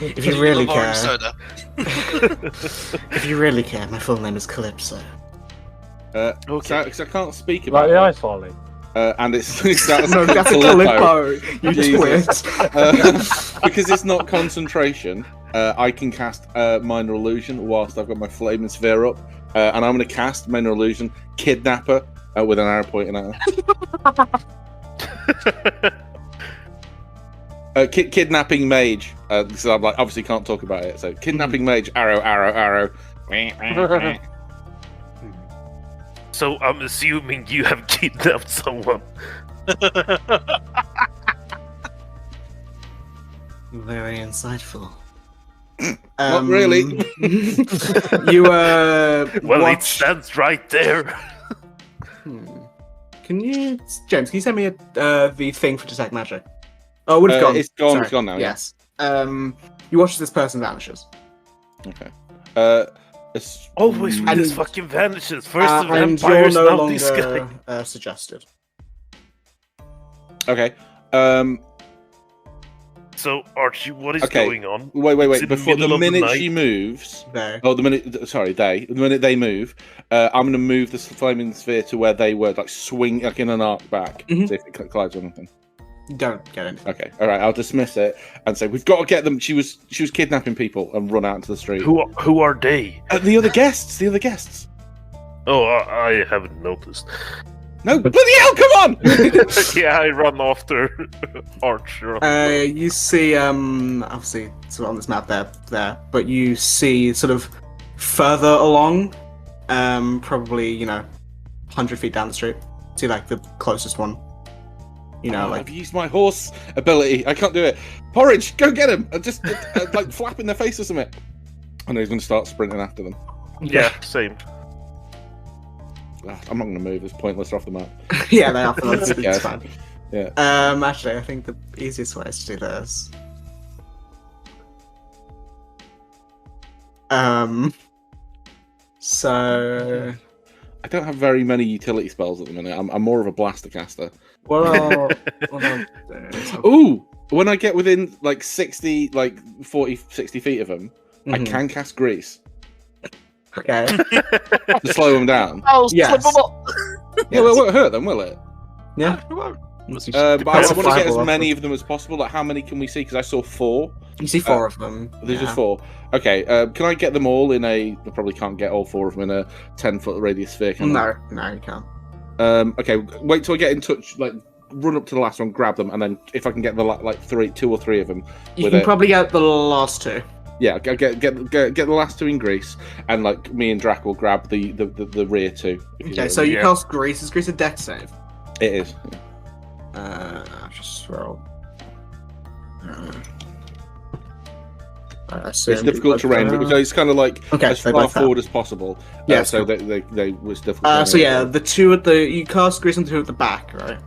A: If you really care.
E: Soda.
A: If you really care, my full name is Calypso.
C: Okay. Because I can't speak
D: Like
C: about
D: the
C: it.
D: ice falling.
C: and it's
A: No, that's a Calippo. You
C: Jesus.
A: twist.
C: Because it's not concentration. I can cast Minor Illusion whilst I've got my Flaming Sphere up, and I'm going to cast Minor Illusion Kidnapper with an arrow pointing at her. Kidnapping Mage. So I'm like, obviously can't talk about it. So Kidnapping Mage, arrow.
F: So I'm assuming you have kidnapped someone.
A: Very insightful.
C: Not really.
A: You
F: Well, it
A: watch...
F: stands right there.
A: Can you, James? Can you send me the thing for detect magic? Oh, it would have gone.
C: It's gone.
A: Sorry.
C: It's gone now.
A: Yes. You watch as this person vanishes.
C: Okay.
F: Always when
A: And-
F: this fucking vanishes. First the
A: and you're
F: vampires,
A: no
F: now this guy.
A: longer suggested.
C: Okay.
F: So Archie, what is
C: Okay.
F: going on?
C: Wait.
F: It's in the
C: Before
F: middle
C: the
F: of the
C: minute
F: night.
C: she moves.
A: There.
C: Oh, the minute they move, I'm going to move the Flaming Sphere to where they were, like swing like in an arc back.
A: Mhm.
C: See if it collides or anything.
A: You don't get anything.
C: Okay, all right. I'll dismiss it and say we've got to get them. She was kidnapping people and run out into the street.
F: Who are they?
C: The other guests. The other guests.
F: Oh, I haven't noticed.
C: No, bloody hell! Come on!
F: Yeah, I run after Archer.
A: You see, obviously, it's on this map there, but you see sort of further along, probably 100 feet down the street. See like the closest one.
C: I've used my horse ability. I can't do it. Porridge, go get him! Just like flap in their face or something. I know he's going to start sprinting after them.
F: Yeah, same.
C: I'm not going to move. It's pointless. They're off the map.
A: Yeah, they are. It's
C: Yeah.
A: fine.
C: Yeah.
A: Actually, I think the easiest way is to do this. So,
C: I don't have very many utility spells at the minute. I'm more of a blaster caster.
A: what I'll do is
C: Ooh! When I get within like 60, like 40, 60 feet of them, I
A: Mhm.
C: can cast Grease
A: Okay.
C: to slow them down.
E: Oh,
A: Yes.
E: slip 'em up.
C: Yeah, well, it won't hurt them, will it?
A: Yeah.
E: It won't.
C: But I want to get as
A: Classifiable.
C: many of them as possible. Like, how many can we see? Because I saw 4.
A: You see 4 of them.
C: There's
A: yeah.
C: just 4. Okay, can I get them all in a... I probably can't get all 4 of them in a 10-foot radius sphere, can I?
A: No, you can't.
C: Okay, wait till I get in touch, like, run up to the last one, grab them, and then if I can get the 2 or 3 of them...
A: You
C: with
A: can
C: it.
A: probably get the last 2.
C: Yeah, get the last 2 in Greece, and like me and Drac will grab the rear 2. if you
A: Okay,
C: know
A: so
C: what I
A: you
F: Yeah.
A: cast Grease. Is Grease a deck save?
C: mean. It is.
A: Just roll.
C: It's difficult terrain, but it's kind of like
A: Okay,
C: as
A: they
C: far
A: both fail.
C: forward as possible.
A: Yeah,
C: so
A: cool.
C: they was difficult.
A: So yeah, the 2 at the you cast Grease on the 2 at the back, right?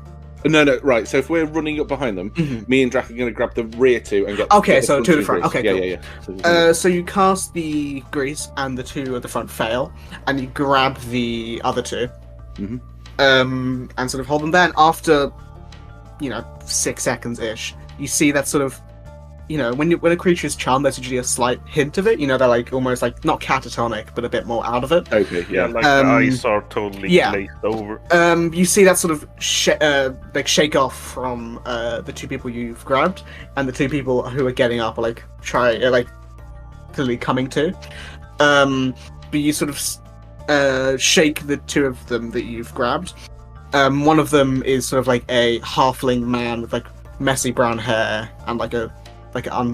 C: No, right. So if we're running up behind them,
A: Mhm.
C: me and Drac are going to grab the rear 2 and get.
A: Okay,
C: get the
A: so
C: front
A: 2 at
C: two
A: the front.
C: Greece.
A: Okay,
C: yeah,
A: cool.
C: yeah.
A: So you cast the Grease and the 2 at the front fail, and you grab the other 2,
C: Mhm.
A: and sort of hold them there. And after 6 seconds ish, you see that sort of when a creature is charmed, there's usually a slight hint of it. They're like almost like not catatonic, but a bit more out of it.
C: Okay,
F: Yeah,
C: yeah.
F: like
A: Um,
F: the eyes are totally
A: yeah.
F: glazed over.
A: You see that sort of shake off from the 2 people you've grabbed, and the 2 people who are getting up are clearly coming to. But you sort of shake the 2 of them that you've grabbed. One of them is sort of like a halfling man with like messy brown hair and like a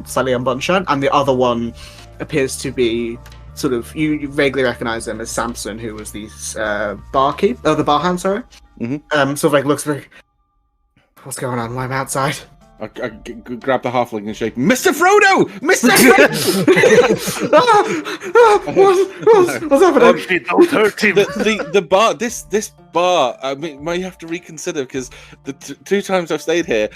A: slightly unbuttoned shirt, and the other one appears to be sort of you vaguely recognize him as Samson, who was the barhand, sorry.
C: Mhm.
A: Sort of like looks like, what's going on? Why am I outside?
C: I grab the halfling and shake, Mr. Frodo! Mr. Frodo!
A: What's happening?
F: Archie, don't hurt him.
C: the bar, this bar, I mean, may have to reconsider because the 2 times I've stayed here,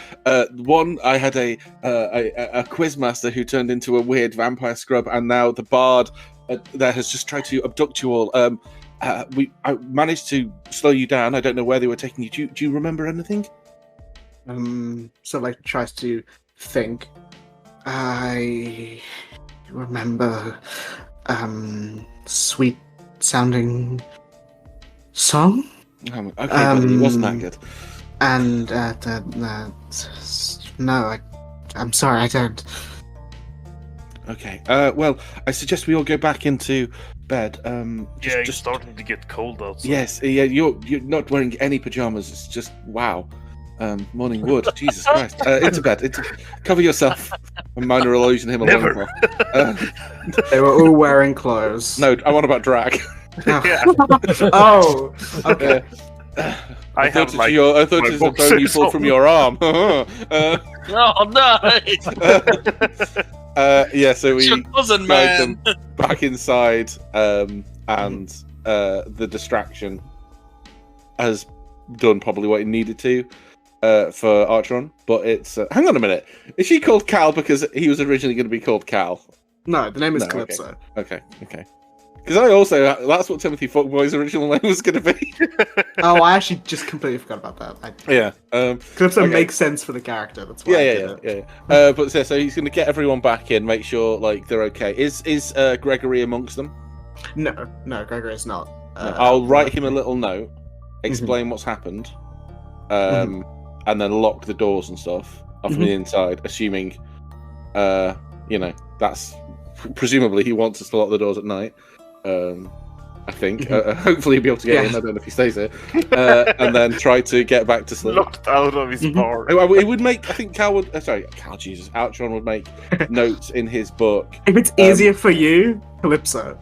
C: one I had a quizmaster who turned into a weird vampire scrub, and now the bard that has just tried to abduct you all. I managed to slow you down. I don't know where they were taking you. Do you remember anything?
A: Sort of like tries to think. I remember sweet sounding song.
C: Okay, but it wasn't that good.
A: And no, I'm sorry, I don't.
C: Okay. Well, I suggest we all go back into bed.
F: It's starting to get cold outside.
C: Yes. Yeah. You're not wearing any pajamas. It's just wow. Morning wood. Jesus Christ. Into bed. Cover yourself. A minor illusion. Him a
F: Never.
A: They were all wearing clothes.
C: No, I want about drag.
A: Oh. Okay.
F: I
C: thought
F: have
C: it was a bone you pulled from your arm.
E: Oh no!
C: So we
E: Your cousin,
C: guide
E: man.
C: them back inside, and the distraction has done probably what it needed to for Archeron. But it's hang on a minute. Is she called Cal because he was originally going to be called Cal?
A: No, the name is
C: No,
A: Calypso.
C: Okay. Because I also that's what Timothy Fuckboy's original name was going to be.
A: Oh, I actually just completely forgot about that.
C: Yeah.
A: Calypso makes sense for the character. That's why.
C: Yeah. But so he's going to get everyone back in, make sure like they're okay. Is Gregory amongst them?
A: No, Gregory is not.
C: I'll write him a little note, explain what's happened, and then lock the doors and stuff from the inside, assuming, that's presumably he wants us to lock the doors at night. I think. Hopefully he'll be able to get in. I don't know if he stays here. And then try to get back to sleep.
F: Locked out of his bar.
C: It would make. I think Outron would make notes in his book.
A: If it's easier for you, Calypso.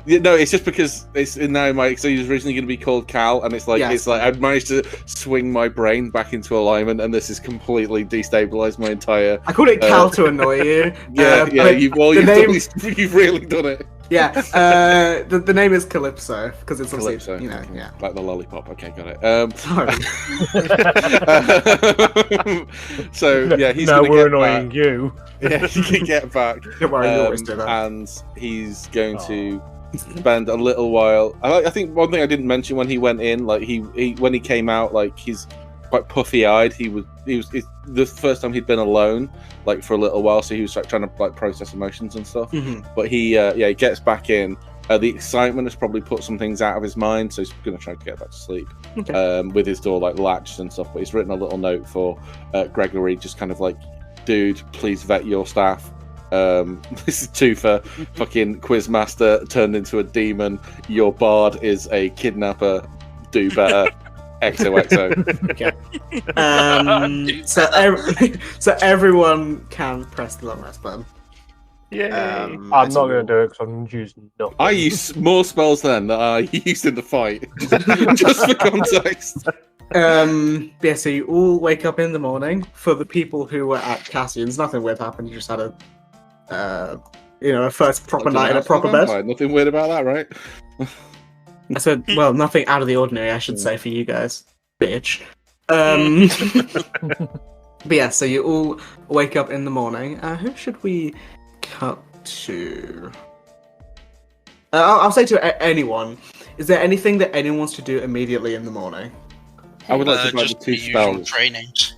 C: Yeah, no, it's just because it's now so he was originally going to be called Cal, and it's like I've managed to swing my brain back into alignment, and this has completely destabilized my entire.
A: I called it Cal to annoy you.
C: You've really done it.
A: Yeah, the name is Calypso because it's
C: Calypso,
A: obviously
C: like the lollipop. Okay, got it.
A: Sorry.
C: So yeah, he's
D: now
C: going to
D: we're
C: get
D: annoying
C: back.
D: you.
C: Yeah, he can get back.
A: Don't worry, you always do that.
C: And he's going to spend a little while. I think one thing I didn't mention when he went in, like he when he came out, like he's quite puffy-eyed. It's the first time he'd been alone, like for a little while, so he was like trying to like process emotions and stuff. But he gets back in. The excitement has probably put some things out of his mind, so he's going to try to get back to sleep with his door like latched and stuff. But he's written a little note for Gregory, just kind of like, dude, please vet your staff. This is 2 for fucking Quizmaster turned into a demon. Your bard is a kidnapper. Do better. XOXO.
A: Okay. So everyone can press the long rest button.
F: Yeah.
D: I'm not going to do it because I'm using nothing.
C: I use more spells then that I used in the fight, just for context.
A: So you all wake up in the morning. For the people who were at Cassian's, nothing weird happened. You just had a first proper night in a proper bed.
C: Nothing weird about that, right?
A: I said, well, nothing out of the ordinary, I should say, for you guys, bitch. But yeah, so you all wake up in the morning. Who should we cut to? I'll say to anyone. Is there anything that anyone wants to do immediately in the morning?
C: I would like to try the
E: just
C: 2
E: usual
C: spells.
E: trainings.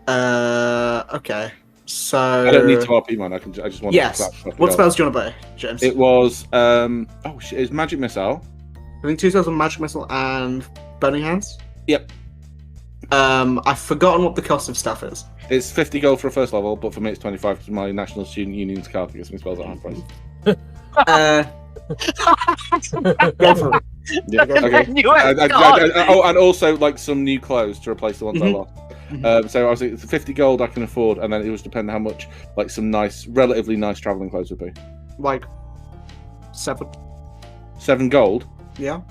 A: Okay. So
C: I don't need to RP mine. I just want.
A: Yes. What spells do you want to play, James?
C: It was it's Magic Missile.
A: I think 2 spells on Magic Missile and Burning Hands.
C: Yep.
A: I've forgotten what the cost of stuff is.
C: It's 50 gold for a first level, but for me it's 25 because my National Student Union's card gets me spells at half price.
A: Go for it.
C: Yeah. Okay. And also like some new clothes to replace the ones I lost. So I was like, 50 gold I can afford, and then it was depending how much like some relatively nice traveling clothes would be.
A: Like 7.
C: 7 gold.
A: Yeah.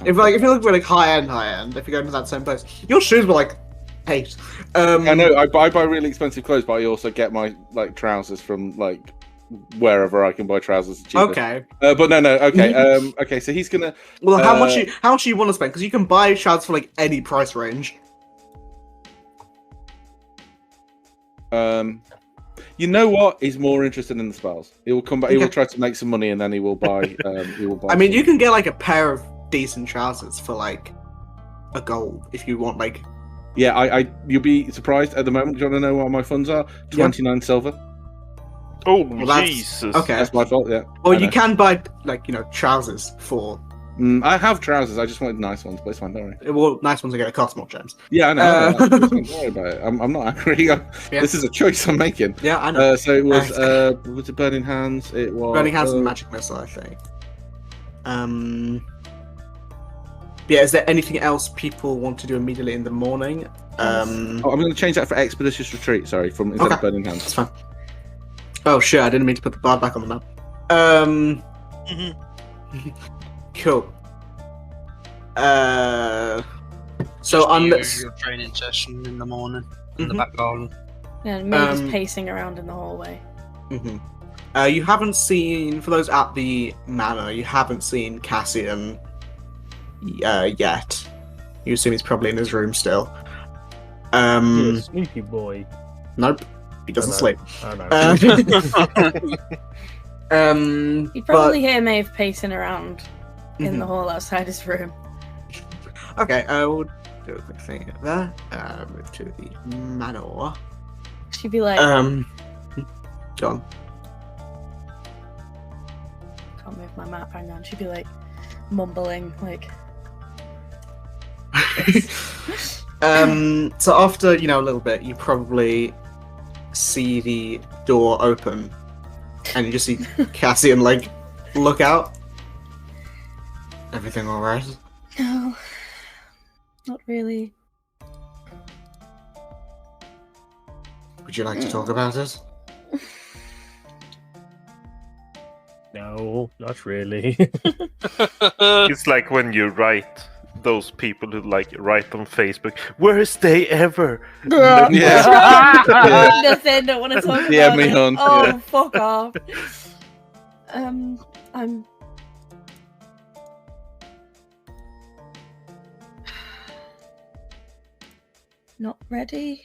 A: If you look for like high end, if you go into that same place, your shoes were like 8.
C: I know. I buy really expensive clothes, but I also get my like trousers from like wherever I can buy trousers cheaper.
A: Okay.
C: But no. Okay. Okay. So he's gonna.
A: Well, how much do you want to spend? Because you can buy trousers for like any price range.
C: You know what? He's more interested in the spells. He will come back. He will try to make some money, and then he will buy.
A: I mean, you can get like a pair of decent trousers for like a gold if you want. Like,
C: yeah, you'll be surprised at the moment. Do you want to know what my funds are? 29 silver.
F: Oh,
A: well,
F: Jesus!
A: Okay,
C: that's my fault. Yeah.
A: Well, you can buy like trousers for
C: I have trousers. I just wanted nice ones, but it's fine. Don't worry.
A: Well, nice ones are going to cost more gems.
C: Yeah, I know. Don't worry about it. I'm not angry. This is a choice I'm making.
A: Yeah, I know.
C: So it was it Burning Hands? It was
A: Burning Hands and Magic Missile, I think. Yeah, is there anything else people want to do immediately in the morning?
C: I'm going to change that for Expeditious Retreat. Sorry, from instead of Burning Hands.
A: That's fine. Oh shit! I didn't mean to put the bar back on the map. Cool. So unless
G: your training session in the morning in the back garden.
B: Yeah, maybe pacing around in the hallway.
A: You haven't seen, for those at the manor, you haven't seen Cassian yet. You assume he's probably in his room still.
D: You're a sleepy boy.
A: Nope, he doesn't sleep.
D: I know.
B: You'd probably hear Maeve pacing around in the hall outside his room.
A: Okay, we'll do a quick thing there. Move to the manor.
B: She'd be like,
A: John.
B: Can't move my map, hang on. She'd be like, mumbling, like.
A: So after, a little bit, you probably see the door open, and you just see Cassian, look out. Everything alright?
B: No, not really.
A: Would you like to talk about it?
D: No, not really.
F: It's like when you write those people who write on Facebook, worst day ever.
B: Nothing, don't want to talk about
C: Yeah, me
B: it.
C: on.
B: Oh,
C: Yeah.
B: fuck off. I'm not ready.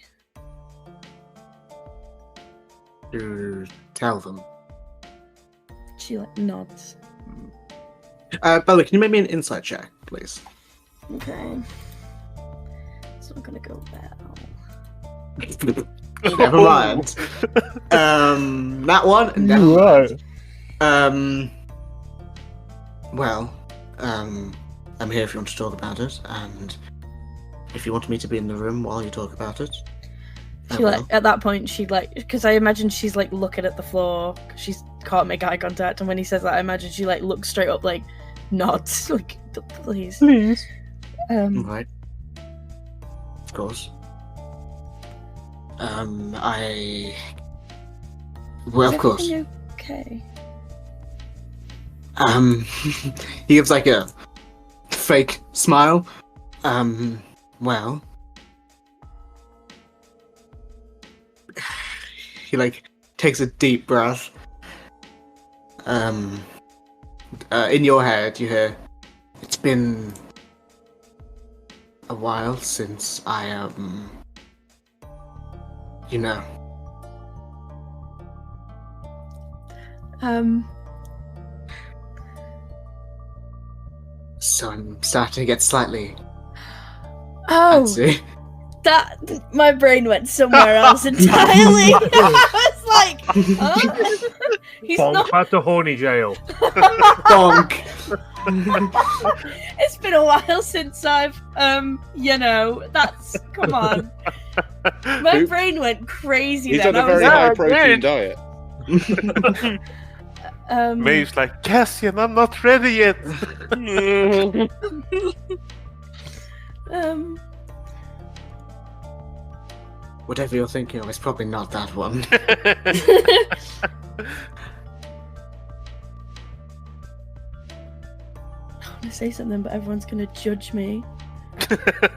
A: Tell them.
B: She nods.
A: Bella, can you make me an insight check, please?
B: Okay. It's not gonna go well.
A: Never mind. That one? Never mind. Well, I'm here if you want to talk about it, and if you want me to be in the room while you talk about it.
B: She at that point she'd because I imagine she's looking at the floor because she can't make eye contact, and when he says that I imagine she looks straight up, nods, please.
A: Right. Of course. Well, of course.
B: Okay.
A: He gives a fake smile. Well. He takes a deep breath. In your head you hear, it's been a while since I So I'm starting to get slightly antsy.
B: That my brain went somewhere else entirely. I was like, huh? He's
D: Bonk
B: not.
D: at the horny jail.
A: Bonk.
B: It's been a while since I've, that's come on. My brain went crazy.
C: He's
B: then.
C: on a very high protein diet.
F: Maeve's like, Cassian, I'm not ready yet.
A: Whatever you're thinking of is probably not that one.
B: I want to say something, but everyone's going to judge me.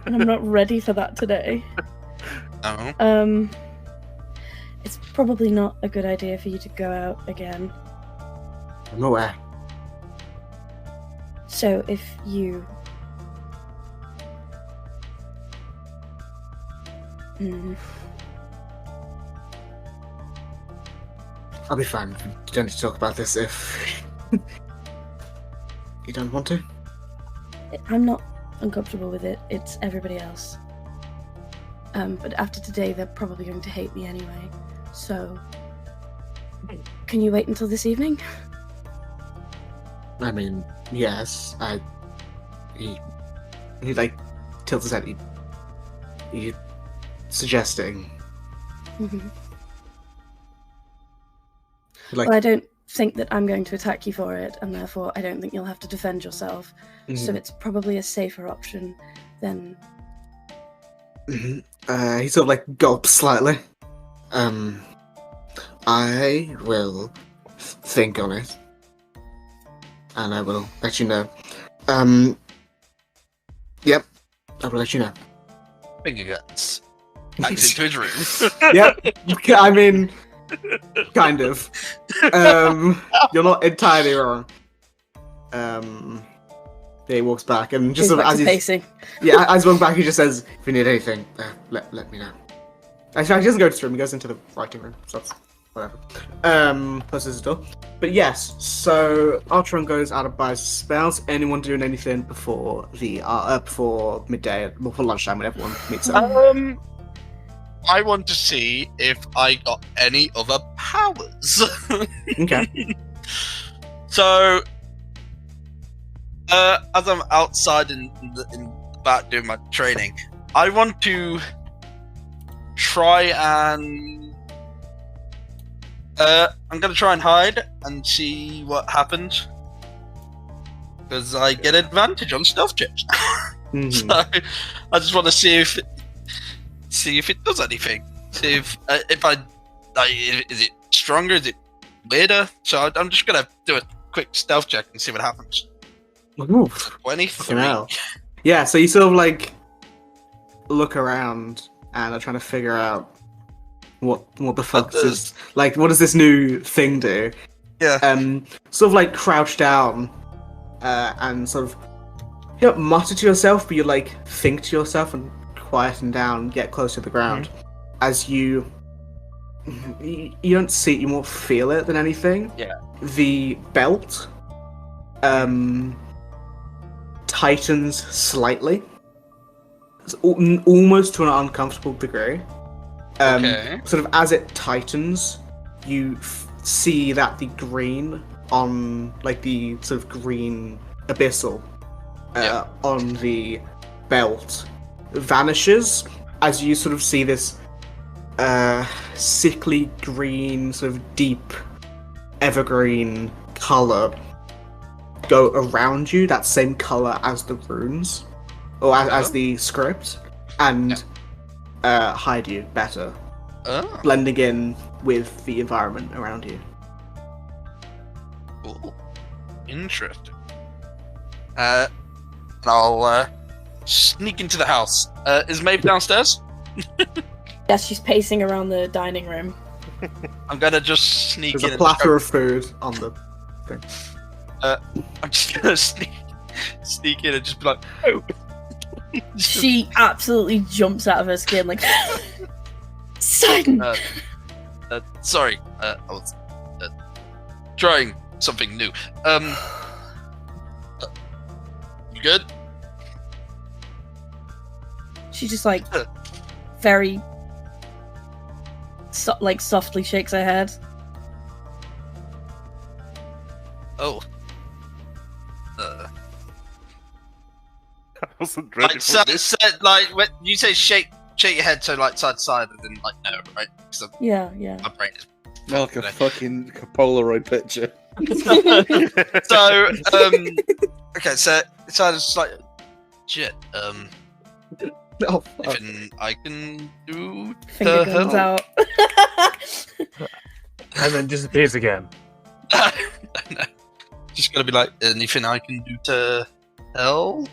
B: And I'm not ready for that today.
G: Oh.
B: It's probably not a good idea for you to go out again.
A: I'm aware.
B: So if you...
A: I'll be fine. You don't need to talk about this if you don't want to.
B: I'm not uncomfortable with it. It's everybody else. But after today, they're probably going to hate me anyway. So, can you wait until this evening?
A: I mean, yes. he like tilts his head. He suggesting.
B: Mm-hmm.
A: Like,
B: Well, I don't think that I'm going to attack you for it, and therefore I don't think you'll have to defend yourself. So it's probably a safer option than.
A: he sort of like gulps slightly. I will think on it, and I will let you know. Yep, I will let you know.
E: Finger guns. Back into his room.
A: Yep, I mean, kind of. You're not entirely wrong. He walks back and just sort of, as he's
B: pacing.
A: Yeah, as he walks back, he just says, "If you need anything, let me know." Actually, he doesn't go to his room. He goes into the writing room. So that's whatever. Closes his door. But yes, so Archeron goes out of buys spells. Anyone doing anything before before midday, before lunchtime, when everyone meets up?
E: I want to see if I got any other powers.
A: Okay.
E: So, as I'm outside in about doing my training, I want to try and I'm gonna try and hide and see what happens, because I get advantage on stealth checks. So I just want to see if it does anything. See if I is it stronger? Is it weirder? So I'm just gonna do a quick stealth check and see what happens.
A: Oof.
E: 23.
A: Yeah, so you sort of like look around and are trying to figure out what the fuck is this? Like, what does this new thing do?
E: Yeah.
A: Sort of like crouch down and sort of, you don't mutter to yourself, but you like think to yourself and quieten down, get close to the ground. As you don't see it, you more feel it than anything.
E: Yeah.
A: The belt tightens slightly. It's almost to an uncomfortable degree.
E: Okay.
A: Sort of as it tightens, you see that the green on, like the sort of green abyssal on the belt vanishes as you sort of see this sickly green, sort of deep evergreen color go around you, that same color as the runes, or as the script, and hide you better, blending in with the environment around you.
E: Cool. Interesting. And I'll sneak into the house. Is Maeve downstairs?
B: Yes, she's pacing around the dining room.
E: I'm gonna just sneak in.
A: There's a platter of food on the thing.
E: I'm just gonna sneak in and just be like, oh.
B: She absolutely jumps out of her skin, like, Sidon!
E: Sorry, I was trying something new. You good?
B: She just like very softly shakes her head.
E: Oh.
F: I wasn't ready
E: Like,
F: for this.
E: like when you say shake your head, so like side to side, and then like no, right?
B: Yeah.
E: My brain is
C: Like a fucking Polaroid picture.
E: So, okay, so it's just like shit.
A: Oh, fuck.
E: Anything I can do
B: Finger
E: to
B: guns
E: help?
B: out.
D: And then disappears again.
E: No. Just gonna be like, anything I can do to help?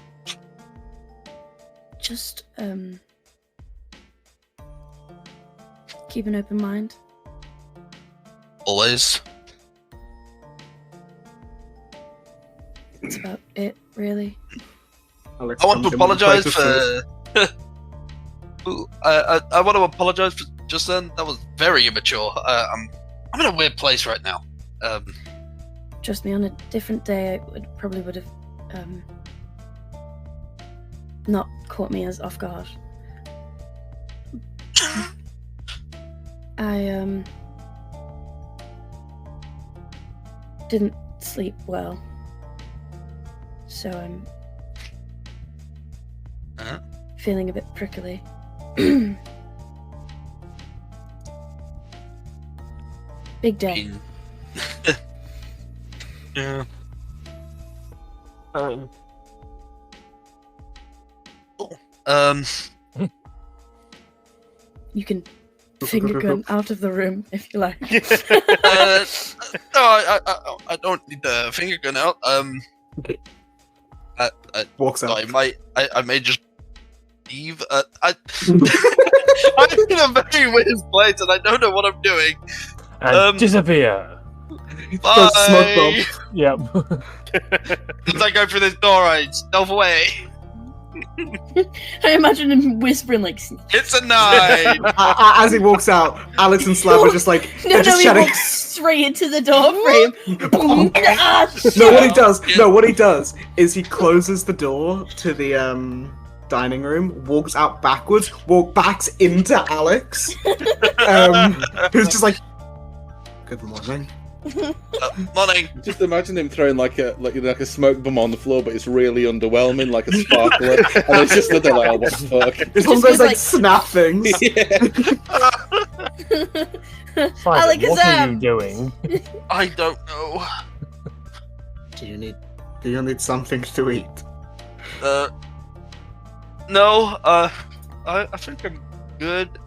B: Just keep an open mind.
E: Always.
B: That's about it, really.
E: I want to apologize for. Ooh, I want to apologize for just then. That was very immature. I'm in a weird place right now.
B: Trust me, on a different day, it probably would have not caught me as off guard. I didn't sleep well, so I'm feeling a bit prickly. Big day.
G: Yeah.
B: You can finger gun out of the room if you like.
E: No, I don't need the finger gun out.
A: Walks out.
E: I may just leave. I'm in a very weird place and I don't know what I'm doing.
D: And disappear.
E: Bye.
A: Smoke bomb.
D: Yep.
E: As I go through this door, I stealth away.
B: I imagine him whispering like,
E: It's a 9.
A: As he walks out, Alex and Slab are just like,
B: no,
A: just
B: he
A: chatting.
B: walks straight into the door frame. Ah,
A: No, what he does is he closes the door to the dining room, walks out backwards, backs into Alex, who's just like, good morning.
E: Morning.
C: Just imagine him throwing like a smoke bomb on the floor, but it's really underwhelming, like a sparkler, and it's just that they're like, oh, what the fuck?
A: It's one of those like snap things.
D: Simon, what are you doing?
E: I don't know.
A: Do you need something to eat?
E: No, I think I'm good.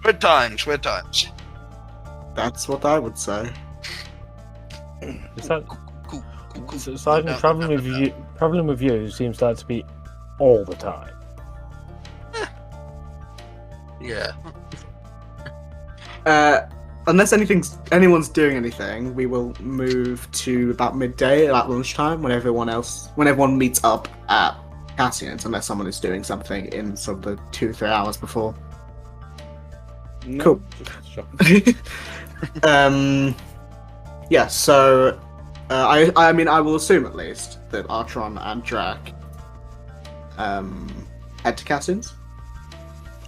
E: Weird times.
A: That's what I would say.
D: Is that
E: Cool.
D: so, Simon? Problem with you seems that to be all the time.
E: Yeah.
A: Unless anyone's doing anything, we will move to about midday, about lunchtime, when everyone meets up at Cassian's, unless someone is doing something in sort of the 2-3 hours before.
C: No,
A: Cool.
C: just shopping.
A: Yeah, so I mean I will assume at least that Artron and Drac head to Cassian's.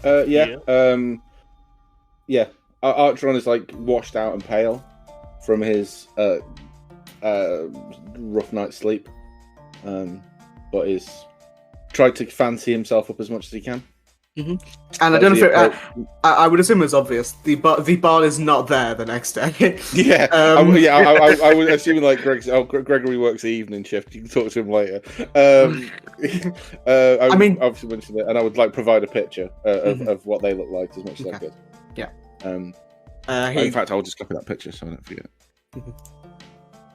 C: Yeah. Artron is like washed out and pale from his rough night's sleep, but is tried to fancy himself up as much as he can.
A: Mm-hmm. And I don't know if I would assume it's obvious. The bar is not there the next day.
C: Yeah, I would assume like Gregory works the evening shift. You can talk to him later. I mean, obviously mentioned it, and I would like provide a picture of what they look like as much as I could.
A: Yeah.
C: In fact, I'll just copy that picture so I don't forget.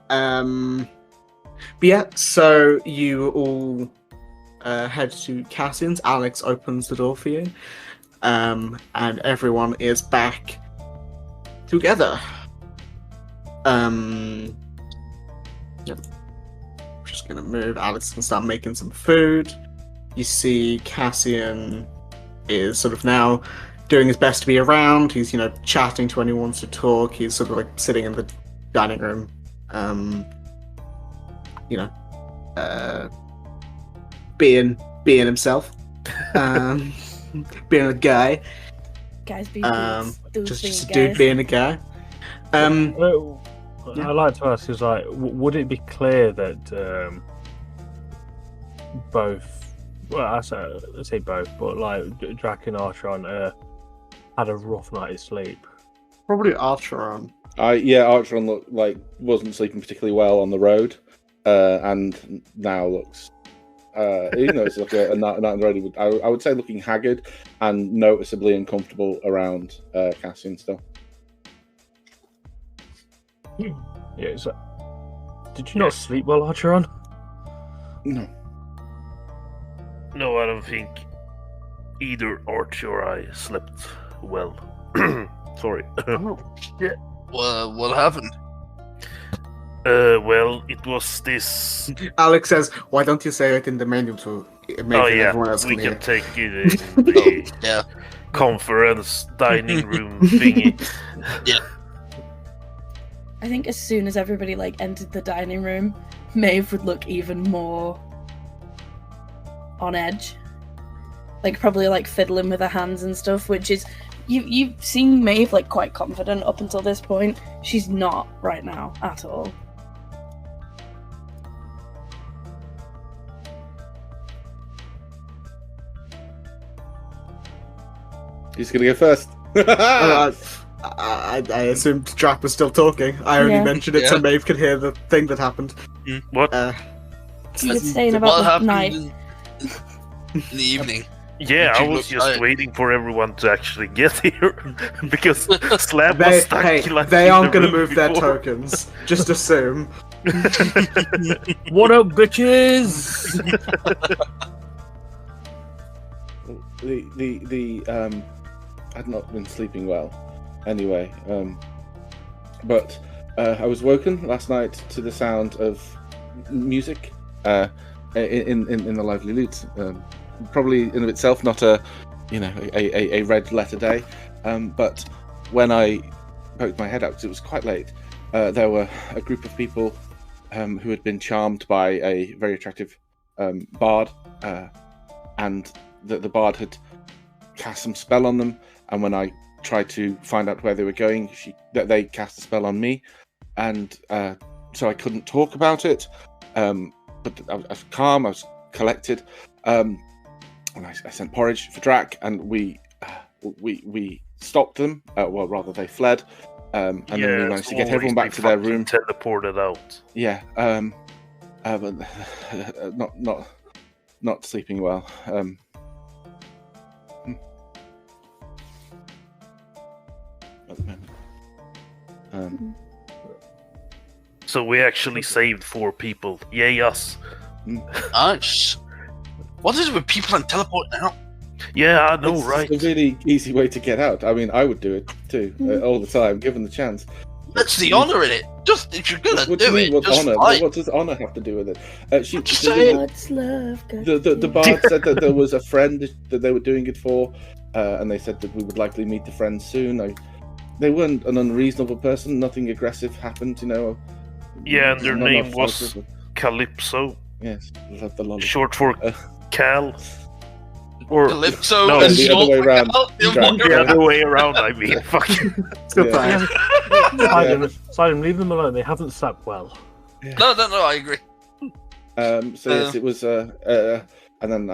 A: But yeah, so you all head to Cassian's. Alex opens the door for you, and everyone is back together. Yep. Just gonna move. Alex can start making some food. You see Cassian is sort of now doing his best to be around. He's, chatting to anyone who wants to talk. He's sort of like sitting in the dining room, being himself, being a guy.
B: Guys being
A: just a dude being a guy.
D: I'd like to ask, is like, would it be clear that both? Well, I say both, but like Drac and Artron had a rough night's sleep.
A: Probably Artron.
C: Artron wasn't sleeping particularly well on the road, and now looks. Even though it's like a night on the road, I would say looking haggard and noticeably uncomfortable around Cassian still.
D: Yeah, so did you not sleep well, Artron?
C: No.
F: No, I don't think either Archie or I slept well. Sorry.
E: Oh, shit. What happened?
F: Well, it was this.
A: Alex says, "Why don't you say it in the menu to make everyone else
F: we
A: can
F: can take it in the conference dining room thingy."
E: Yeah.
B: I think as soon as everybody entered the dining room, Maeve would look even more on edge, probably fiddling with her hands and stuff. Which is, you've seen Maeve quite confident up until this point. She's not right now at all.
C: Who's gonna go first?
A: I assumed Drac was still talking. I only mentioned it so Maeve could hear the thing that happened.
F: What?
B: You were saying about the knife.
E: in the evening?
F: Yeah, I was just waiting for everyone to actually get here because Slab was stuck.
A: They aren't going to move their tokens. Just assume.
D: What up, bitches?
C: I'd not been sleeping well. Anyway, but I was woken last night to the sound of music in the lively lute. Probably in of itself not a red letter day, but when I poked my head out, because it was quite late, there were a group of people who had been charmed by a very attractive bard, and the bard had cast some spell on them, and when I tried to find out where they were going, they cast a spell on me, and so I couldn't talk about it, but I was calm, I was collected, and I sent porridge for Drac, and we stopped them, well rather they fled, and then we managed to get everyone back to their room.
F: Teleported out.
C: Yeah, but not sleeping well. At the moment.
F: So we actually saved 4 people. Yay us.
E: Nice. What is it with people and teleport now?
F: Yeah, I know, right?
C: It's a really easy way to get out. I mean, I would do it too, all the time, given the chance.
E: That's the honor in it. Just if you're gonna
C: what
E: do
C: you mean,
E: it,
C: what
E: just
C: honor?
E: fight.
C: What does honor have to do with it? The bard said that there was a friend that they were doing it for, and they said that we would likely meet the friend soon. They weren't an unreasonable person. Nothing aggressive happened, you know.
F: Yeah, and their name was Calypso.
C: Yes, the lolly.
F: Short for Cal. Or
E: Calypso
C: no,
E: is
C: the other way around.
F: The other way around, I mean. Fucking.
D: Simon, leave them alone. They haven't slept well.
C: Yeah.
E: No, I agree.
C: So yes, it was. And then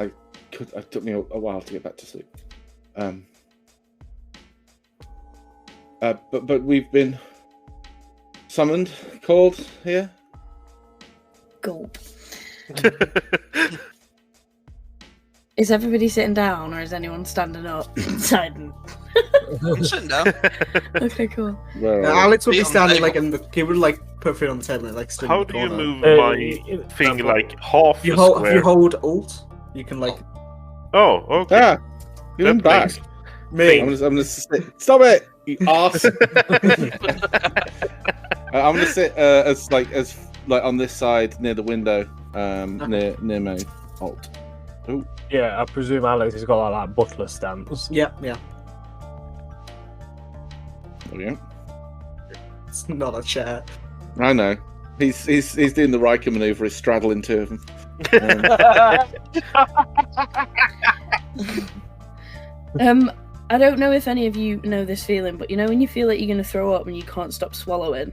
C: it took me a while to get back to sleep. But we've been summoned, called here.
B: Gulp. Is everybody sitting down, or is anyone standing up? Siding.
E: I'm sitting down.
B: Okay, cool.
A: Alex would be standing he would put food on the table and stood
F: How
A: in the
F: do you
A: corner.
F: move my thing half
A: If you
F: square?
A: hold Alt, you can
F: Oh, okay.
C: Yeah, you're in back.
F: Thanks.
A: Me.
C: I'm gonna sit. Stop it, you arse! I'm gonna sit as on this side near the window, near my Alt. Ooh.
D: Yeah, I presume Alex has got that butler stance.
A: Yeah.
C: There we go.
A: It's not a chair.
C: I know. He's doing the Riker maneuver. He's straddling two of them.
B: I don't know if any of you know this feeling, but you know when you feel like you're gonna throw up and you can't stop swallowing?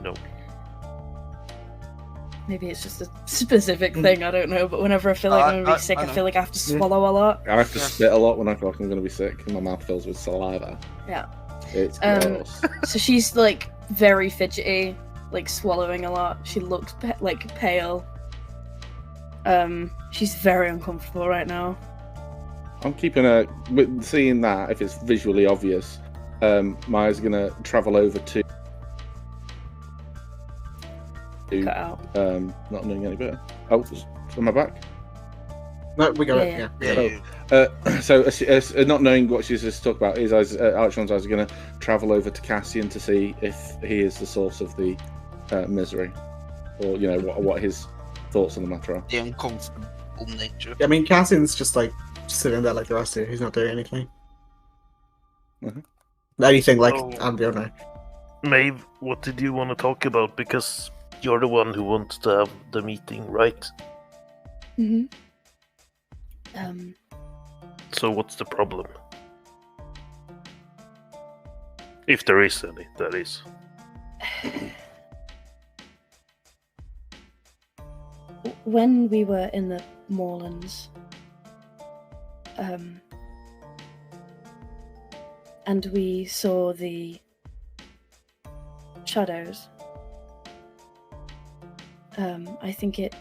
F: No.
B: Maybe it's just a specific thing, I don't know, but whenever I feel like I'm gonna be sick, I feel like I have to swallow a lot.
C: I have to spit a lot when I feel like I'm going to be sick, and my mouth fills with saliva.
B: Yeah.
C: It's gross.
B: So she's very fidgety, swallowing a lot. She looks pale. She's very uncomfortable right now.
C: I'm keeping seeing that, if it's visually obvious, Maya's going to travel over to
B: Cut out.
C: Not knowing any better. Oh, am I back?
A: No, we got it.
E: Yeah.
C: So, not knowing what she's just talked about, Archon's eyes are going to travel over to Cassian to see if he is the source of the misery, or what his thoughts on the matter are.
E: The uncomfortable nature.
A: I mean, Cassian's just sitting there like the rest of you. He's not doing anything. Anything Ambio, no.
F: Maeve, what did you want to talk about? Because you're the one who wants to have the meeting, right?
B: Mm-hmm.
F: So what's the problem? If there is any, that is.
B: When we were in the moorlands, and we saw the shadows. I think it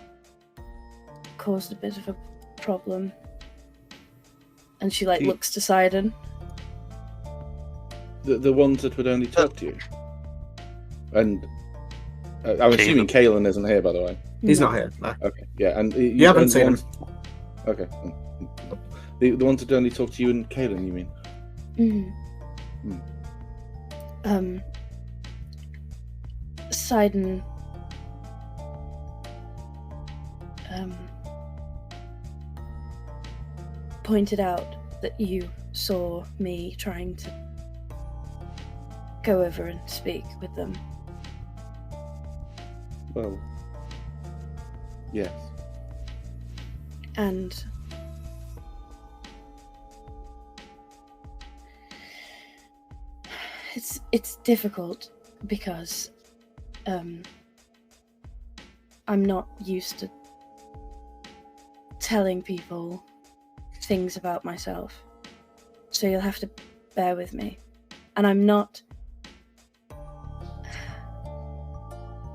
B: caused a bit of a problem. And she looks to Sidon.
C: The ones that would only talk to you. And I'm assuming Kaelin isn't here, by the way.
A: He's not here. No.
C: Okay, yeah, and
A: you haven't seen him.
C: Okay, the ones that only talk to you and Kaelin, you mean?
B: Sidon. Pointed out that you saw me trying to go over and speak with them.
C: Well, yes.
B: And it's difficult because I'm not used to telling people things about myself, so you'll have to bear with me. And I'm not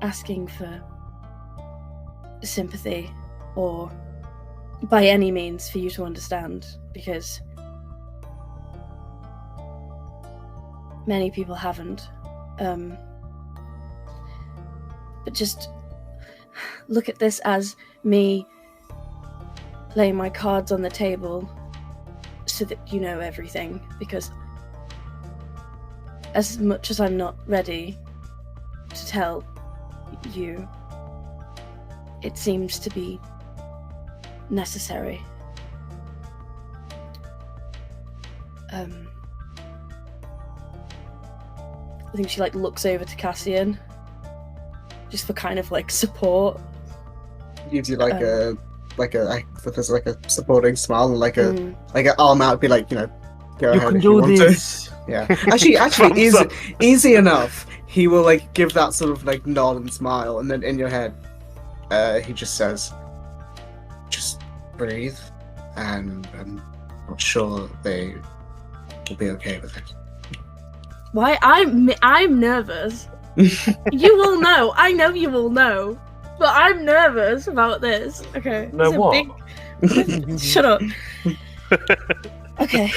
B: asking for sympathy or by any means for you to understand, because many people haven't. But just look at this as me laying my cards on the table so that you know everything, because as much as I'm not ready to tell you, it seems to be necessary. I think she looks over to Cassian just for kind of support.
A: Gives you a supporting smile and like an arm out, be like, go
D: You
A: ahead
D: can
A: if you
D: do
A: want
D: this.
A: to. Yeah. Actually, easy enough. He will give that sort of nod and smile, and then in your head, he just says, "Just breathe," and I'm not sure they will be okay with it.
B: Why? I'm nervous. You will know. I know you will know. But I'm nervous about this. Okay.
D: No, what?
B: Shut up. Okay.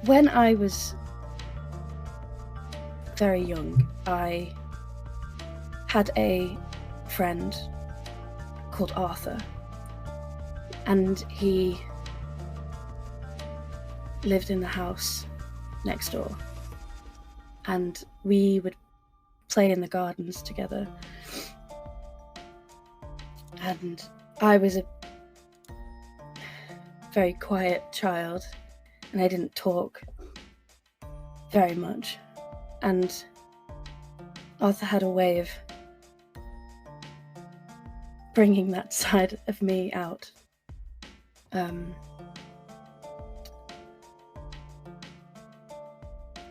B: When I was very young, I had a friend called Arthur, and he lived in the house next door, and we would play in the gardens together. And I was a very quiet child, and I didn't talk very much. And Arthur had a way of bringing that side of me out.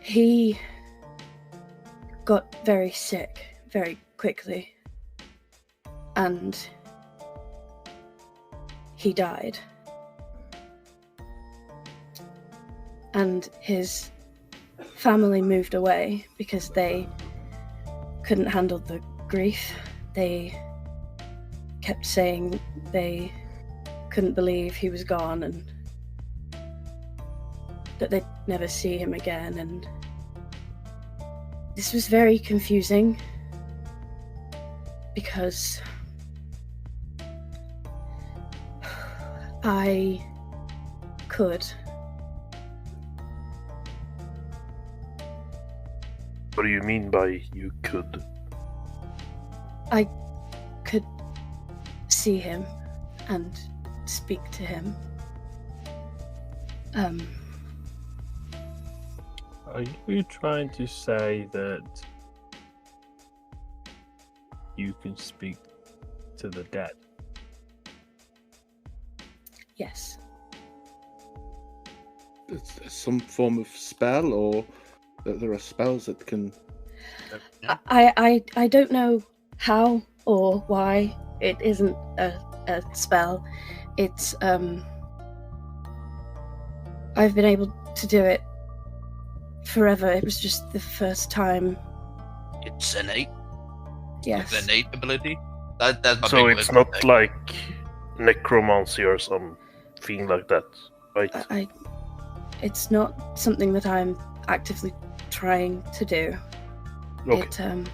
B: He got very sick very quickly, and he died. And his family moved away because they couldn't handle the grief. They kept saying they couldn't believe he was gone and that they'd never see him again. And this was very confusing because I could.
F: What do you mean by you could?
B: I could see him and speak to him.
D: Are you trying to say that you can speak to the dead?
B: Yes.
C: It's some form of spell, or that there are spells that can...
B: I don't know how or why it isn't a spell. It's I've been able to do it forever. It was just the first time.
E: It's innate.
B: Yes.
E: It's an innate ability. That's my
F: So
E: big
F: it's
E: word.
F: not like necromancy or something like that, right?
B: It's not something that I'm actively trying to do.
F: Okay.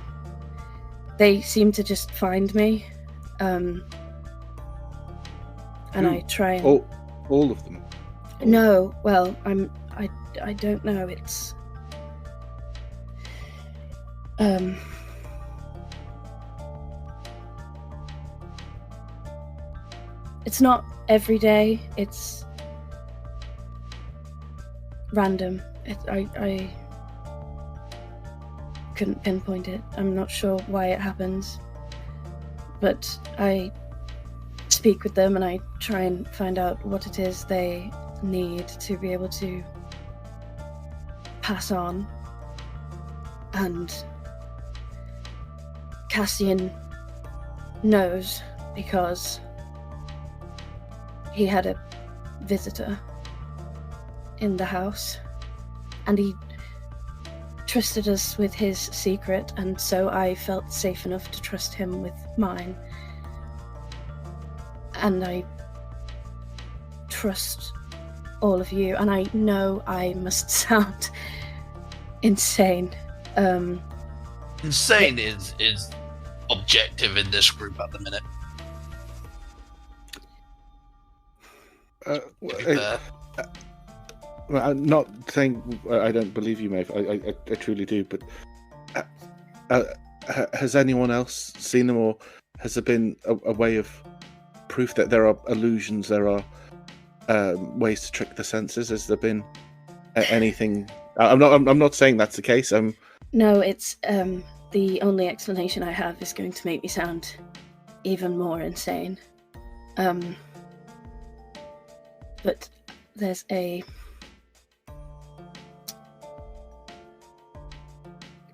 B: They seem to just find me, and I try and...
C: All of them?
B: No, well, I don't know, it's... It's not every day, it's random. I couldn't pinpoint it. I'm not sure why it happens. But I speak with them and I try and find out what it is they need to be able to pass on. And Cassian knows because he had a visitor in the house and he trusted us with his secret, and so I felt safe enough to trust him with mine. And I trust all of you, and I know I must sound insane.
E: Insane is objective in this group at the minute.
C: Well, I'm not saying I don't believe you, Maeve. I truly do. But has anyone else seen them, or has there been a way of proof that there are illusions? There are ways to trick the senses. Has there been anything? I'm not saying that's the case.
B: No, it's the only explanation I have is going to make me sound even more insane. But there's a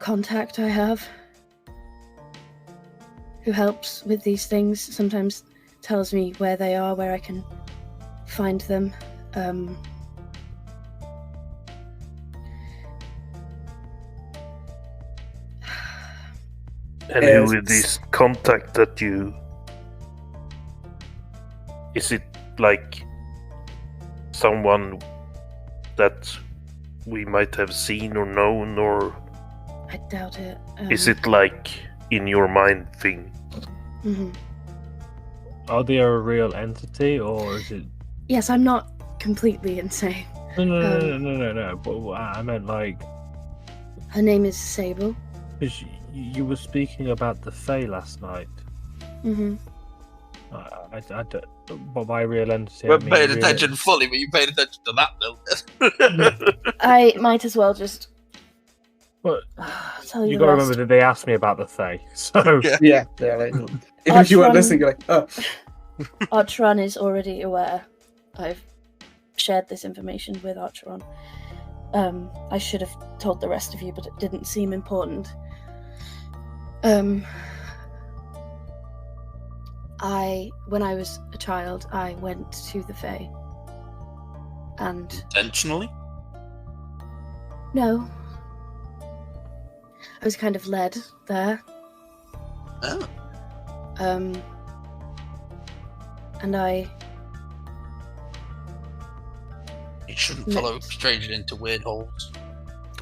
B: contact I have who helps with these things, sometimes tells me where they are, where I can find them.
F: And who is this contact that you... Is it like someone that we might have seen or known, or
B: I doubt it.
F: is it like in your mind thing?
B: Mm-hmm.
D: Are they a real entity, or is it?
B: Yes, I'm not completely insane.
D: No. But I meant like.
B: Her name is Sable.
D: Because you were speaking about the Fae last night.
B: Mm-hmm.
D: I don't. But by real entity,
E: We're paying attention fully, but you paid attention to that, Bill.
B: I might as well just.
D: But
B: tell you
D: you
B: the
D: got to
B: rest.
D: remember that they asked me about the Fae, so
A: Yeah, like, even if you weren't listening, you're like, oh.
B: Archeron is already aware. I've shared this information with Archeron. I should have told the rest of you, but it didn't seem important. When I was a child, I went to the Fae. And...
E: Intentionally?
B: No. I was kind of led there.
E: Oh.
B: And I...
E: You shouldn't follow strangers into weird holes.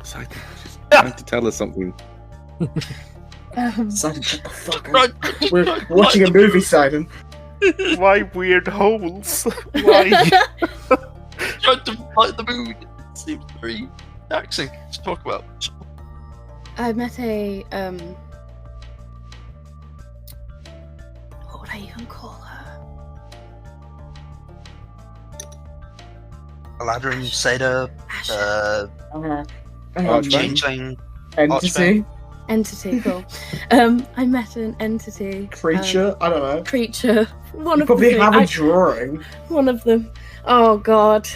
C: Simon, just trying to tell us something.
A: Simon, shut the fuck up. We're watching a movie, Simon.
F: Why weird holes? Why?
E: Trying to fight the mood. It seems very taxing to talk about.
B: I met a, what would I even call her?
G: Galadrin, Satyr, Changeling,
A: Entity?
B: Entity, cool. I met an entity.
A: Creature? I don't know.
B: Creature. One
A: You
B: of
A: probably
B: them.
A: have a drawing.
B: One of them. Oh god.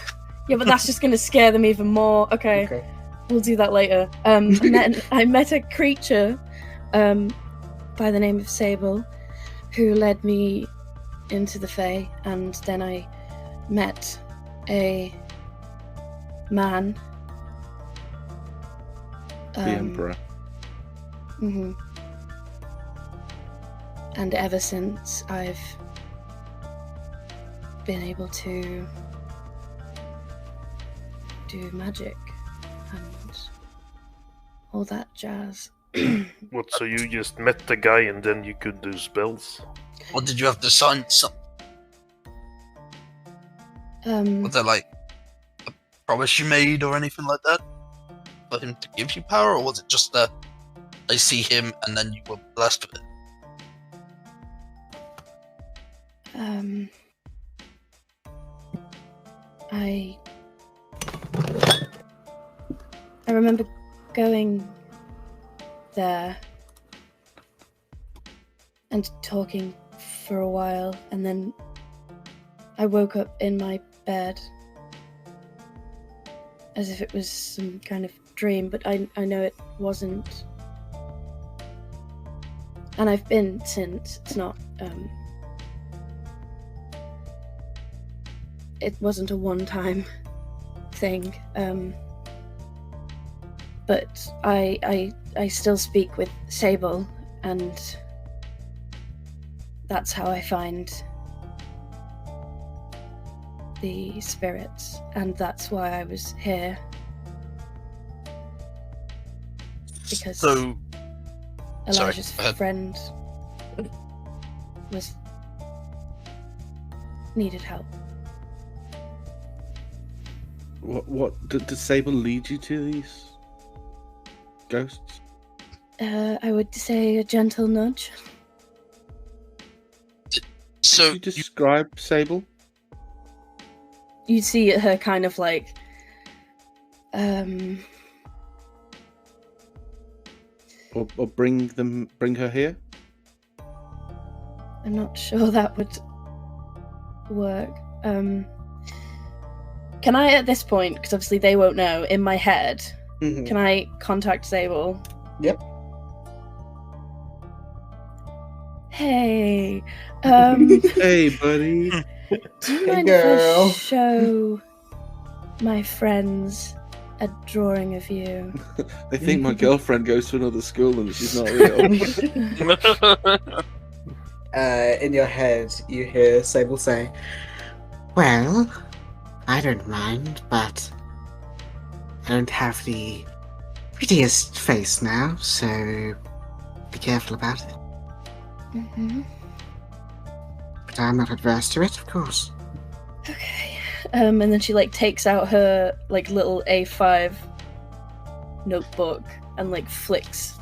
B: Yeah, but that's just gonna scare them even more. Okay. We'll do that later. I met a creature by the name of Sable who led me into the Fae, and then I met a man.
C: The Emperor.
B: Mm-hmm. And ever since, I've been able to do magic and all that jazz.
F: What, so you just met the guy and then you could do spells?
E: Or did you have to sign something? Was there like a promise you made or anything like that for him to give you power, or was it just that I see him and then you were blessed with it?
B: I remember going there and talking for a while, and then I woke up in my bed as if it was some kind of dream, but I know it wasn't. And I've been since. It's not, it wasn't a one-time thing. But I still speak with Sable, and that's how I find the spirits, and that's why I was here. Because Elijah's friend needed help.
C: What did Sable lead you to these ghosts?
B: I would say a gentle nudge.
E: So
C: Could you describe Sable?
B: You see her kind of like,
C: Or bring her here?
B: I'm not sure that would work. Can I, at this point, because obviously they won't know, in my head, can I contact Sable?
A: Yep.
B: Hey,
C: Hey, buddy.
B: do you mind if I show my friends a drawing of you?
C: They think my girlfriend goes to another school and she's not real.
A: In your head, you hear Sable say, "Well, I don't mind, but I don't have the prettiest face now, so be careful about it.
B: Mm-hmm.
A: But I'm not adverse to it, of course."
B: Okay. And then she like takes out her like little A5 notebook and like flicks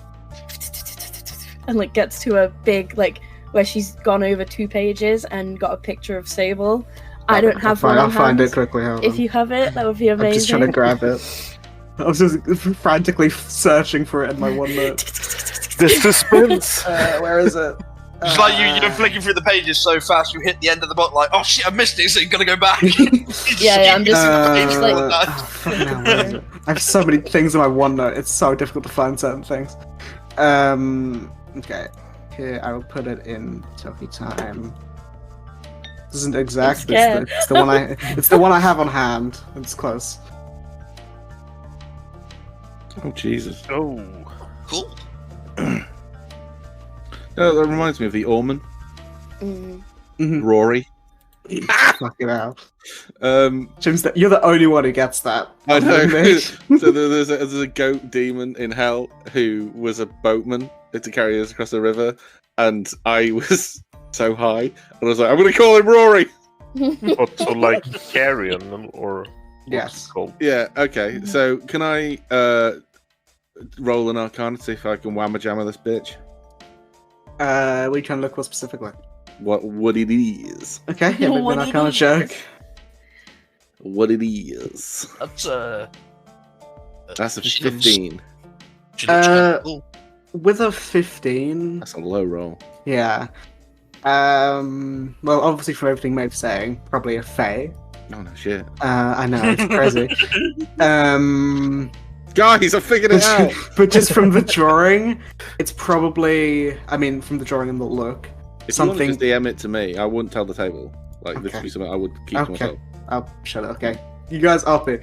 B: and like gets to a big like where she's gone over 2 pages and got a picture of Sable. I don't have one.
A: I'll find it quickly. Hold
B: If
A: on.
B: you have it, that would be amazing.
A: I'm just trying to grab it. I was just frantically searching for it in my OneNote.
F: The suspense!
A: Where is it?
E: It's like you're flicking through the pages so fast you hit the end of the book like, oh shit, I missed it, so you're gonna go back.
B: Yeah, I'm just like...
A: No, where is it? I have so many things in my OneNote, it's so difficult to find certain things. Okay. Here, I will put it in Toki time. This isn't exact, but it's the one I have on hand. It's close.
C: Oh, Jesus.
F: Oh.
E: Cool.
C: That reminds me of the Orman.
B: Mm.
C: Rory.
A: Fuck it out.
C: Jim's
A: you're the only one who gets that.
C: I know. So there's a goat demon in hell who was a boatman to carry us across the river, and I was so high, and I was like, I'm going to call him Rory.
F: What, so like carrion or
A: yes.
F: Called?
C: Yeah. Okay. So can I roll an Arcana to see if I can whamma jammer this bitch?
A: We trying to look for specifically.
C: What it is?
A: Okay. Yeah, maybe an Arcana check.
C: What it is?
E: That's
C: a 15.
E: Cool.
A: With a 15.
C: That's a low roll.
A: Yeah. Well, obviously from everything Maeve's saying, probably a Fae.
C: Oh no shit.
A: I know, it's crazy.
C: Guys, I figured it out!
A: But just from the drawing, it's probably, I mean, from the drawing and the look,
C: If
A: something...
C: you want to just DM it to me, I wouldn't tell the table. Like, this would be something I would keep to myself.
A: I'll shut it, okay. You guys up it.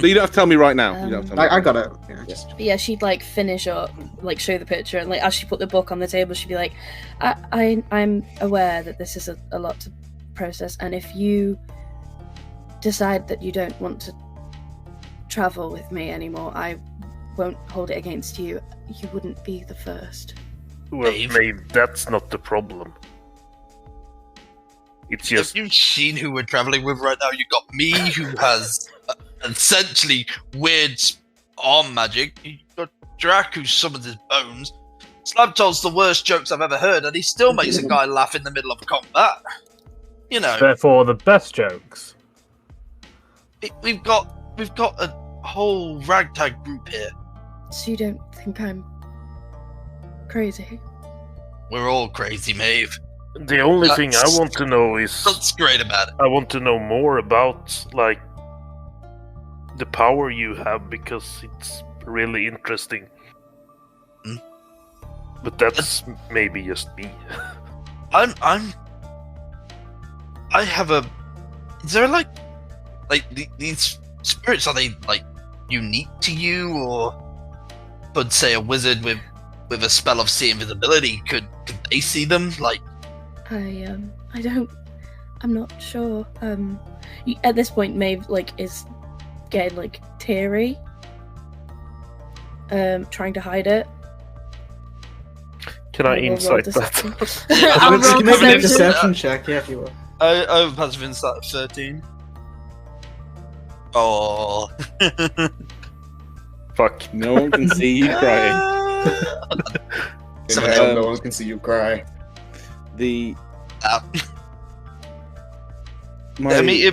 C: But you don't have to tell me right now. You don't have to tell me
A: I got it. Yeah, just...
B: But yeah, she'd like finish up, like show the picture, and like as she put the book on the table, she'd be like, I'm aware that this is a lot to process, and if you decide that you don't want to travel with me anymore, I won't hold it against you. You wouldn't be the first.
F: Well, maybe that's not the problem. It's just...
E: Have you seen who we're traveling with right now? You got me, who has essentially weird arm magic. You got Drac, who summons his bones. Slab tells the worst jokes I've ever heard, and he still makes a guy laugh in the middle of combat. You know.
D: Therefore, the best jokes.
E: We've got a whole ragtag group here.
B: So you don't think I'm crazy?
E: We're all crazy, Maeve.
F: The only thing I want to know is...
E: That's great about it.
F: I want to know more about, like, the power you have, because it's really interesting. But that's maybe just me.
E: I have a... Is there, like these spirits, are they, like, unique to you, or... But say a wizard with a spell of see invisibility, could they see them? Like,
B: I'm not sure. At this point, Maeve is getting teary, trying to hide it.
F: Can I insight that?
B: I'll roll
A: Make a
B: perception.
A: deception check, yeah, if you will.
E: I have a passive insight of 13. Oh.
F: Fuck.
C: No one can see you crying.
A: No one can see you cry.
E: It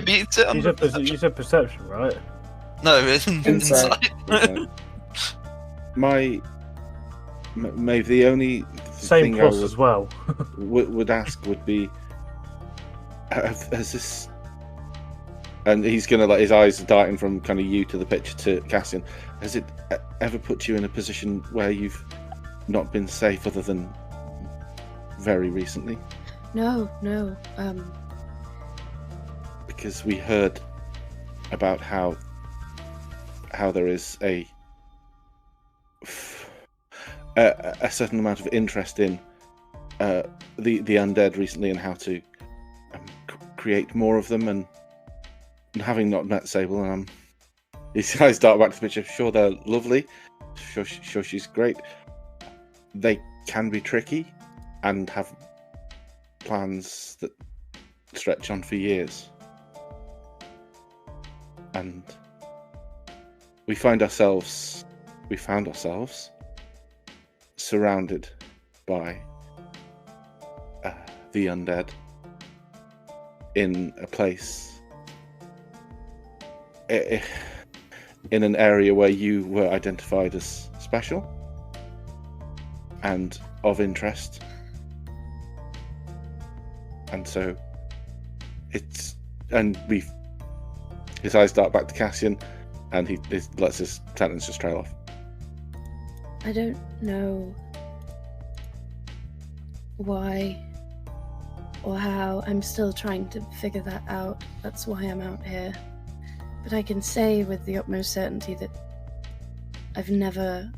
E: beats it.
D: You said perception, right?
E: No, it's insight.
C: Maybe the only
D: Same
C: thing
D: plus
C: I
D: as well.
C: would ask would be, has this? And he's gonna his eyes are darting from kind of you to the picture to Cassian. Has it ever put you in a position where you've not been safe, other than very recently?
B: No.
C: Because we heard about how there is a certain amount of interest in the undead recently, and how to create more of them, and having not met Sable, and his eyes dart back to the picture. Sure, they're lovely. Sure, she's great. They can be tricky and have plans that stretch on for years. And we found ourselves surrounded by the undead in a place, in an area where you were identified as special and of interest. And so his eyes dart back to Cassian, and he lets his sentence just trail off.
B: I don't know why or how. I'm still trying to figure that out. That's why I'm out here. But I can say with the utmost certainty that I've never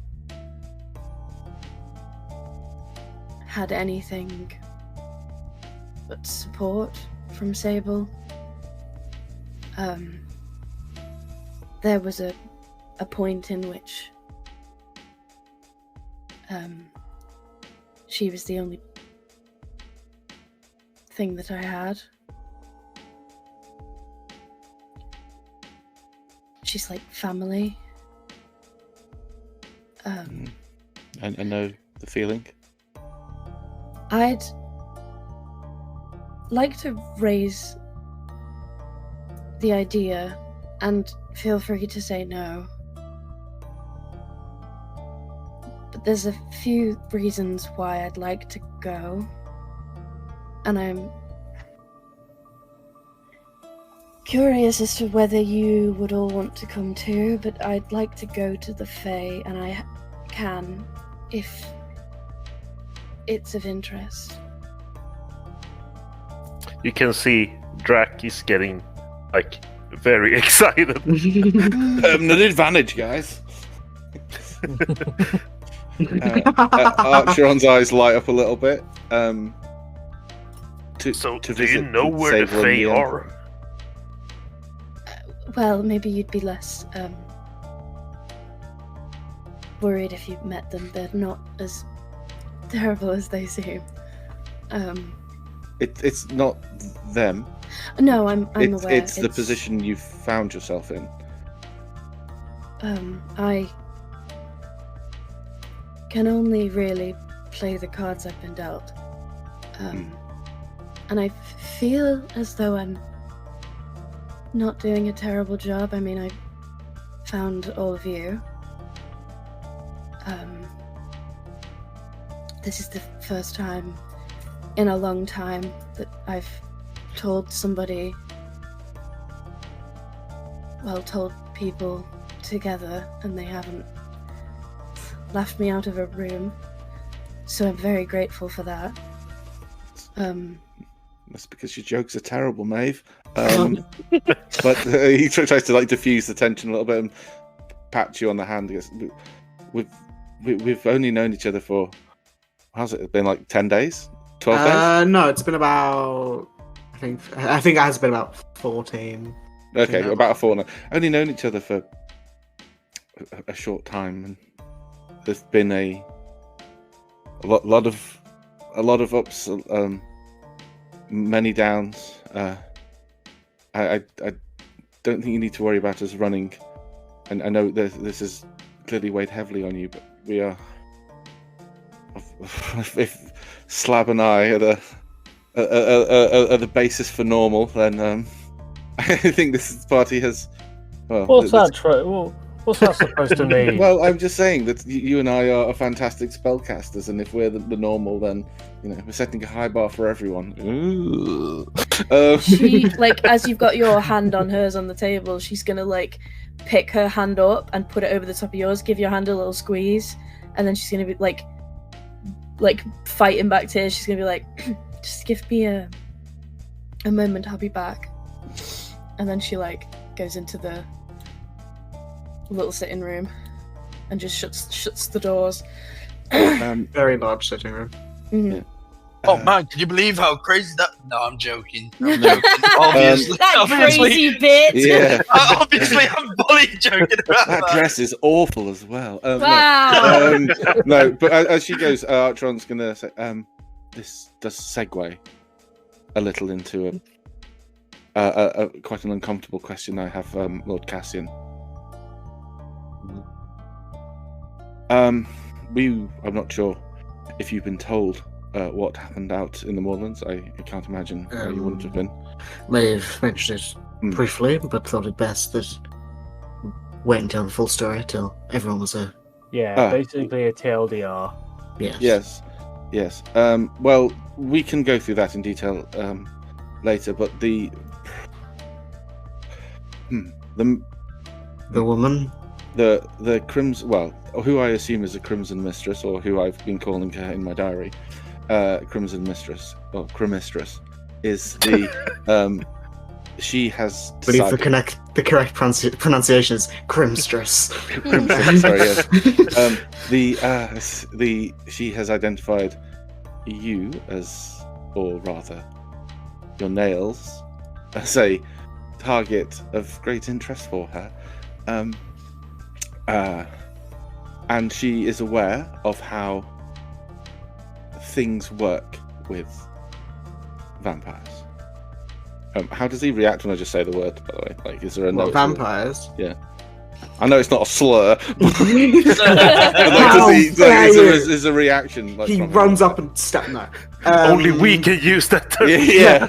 B: had anything but support from Sable. There was a point in which she was the only thing that I had. She's like family.
C: I know the feeling.
B: I'd like to raise the idea, and feel free to say no. But there's a few reasons why I'd like to go, and I'm curious as to whether you would all want to come too, but I'd like to go to the Fae, and I can, if it's of interest.
F: You can see Drac is getting very excited.
C: An advantage, guys. Archeron's eyes light up a little bit.
F: Do you know where the Fae are?
B: Well, maybe you'd be less worried if you met them. They're not as terrible as they seem.
C: It's not them.
B: No, I'm aware.
C: It's the position you've found yourself in.
B: I can only really play the cards I've been dealt. And I feel as though I'm not doing a terrible job. I mean, I found all of you. This is the first time in a long time that I've told people together, and they haven't left me out of a room. So I'm very grateful for that.
C: That's because your jokes are terrible, Maeve. But he tries to diffuse the tension a little bit and pat you on the hand. He goes, we've only known each other for, how's it been, 10 days? 12 days?
A: No, it's been about, I think it has been about 14.
C: Okay, about a fortnight. Only known each other for a short time, and there's been a lot of ups, many downs. I don't think you need to worry about us running. And I know this is clearly weighed heavily on you, but we are. If Slab and I are the basis for normal, then I think this party has. Well,
D: what's that? What's that supposed to mean?
C: Well, I'm just saying that you and I are fantastic spellcasters, and if we're the normal, then we're setting a high bar for everyone. Ooh.
B: She as you've got your hand on hers on the table, she's gonna pick her hand up and put it over the top of yours, give your hand a little squeeze, and then she's gonna be fighting back tears. She's gonna be like, just give me a moment, I'll be back. And then she goes into the little sitting room and just shuts the doors.
A: Very large sitting room.
B: Mm-hmm.
C: Yeah.
E: Oh man, can you believe how crazy that? No, I'm joking. Obviously,
B: that crazy bit.
C: Yeah.
E: Obviously, I'm fully joking about
C: That dress is awful as well.
B: Wow.
C: No, but as she goes, Archeron's gonna say, this does segue a little into a quite an uncomfortable question I have, Lord Cassian. I'm not sure if you've been told what happened out in the moorlands. I can't imagine you wouldn't have been.
H: Maeve mentioned it briefly, but thought it best that wait until the full story till everyone was a
D: basically a TLDR.
H: Yes.
C: Yes. Well, we can go through that in detail later, but the
H: woman,
C: the Crimson, well, who I assume is a Crimson Mistress, or who I've been calling her in my diary, Crimson Mistress, or Crimistress, is the she has
H: I believe the correct pronunciation is Crimstress.
C: Sorry, yes. She has identified you as, or rather, your nails, as a target of great interest for her. And she is aware of how things work with vampires. How does he react when I just say the word, by the way? Is there a note?
A: Vampires?
C: Yeah. I know it's not a slur. Is a reaction?
A: He runs up and no.
F: Only we can use that term.
A: Yeah.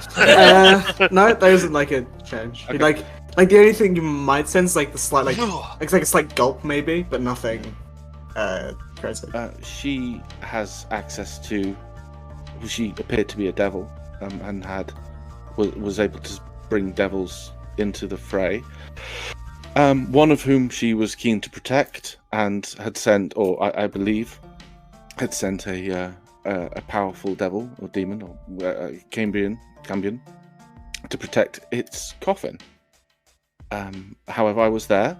A: No, there isn't a change.
C: Okay.
A: The only thing you might sense the slight it's a slight gulp maybe, but nothing crazy.
C: She has access to. She appeared to be a devil, and was able to bring devils into the fray. One of whom she was keen to protect, and had sent, or I believe, had sent a powerful devil or demon or Cambion to protect its coffin. However, I was there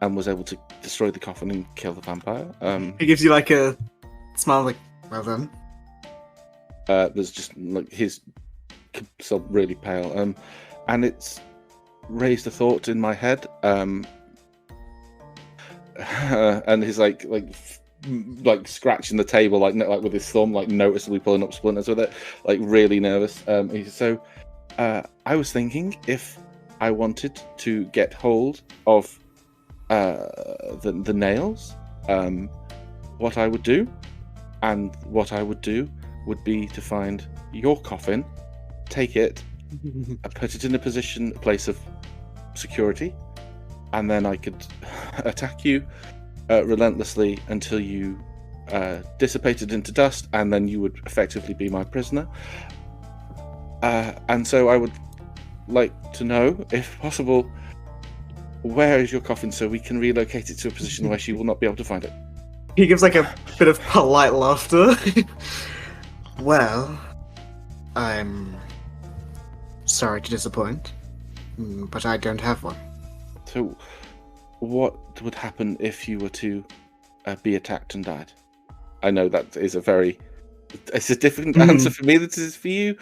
C: and was able to destroy the coffin and kill the vampire.
A: He gives you like a smile, like, well done.
C: There's just like his so really pale, and it's raised a thought in my head, and he's like scratching the table like with his thumb, like noticeably pulling up splinters with it, like really nervous. I was thinking if I wanted to get hold of the nails, what I would do would be to find your coffin, take it, and put it in a place of security, and then I could attack you relentlessly until you dissipated into dust, and then you would effectively be my prisoner. And so I would like to know, if possible, where is your coffin so we can relocate it to a position where she will not be able to find it.
A: He gives like a bit of polite laughter. Well, I'm sorry to disappoint, but I don't have one.
C: So, what would happen if you were to be attacked and died? I know that is it's a different answer for me than it is for you.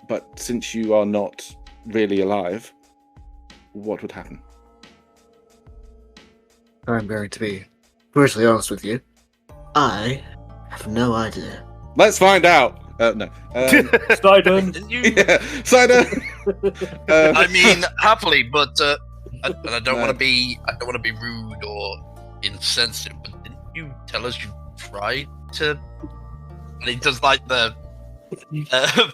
C: But since you are not really alive, what would happen?
H: I'm going to be brutally honest with you. I have no idea.
C: Let's find out. No.
D: Sidon.
C: Yeah, Sidon.
E: I mean, happily, but and I don't want to be rude or insensitive. But didn't you tell us you tried to? And he does like the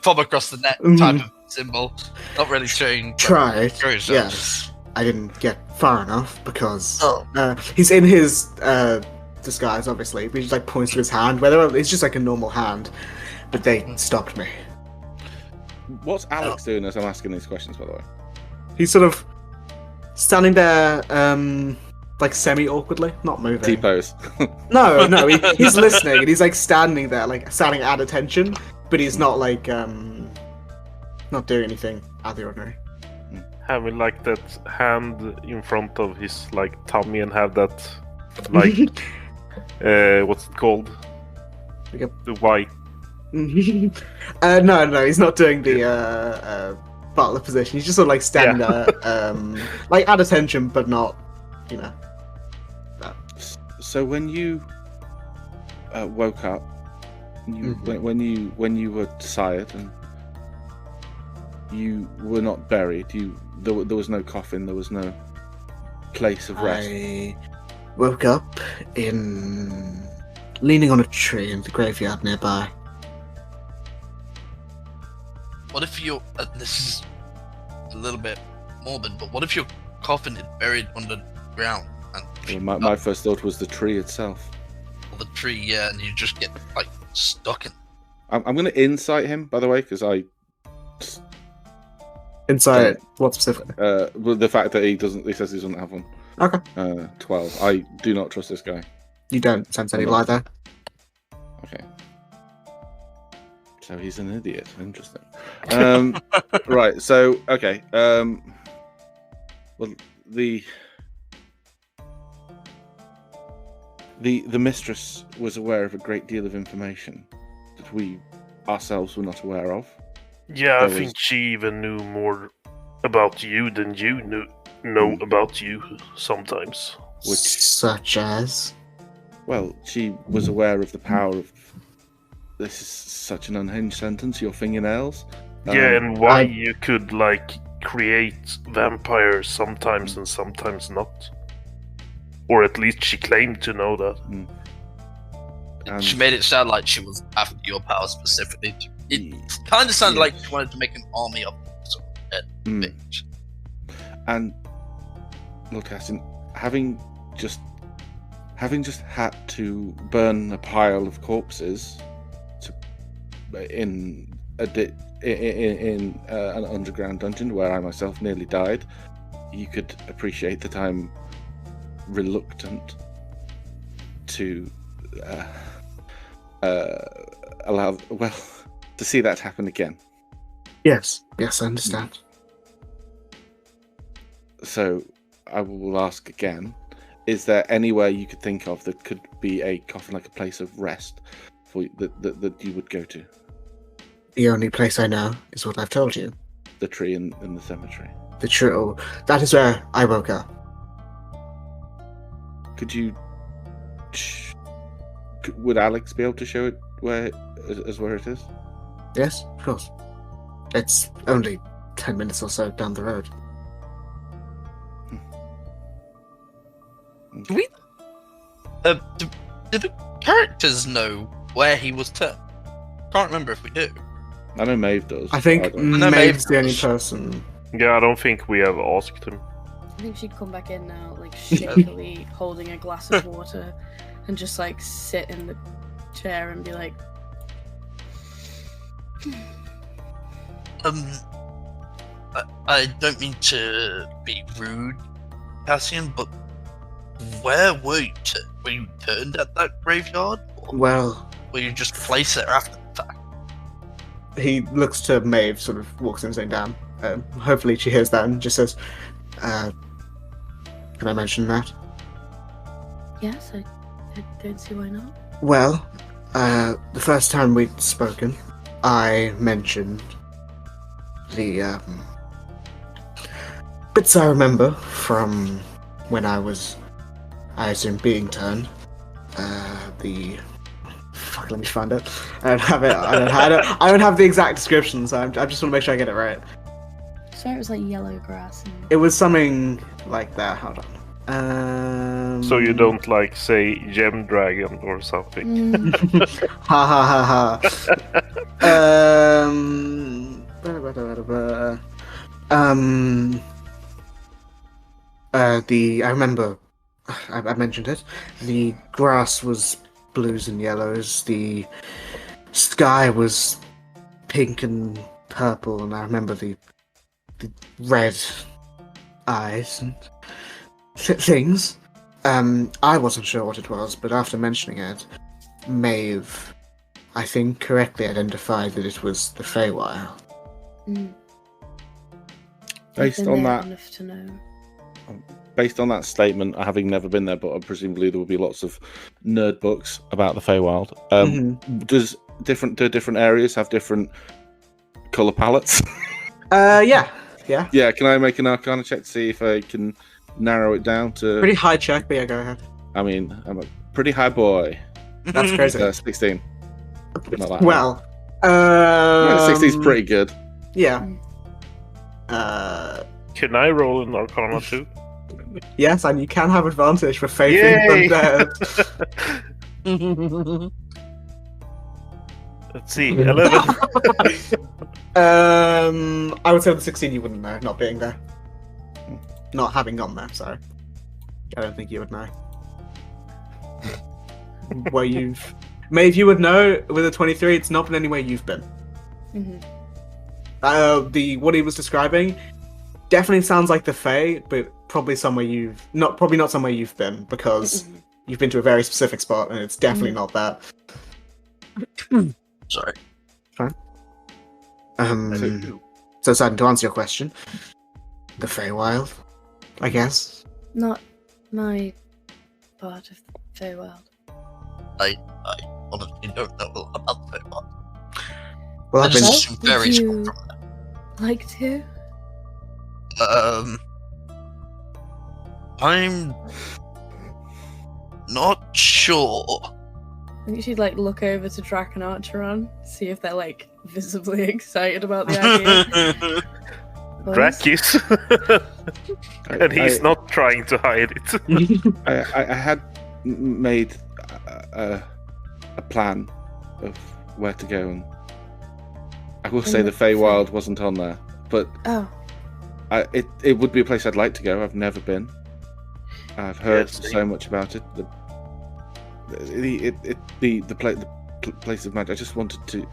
E: fob across the net type of symbol. Not really showing.
A: Tried. Yes. I didn't get far enough because he's in his disguise, obviously, but he just like points to his hand. Whether it's just like a normal hand, but they stopped me.
C: What's Alex doing as I'm asking these questions, by the way?
A: He's sort of standing there, like semi-awkwardly, not moving.
C: T-pose.
A: No, he's listening, and he's like standing there, like standing at attention, but he's not like not doing anything out of the ordinary.
F: Having like that hand in front of his like tummy and have that like what's it called?
A: Yep.
F: The white.
A: No, he's not doing the butler position. He's just sort of like standing there, like at attention, but not, you know.
C: So when you woke up, when you were tired and you were not buried, there was no coffin, there was no place of rest.
H: I woke up leaning on a tree in the graveyard nearby.
E: What if you? This is a little bit morbid, but what if your coffin is buried underground? And
C: Well, my first thought was the tree itself.
E: the tree, yeah, and you just get like stuck in.
C: I'm going to insight him, by the way, because I.
A: Insight. What specific?
C: Well, the fact that he says he doesn't have one.
A: Okay.
C: 12. I do not trust this guy.
A: You don't sense any lie there.
C: Okay. So he's an idiot. Interesting. Right. So okay. Well, the mistress was aware of a great deal of information that we ourselves were not aware of.
F: Yeah, I think she even knew more about you than you know about you sometimes.
H: Such as?
C: Well, she was aware of the power of. This is such an unhinged sentence. Your fingernails.
F: Yeah, and why you could like create vampires sometimes and sometimes not, or at least she claimed to know that.
C: And
E: She made it sound like she was after your power specifically. It kind of sounded like she wanted to make an army of sort of bitch.
C: And look, Aston, having just had to burn a pile of corpses in an underground dungeon where I myself nearly died, you could appreciate that I'm reluctant to allow to see that happen again.
H: Yes, I understand.
C: So I will ask again: is there anywhere you could think of that could be a coffin, like a place of rest, for that you would go to?
H: The only place I know is what I've told you.
C: The tree in the cemetery.
H: The true. That is where I woke up.
C: Could you? Would Alex be able to show it where it is?
H: Yes, of course. It's only 10 minutes or so down the road.
E: Do we? Do the characters know where he was turned? Can't remember if we do.
C: I know Maeve does.
A: I think
E: know
A: Maeve's the
E: Maeve
A: only
E: does.
A: person.
F: Yeah, I don't think we have asked him.
B: I think she'd come back in now, like shakily holding a glass of water, and just like sit in the chair and be like,
E: I don't mean to be rude, Cassian, but where were you? Were you turned at that graveyard, or
H: Well,
E: were you just placed there after the fact?
A: He looks to Maeve, sort of walks in saying, "Down." Hopefully she hears that and just says, "Can I mention that?"
B: yes, I don't see why not.
H: well, the first time we'd spoken, I mentioned the bits I remember from when I assume, being turned.
A: Fuck, let me find it. I don't have it. I don't have the exact description, so I just want to make sure I get it right.
B: So it was like yellow grass. And...
A: It was something like that. Hold on.
F: So you don't like say gem dragon or something?
A: Ha ha ha ha. I remember. I mentioned it. The grass was blues and yellows. The sky was pink and purple, and I remember the red eyes and things. I wasn't sure what it was, but after mentioning it, Maeve, I think, correctly identified that it was the Feywild.
C: Based on that,
B: enough to know.
C: based on that statement, having never been there, but presumably there will be lots of nerd books about the Feywild. Do different areas have different color palettes?
A: Yeah.
C: Yeah. Can I make an Arcana check to see if I can narrow it down to?
A: Pretty high check, but yeah, go ahead.
C: I mean, I'm a pretty high boy.
A: That's crazy.
C: 16. Not that
A: Well,
C: high. 16 is pretty good.
A: Yeah.
F: Can I roll an Arcana too?
A: Yes, and you can have advantage for faith
F: Yay!
A: in undead.
F: Let's see, 11.
A: I would say with the 16 you wouldn't know, not being there. Not having gone there, sorry. I don't think you would know. Where you've... Maeve, you would know with a 23, it's not been anywhere you've been. What he was describing definitely sounds like the Fae, but probably somewhere probably not somewhere you've been, because you've been to a very specific spot, and it's definitely not that.
E: Sorry.
A: Fine. So, Simon, to answer your question, the Feywild, I guess.
B: Not my part of the Feywild.
E: I honestly don't know a lot about the Feywild.
A: Well,
E: I
A: I've been...
E: just assume very
B: Would
E: strong
B: you
E: from that.
B: like to?
E: I'm not sure.
B: I think she'd like look over to Drac and Archeron, see if they're like visibly excited about the idea.
F: Drac is. And he's not trying to hide it.
C: I had made a plan of where to go, and I will say the Feywild wasn't on there, but it would be a place I'd like to go. I've never been. I've heard so much about it. The place of magic. I just wanted to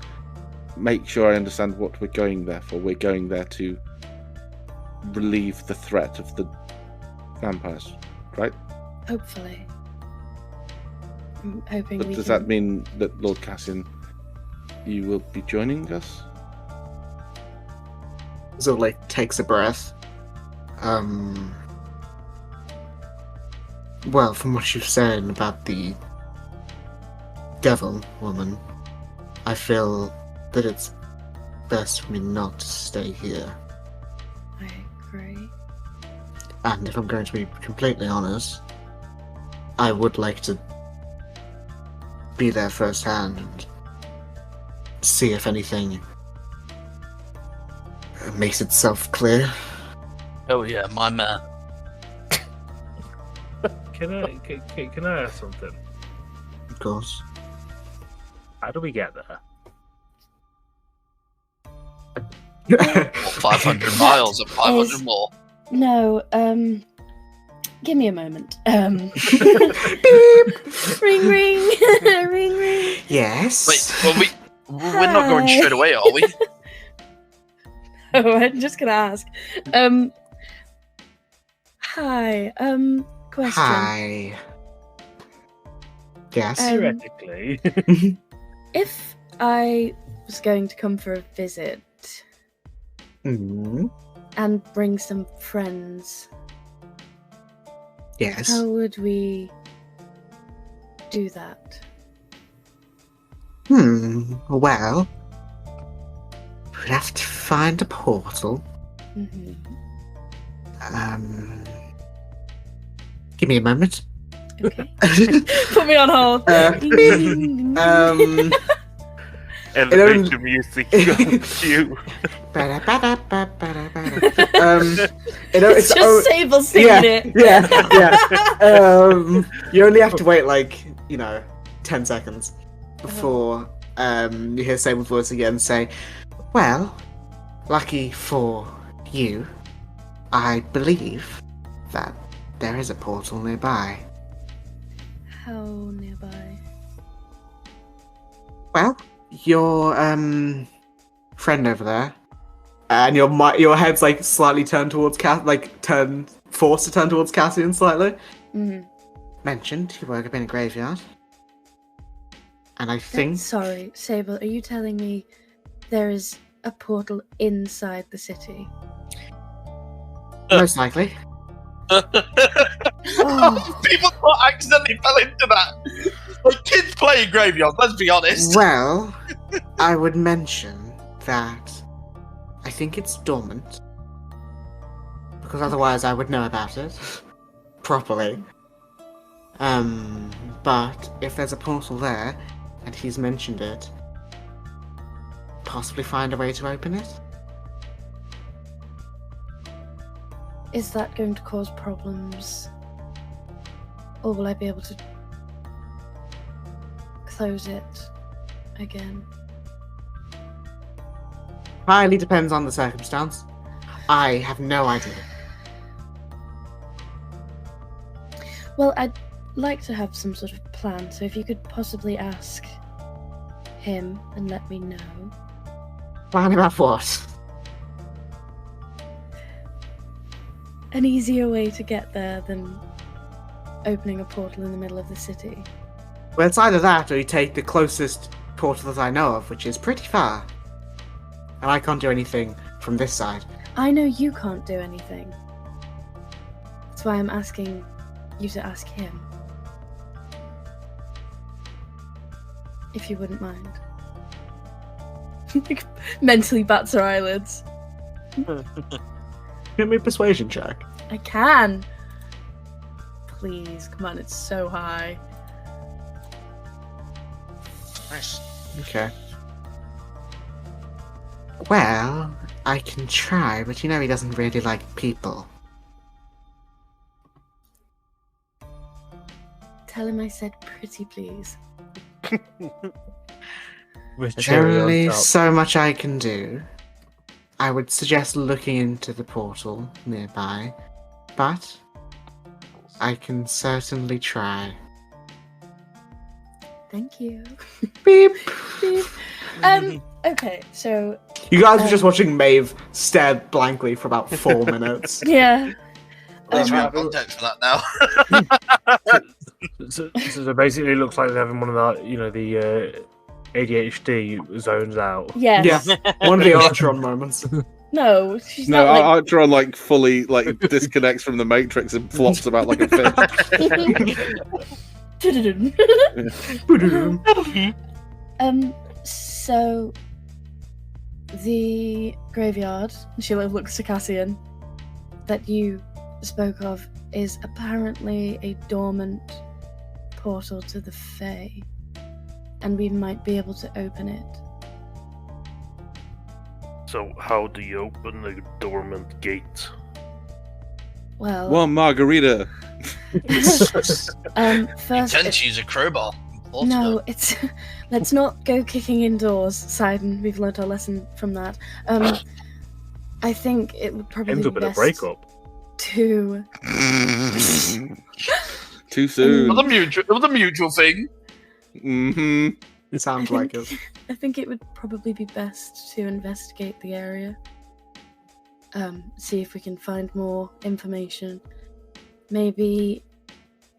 C: make sure I understand what we're going there for. We're going there to relieve the threat of the vampires, right?
B: Hopefully. I'm hoping
C: But
B: we
C: does
B: can...
C: that mean that Lord Cassian, you will be joining us?
A: Sort of like takes a breath.
H: Well, from what you've said about the devil woman, I feel that it's best for me not to stay here.
B: I agree.
H: And if I'm going to be completely honest, I would like to be there firsthand and see if anything makes itself clear.
E: Oh yeah, my man.
D: Can I ask something?
H: Of course.
D: How do we get there?
E: 500 miles or 500 more.
B: No, give me a moment. Ring, ring, ring, ring.
H: Yes.
E: Wait, well, we're not going straight away, are we?
B: Oh, I'm just gonna ask. Hi. Question.
H: Hi. Yes.
D: Theoretically.
B: If I was going to come for a visit
H: Mm,
B: and bring some friends,
H: yes.
B: how would we do that?
H: Well, we'd have to find a portal.
B: Mm-hmm.
H: Give me a moment.
B: Okay. Put me on hold.
F: Elevator music cue.
B: It's just Sable singing it.
A: Yeah. You only have to wait 10 seconds before you hear Sable's voice again say,
H: Well, lucky for you, I believe that there is a portal nearby.
B: How nearby?
H: Well,
A: your friend over there, and your head's slightly turned towards forced to turn towards Cassian slightly.
B: Mm-hmm.
H: mentioned you work up in a graveyard. And I think...
B: Sorry, Sable, are you telling me there is a portal inside the city?
H: Most likely.
E: People accidentally fell into that. Like kids playing graveyard, let's be honest.
H: Well, I would mention that I think it's dormant. Because otherwise I would know about it. Properly. But if there's a portal there, and he's mentioned it, possibly find a way to open it?
B: Is that going to cause problems? Or will I be able to close it again?
H: Highly depends on the circumstance. I have no idea.
B: Well, I'd like to have some sort of plan, so if you could possibly ask him and let me know.
H: Plan about what?
B: An easier way to get there than opening a portal in the middle of the city.
H: Well, it's either that or you take the closest portal that I know of, which is pretty far. And I can't do anything from this side.
B: I know you can't do anything. That's why I'm asking you to ask him. If you wouldn't mind. Mentally bats her eyelids.
A: Give me a persuasion check.
B: I can. Please, come on, it's so high.
E: Nice.
H: Okay. Well, I can try, but you know he doesn't really like people.
B: Tell him I said pretty please.
H: There's only so much I can do. I would suggest looking into the portal nearby, but I can certainly try.
B: Thank you.
H: Beep.
B: Beep. Okay, so
A: You guys were just watching Maeve stare blankly for about 4 minutes.
B: yeah.
E: At least we have context for that now.
D: So basically, it looks like they're having one of the ADHD zones out.
B: Yes.
A: Yeah, one of the Archeron moments.
B: No, she's
C: No,
B: not like...
C: Archeron like fully like disconnects from the Matrix and flops about like a fish.
B: So the graveyard, she looks to Cassian, that you spoke of is apparently a dormant portal to the Fae, and we might be able to open it.
F: So how do you open a dormant gate?
B: Well,
C: One margarita.
B: first,
E: Tend to use a crowbar.
B: no, it's let's not go kicking indoors, Sidon. We've learnt our lesson from that. I think it would probably
D: Ends
B: be
D: up in a
B: best
D: breakup.
B: to
C: Too soon.
E: It was a mutual thing.
C: Mm-hmm.
A: It sounds like it.
B: I think it would probably be best to investigate the area. See if we can find more information. Maybe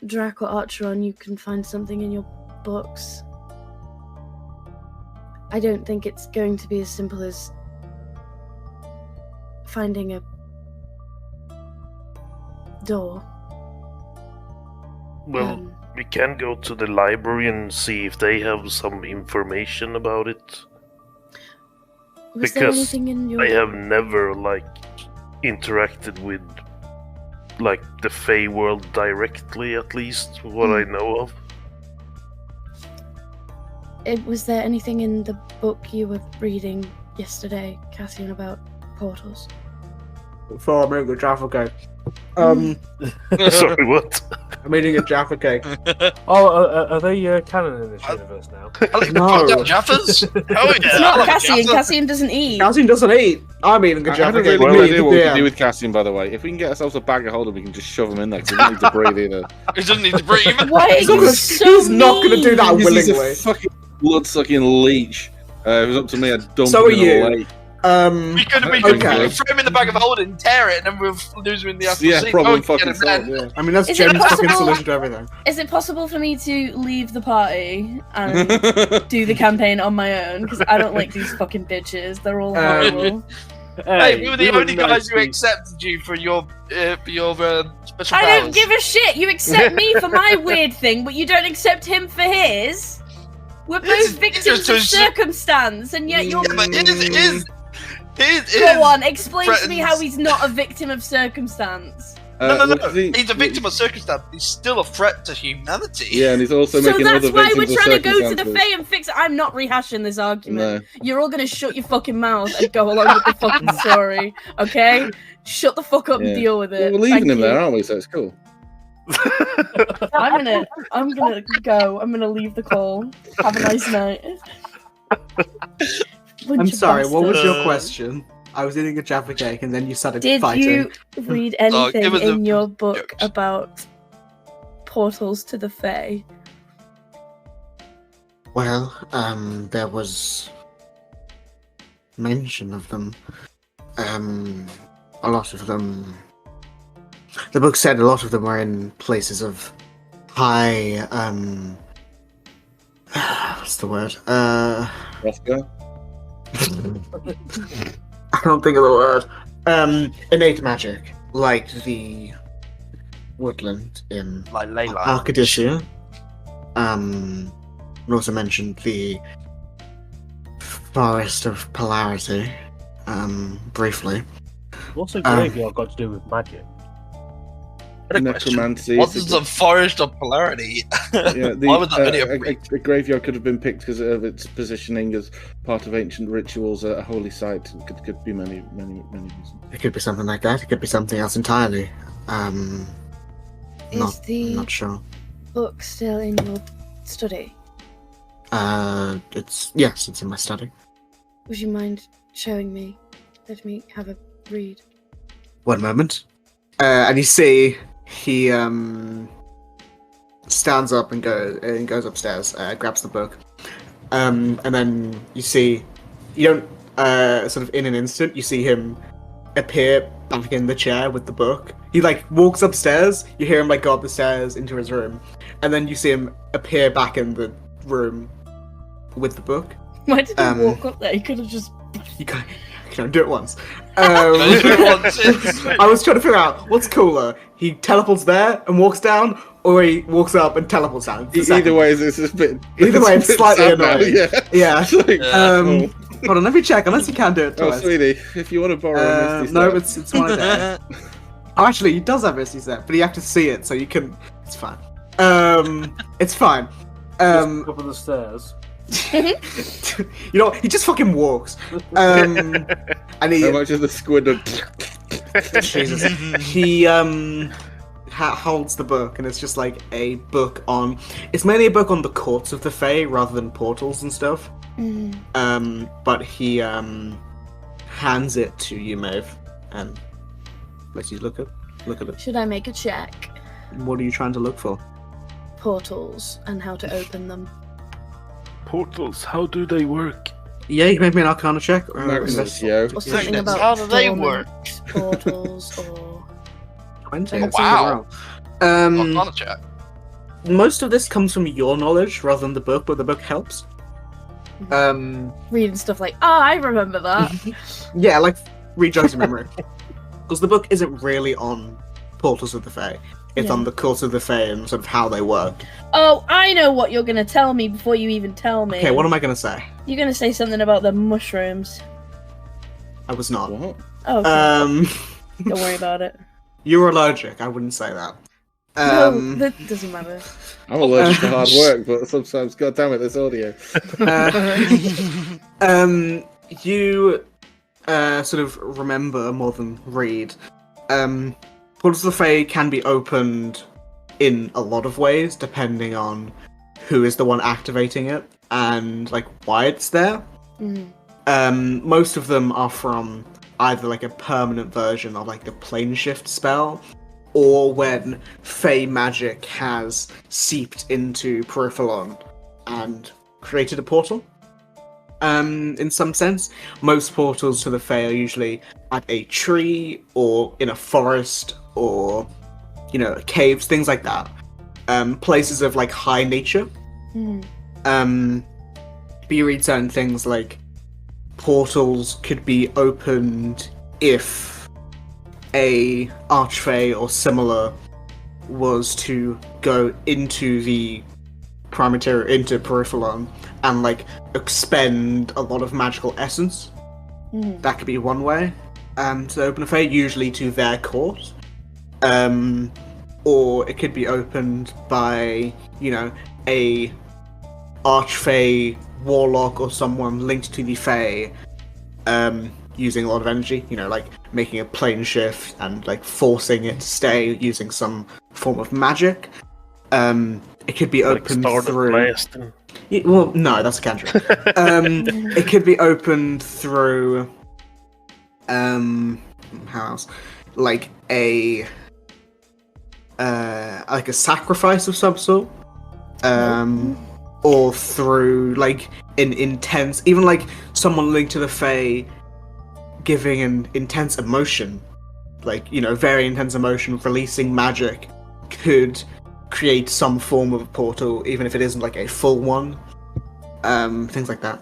B: Drac or Archeron, you can find something in your books. I don't think it's going to be as simple as finding a door.
F: Well, we can go to the library and see if they have some information about it.
B: Was there
F: Because
B: anything in your...
F: I have never interacted with the Fey world directly, at least what I know of.
B: Was there anything in the book you were reading yesterday, Cassian, about portals?
A: Before I make the Jaffa cake.
F: Sorry, what?
A: I'm eating a Jaffa cake.
D: Are they canon in this universe now?
E: I like
A: No.
E: the Jaffas. Oh yeah,
B: It's
E: I
B: not
E: love a
B: Cassian.
E: Jaffa.
B: Cassian doesn't eat.
A: Cassian doesn't eat. I'm eating a
C: I
A: Jaffa
C: haven't
A: cake.
C: really
A: Me,
C: got idea what we
A: yeah.
C: can do with Cassian, by the way. If we can get ourselves a bag of holding, we can just shove him in there because he doesn't need to breathe either.
E: He doesn't need to breathe.
B: Why are
A: He's not
B: you
A: gonna-
B: so
A: he's not gonna do that
B: mean?
C: He's
A: willingly.
C: a fucking blood-sucking leech. If it was up to me, I'd dump
A: So
C: him
A: are
C: in
A: you.
C: a lake.
E: We could
A: Okay.
E: throw him in the bag of holding, tear it, and then we'll lose him in the afternoon.
C: Yeah, problem
E: Oh,
C: fucking
E: get him
C: solved.
E: then.
C: Yeah.
A: I mean, that's
B: Is it
A: Jen's fucking
B: possible-
A: solution to everything.
B: Is it possible for me to leave the party and do the campaign on my own? Because I don't like these fucking bitches. They're all horrible.
E: Hey, we were the only guys
D: nice
E: who accepted you for your special powers.
B: I don't give a shit. You accept me for my weird thing, but you don't accept him for his. We're
E: It's-
B: both victims of circumstance, and yet you're...
E: Yeah, but it is.
B: Go on, explain to me
E: threatens-
B: how he's not a victim of circumstance.
E: No.
C: well,
E: He's a victim of circumstance. He's still a threat to humanity.
C: Yeah, and he's also
B: So
C: making
B: that's
C: other
B: why we're
C: victims of
B: trying to go to the
C: circumstances.
B: Fae and fix it. I'm not rehashing this argument.
C: No.
B: You're all gonna shut your fucking mouth and go along with the fucking story, okay? Shut the fuck up and
C: Yeah.
B: deal with
C: Well,
B: it.
C: we're leaving
B: Thank
C: him
B: you.
C: there, aren't we? So it's cool.
B: I'm gonna go. I'm gonna leave the call. Have a nice night. Bunch
A: I'm
B: of
A: sorry, what was your
E: bastards.
A: question? I was eating a Jaffa cake and then you started
B: Did
A: fighting.
B: you read
E: Oh,
B: anything
E: give us
B: in
E: the
B: your book
E: jokes.
B: about portals to the Fae?
H: Well, there was mention of them. A lot of them. The book said a lot of them were in places of high. What's the word?
C: Roscoe?
H: I don't think of the word. Innate magic, like the woodland in
E: Like Layla.
H: Arcadia. And also mentioned the Forest of Polarity, briefly.
D: What's a graveyard got to do with magic?
E: What a question.
C: Necromancy.
E: What is the Forest of Polarity?
C: Yeah,
E: Why would that only
C: a graveyard could have been picked because of its positioning as part of ancient rituals, a holy site. It could be many reasons.
H: It could be something like that. It could be something else entirely.
B: Is the
H: Not sure.
B: book still in your study?
H: It's in my study.
B: Would you mind showing me? Let me have a read.
A: One moment. And you see he stands up and goes upstairs, grabs the book, and then you see you don't sort of in an instant you see him appear back in the chair with the book. He walks upstairs. You hear him go up the stairs into his room, and then you see him appear back in the room with the book.
B: Why did he
A: Um,
B: walk up there? He could have just.
A: You can can only do it once.
E: Once.
A: I was trying to figure out what's cooler. He teleports there and walks down, or he walks up and teleports down.
C: Either way, it's a bit.
A: Either way, it's slightly annoying.
C: Yeah.
A: Yeah. Hold on, let me check. Unless you can do it twice.
C: Oh, sweetie, if you want to borrow a Misty
A: no,
C: Step.
A: it's one a day. Oh, actually, he does have Misty Step, but you have to see it, so you can. It's fine. It's fine.
D: Just up on the stairs.
A: You know, he just fucking walks. And he.
C: How much is the squid?
A: Jesus. He holds the book, and it's just like a book on. It's mainly a book on the courts of the Fae rather than portals and stuff. But he hands it to you, Maeve, and lets you look at it.
B: Should I make a check?
A: What are you trying to look for?
B: Portals and how to open them.
F: Portals, how do they work?
A: Yeah, you can make me an Arcana check. Or
C: Magnus, yo.
B: Or something about
E: How do they
B: dormant
E: work?
B: portals or
A: 20.
E: Oh,
A: That's
E: wow.
A: wow.
E: On check.
A: Most of this comes from your knowledge rather than the book, but the book helps.
B: reading stuff like, oh, I remember that.
A: Yeah, like rejogs your memory. Because the book isn't really on portals of the Fae. It's on the courts of the Fae and sort of how they work.
B: Oh, I know what you're going to tell me before you even tell me.
A: Okay, what am I going to say?
B: You're going to say something about the mushrooms.
A: I was not.
C: What?
B: Oh, okay. Don't worry about it.
A: You're allergic. I wouldn't say that.
B: No, that doesn't matter.
C: I'm allergic to hard work, but sometimes, god damn it, this audio.
A: You sort of remember more than read. Portals of the Fae can be opened in a lot of ways, depending on who is the one activating it and like why it's there. Most of them are from either like a permanent version of like the plane shift spell, or when Fae magic has seeped into Periphalon and created a portal. In some sense, most portals to the Fae are usually at a tree or in a forest or, you know, caves, things like that. Places of like high nature. But you read certain things like portals could be opened if a archfey or similar was to go into the into Periphalon and like expend a lot of magical essence. That could be one way to open a Fae, usually to their court. Or it could be opened by, you know, a archfey warlock or someone linked to the Fae, using a lot of energy, you know, like making a plane shift and like forcing it to stay using some form of magic. It could be opened through. Well, no, that's a cantrip. It could be opened through. How else? Like a sacrifice of some sort. Or through like an intense, even like someone linked to the Fae giving an intense emotion, like, you know, very intense emotion, releasing magic could create some form of a portal, even if it isn't like a full one. Things like that.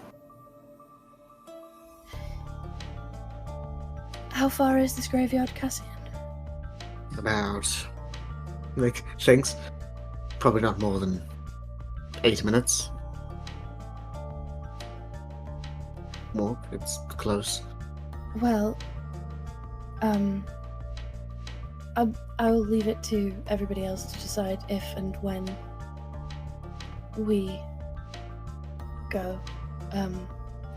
B: How far is this graveyard, Cassian?
A: About, like, thanks. Probably not more than 8 minutes. More, it's close.
B: Well, I will leave it to everybody else to decide if and when we go. I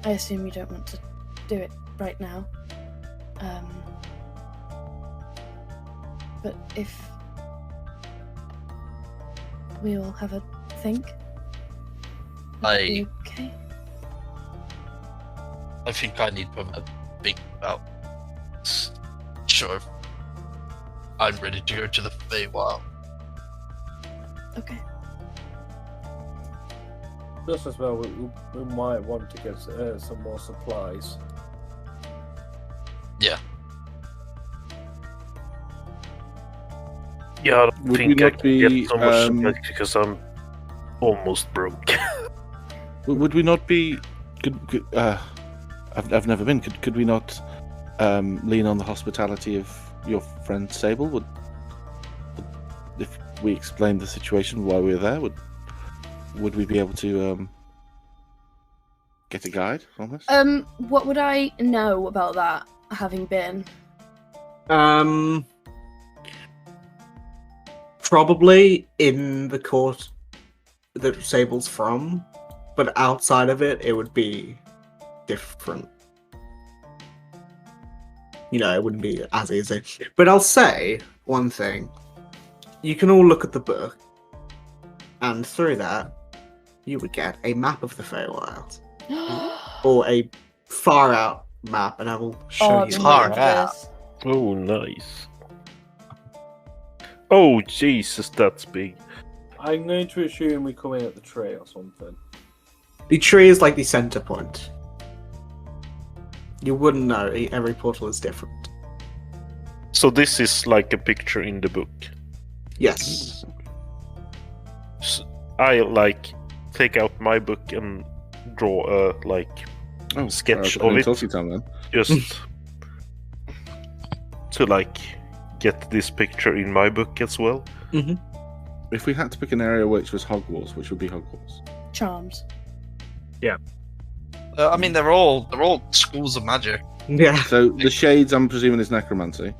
B: assume you don't want to do it right now. But if we all have a think, okay.
E: I think I need to have a think about this. Sure. I'm ready to go to the Feywild.
B: Okay.
D: Just as well, we might want to get some more supplies.
E: Yeah.
F: Yeah, I don't
C: Would
F: think
C: we
F: I
C: not
F: can
C: be,
F: get so much supplies because I'm almost broke.
C: Would we not be? I've never been. Could we not lean on the hospitality of your friend Sable? Would if we explained the situation while we were there, would we be able to get a guide from us?
B: What would I know about that, having been?
A: Probably in the court that Sable's from, but outside of it, it would be different. You know, it wouldn't be as easy. But I'll say one thing. You can all look at the book, and through that, you would get a map of the Feywild. Or a far out map, and I will show you.
G: Far out.
F: Oh, nice. Oh, Jesus, that's big.
D: I'm going to assume we come in at the tree or something.
A: The tree is like the center point. You wouldn't know. Every portal is different.
F: So this is like a picture in the book.
A: Yes.
F: I like take out my book and draw a sketch of it. Just to like get this picture in my book as well.
A: Mm-hmm.
C: If we had to pick an area which was Hogwarts, which would be Hogwarts?
B: Charms.
E: I mean, they're all schools of magic.
A: Yeah.
C: So the shades, I'm presuming, is necromancy.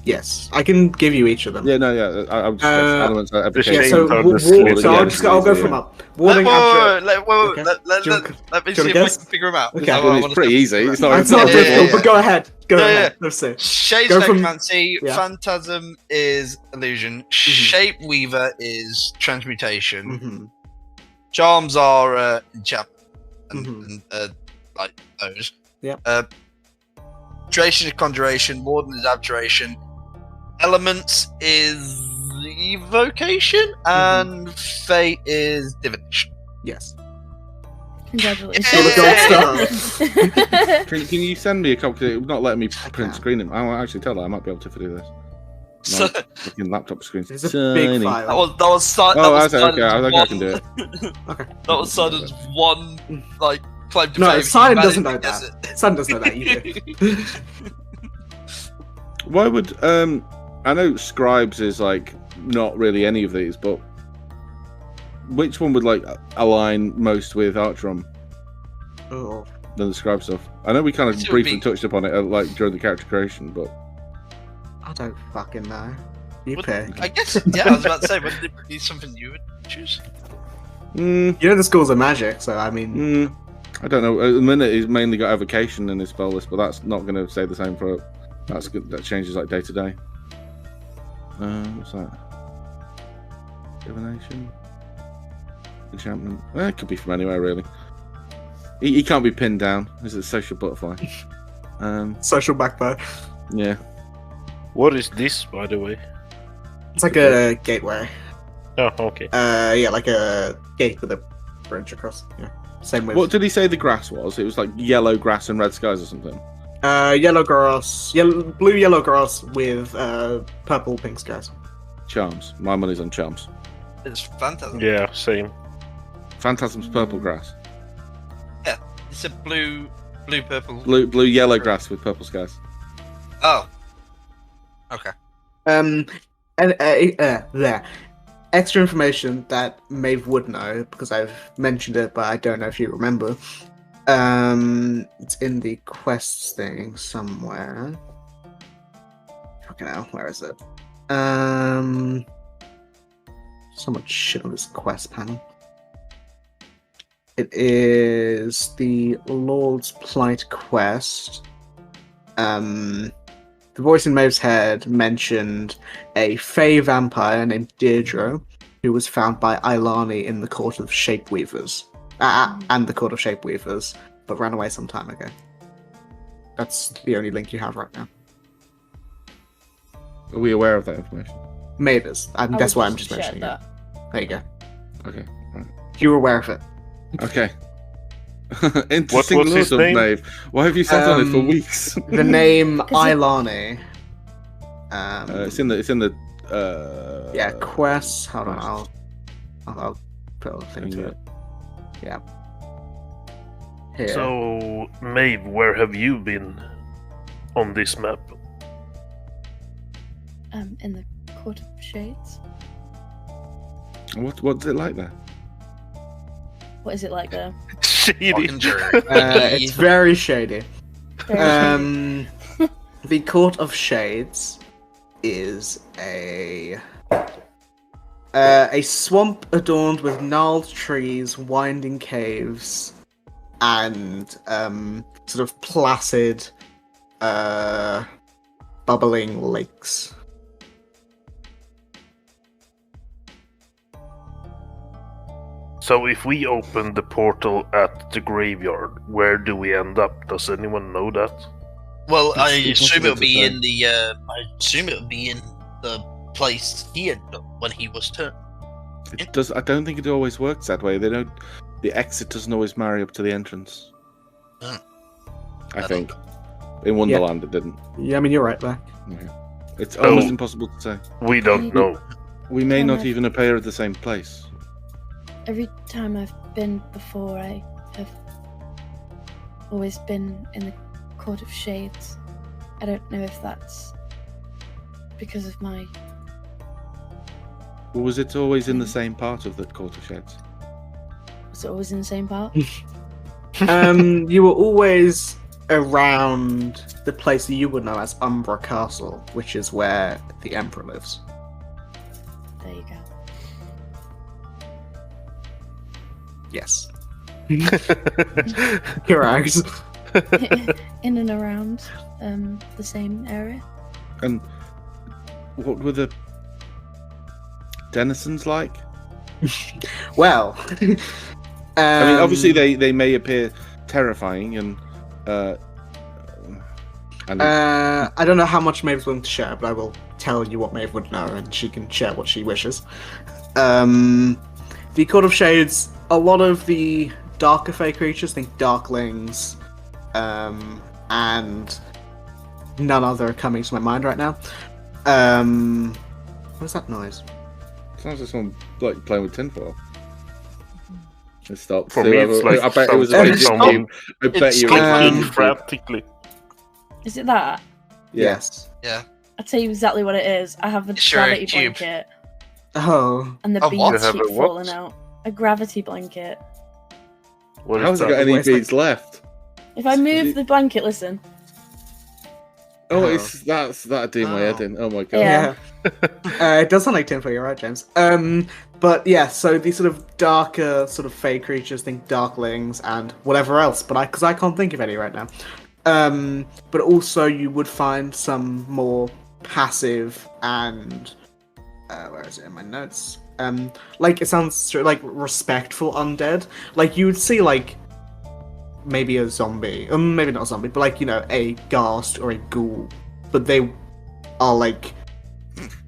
A: Yes. I can give you each of them.
C: Yeah, no, yeah. I would just guess elements like
F: the
A: Yeah,
C: application.
A: so, I'll go from up. Warning abjuration.
E: Let me see if I can figure them out.
A: Okay.
C: It's pretty easy. It's not.
A: It's not
E: Yeah,
A: difficult,
E: yeah.
A: but go ahead. Go
E: Yeah,
A: ahead. Let's see.
E: Shades
A: Go from-
E: necromancy,
A: yeah.
E: phantasm is illusion, shape weaver is transmutation,
A: Mm-hmm.
E: charms are enchantment,
A: Mhm.
E: and like those.
A: Yep.
E: Duration is conjuration, warden is abjuration, elements is evocation, and fate is divination.
A: Yes.
B: Congratulations.
A: Got a gold star.
C: Can you send me a copy? It's not letting me print
A: can.
C: screen it. I'll actually tell her I might be able to do this.
E: So
C: Fucking laptop screen.
A: It's a big file.
E: that was signed.
C: Oh,
E: that was
C: okay.
E: signed
C: I
E: as
C: think I
E: one-
C: can do it.
A: Okay.
E: That was signed as one like claim to
A: No,
E: fame.
A: Simon
E: You
A: doesn't know
E: managed to
A: that.
E: guess
A: Simon doesn't know that. You do.
C: Why would I know scribes is like not really any of these, but which one would like align most with Archrum
A: Oh.
C: than the scribe stuff? I know we kind of
E: It would
C: briefly
E: be-
C: touched upon it like during the character creation, but
A: I don't fucking know. You
E: Would-
A: pick.
E: I guess. Yeah, I was about to say, wouldn't it be something you would choose?
C: mm,
A: You know the schools of magic, so I mean.
C: I don't know. At the minute, he's mainly got evocation in his spell list, but that's not going to stay the same for. That's good. That changes like day to day. What's that? Divination, enchantment. Well, it could be from anywhere really. He can't be pinned down. He's a social butterfly.
A: Social backbone.
C: Yeah.
F: What is this, by the way?
A: It's like a gateway.
F: Oh, okay.
A: Yeah, like a gate with a bridge across. Yeah. Same with.
C: What did he say the grass was? It was like yellow grass and red skies or something.
A: Yellow grass, blue yellow grass with purple pink skies.
C: Charms. My money's on charms.
E: It's phantasm.
F: Yeah, same.
C: Phantasm's purple grass.
E: It's a blue, purple.
C: Blue yellow grass with purple skies.
E: Oh. Okay.
A: And there. Extra information that Maeve would know because I've mentioned it, but I don't know if you remember. It's in the quests thing somewhere. Fucking hell, where is it? So much shit on this quest panel. It is the Lord's Plight quest. The voice in Maeve's head mentioned a Fey vampire named Deirdre, who was found by Ilani in the Court of Shapeweavers. And the Court of Shapeweavers, but ran away some time ago. That's the only link you have right now.
C: Are we aware of that information?
A: Maeve is.
B: I
A: That's
B: would
A: why I'm just
B: share
A: mentioning it.
B: that.
A: There you go.
C: Okay. Right.
A: You were aware of it.
C: Okay. Interesting
F: what's his
C: lord of
F: name?
C: Maeve. Why have you sat on it for weeks?
A: The name
B: 'Cause it-
A: Ilani.
C: It's in the.
A: Yeah, quests. Hold on, I'll put a thing to
C: Yeah.
A: it. Yeah. Here.
F: So, Maeve, where have you been? on this map?
B: In the Court of Shades.
C: What's it like there?
B: What is it like there?
F: Shady.
A: It's very shady.
B: Very
A: The Court of Shades is a swamp adorned with gnarled trees, winding caves, and sort of placid, bubbling lakes.
F: So if we open the portal at the graveyard, where do we end up? Does anyone know that?
E: Well, I
C: It's
E: assume it'll
C: impossible to
E: be
C: say.
E: in the. I assume it'll be in the place he ended up when he was turned.
C: It does. I don't think it always works that way. They don't. The exit doesn't always marry up to the entrance.
E: Hmm.
C: I think. In Wonderland, it didn't.
A: Yeah, I mean, you're right there.
C: It's almost impossible to say.
F: We don't know.
C: We may
B: Can
C: not
B: I-
C: even appear at the same place.
B: Every time I've been before, I have always been in the Court of Shades. I don't know if that's because of my...
C: Or was it always in the same part of the Court of Shades?
B: Was it always in the same part?
A: You were always around the place that you would know as Umbra Castle, which is where the Emperor lives.
B: There you go.
A: Yes. Correct.
B: In and around the same area.
C: And what were the denizens like?
A: Well,
C: I mean, obviously they may appear terrifying and
A: I don't know how much Maeve's willing to share, but I will tell you what Maeve would know, and she can share what she wishes. The Court of Shades, a lot of the darker fey creatures, think darklings, and none other are coming to my mind right now. What's that noise?
C: sounds like someone like playing with tinfoil. It stopped.
F: For me, it's like
C: I bet it was
F: something
C: a
F: someone-
C: I bet
E: It's
C: you.
F: Clicking
A: Um,
F: frantically.
B: Is it that?
A: Yes.
B: I'll tell you exactly what it is. I have a
E: Sure,
B: gravity
E: cube.
B: blanket,
A: Oh.
B: and the
E: A what?
B: beads
F: You have
B: keep
F: a what?
B: falling out. A gravity blanket.
F: What
C: How
F: is
C: has it got
F: that?
C: any
A: Where's, like-
C: beads left?
B: If I move the blanket, listen.
C: Oh,
A: Oh.
C: it's that'd do my head in. Oh my god.
B: Yeah.
A: It does sound like tinfoil, you're right, James. But yeah, so these sort of darker sort of fey creatures, think darklings and whatever else, but because I can't think of any right now. But also you would find some more passive and where is it in my notes? Like it sounds like respectful undead. Like you would see like maybe a zombie, maybe not a zombie, but like, you know, a ghast or a ghoul, but they are like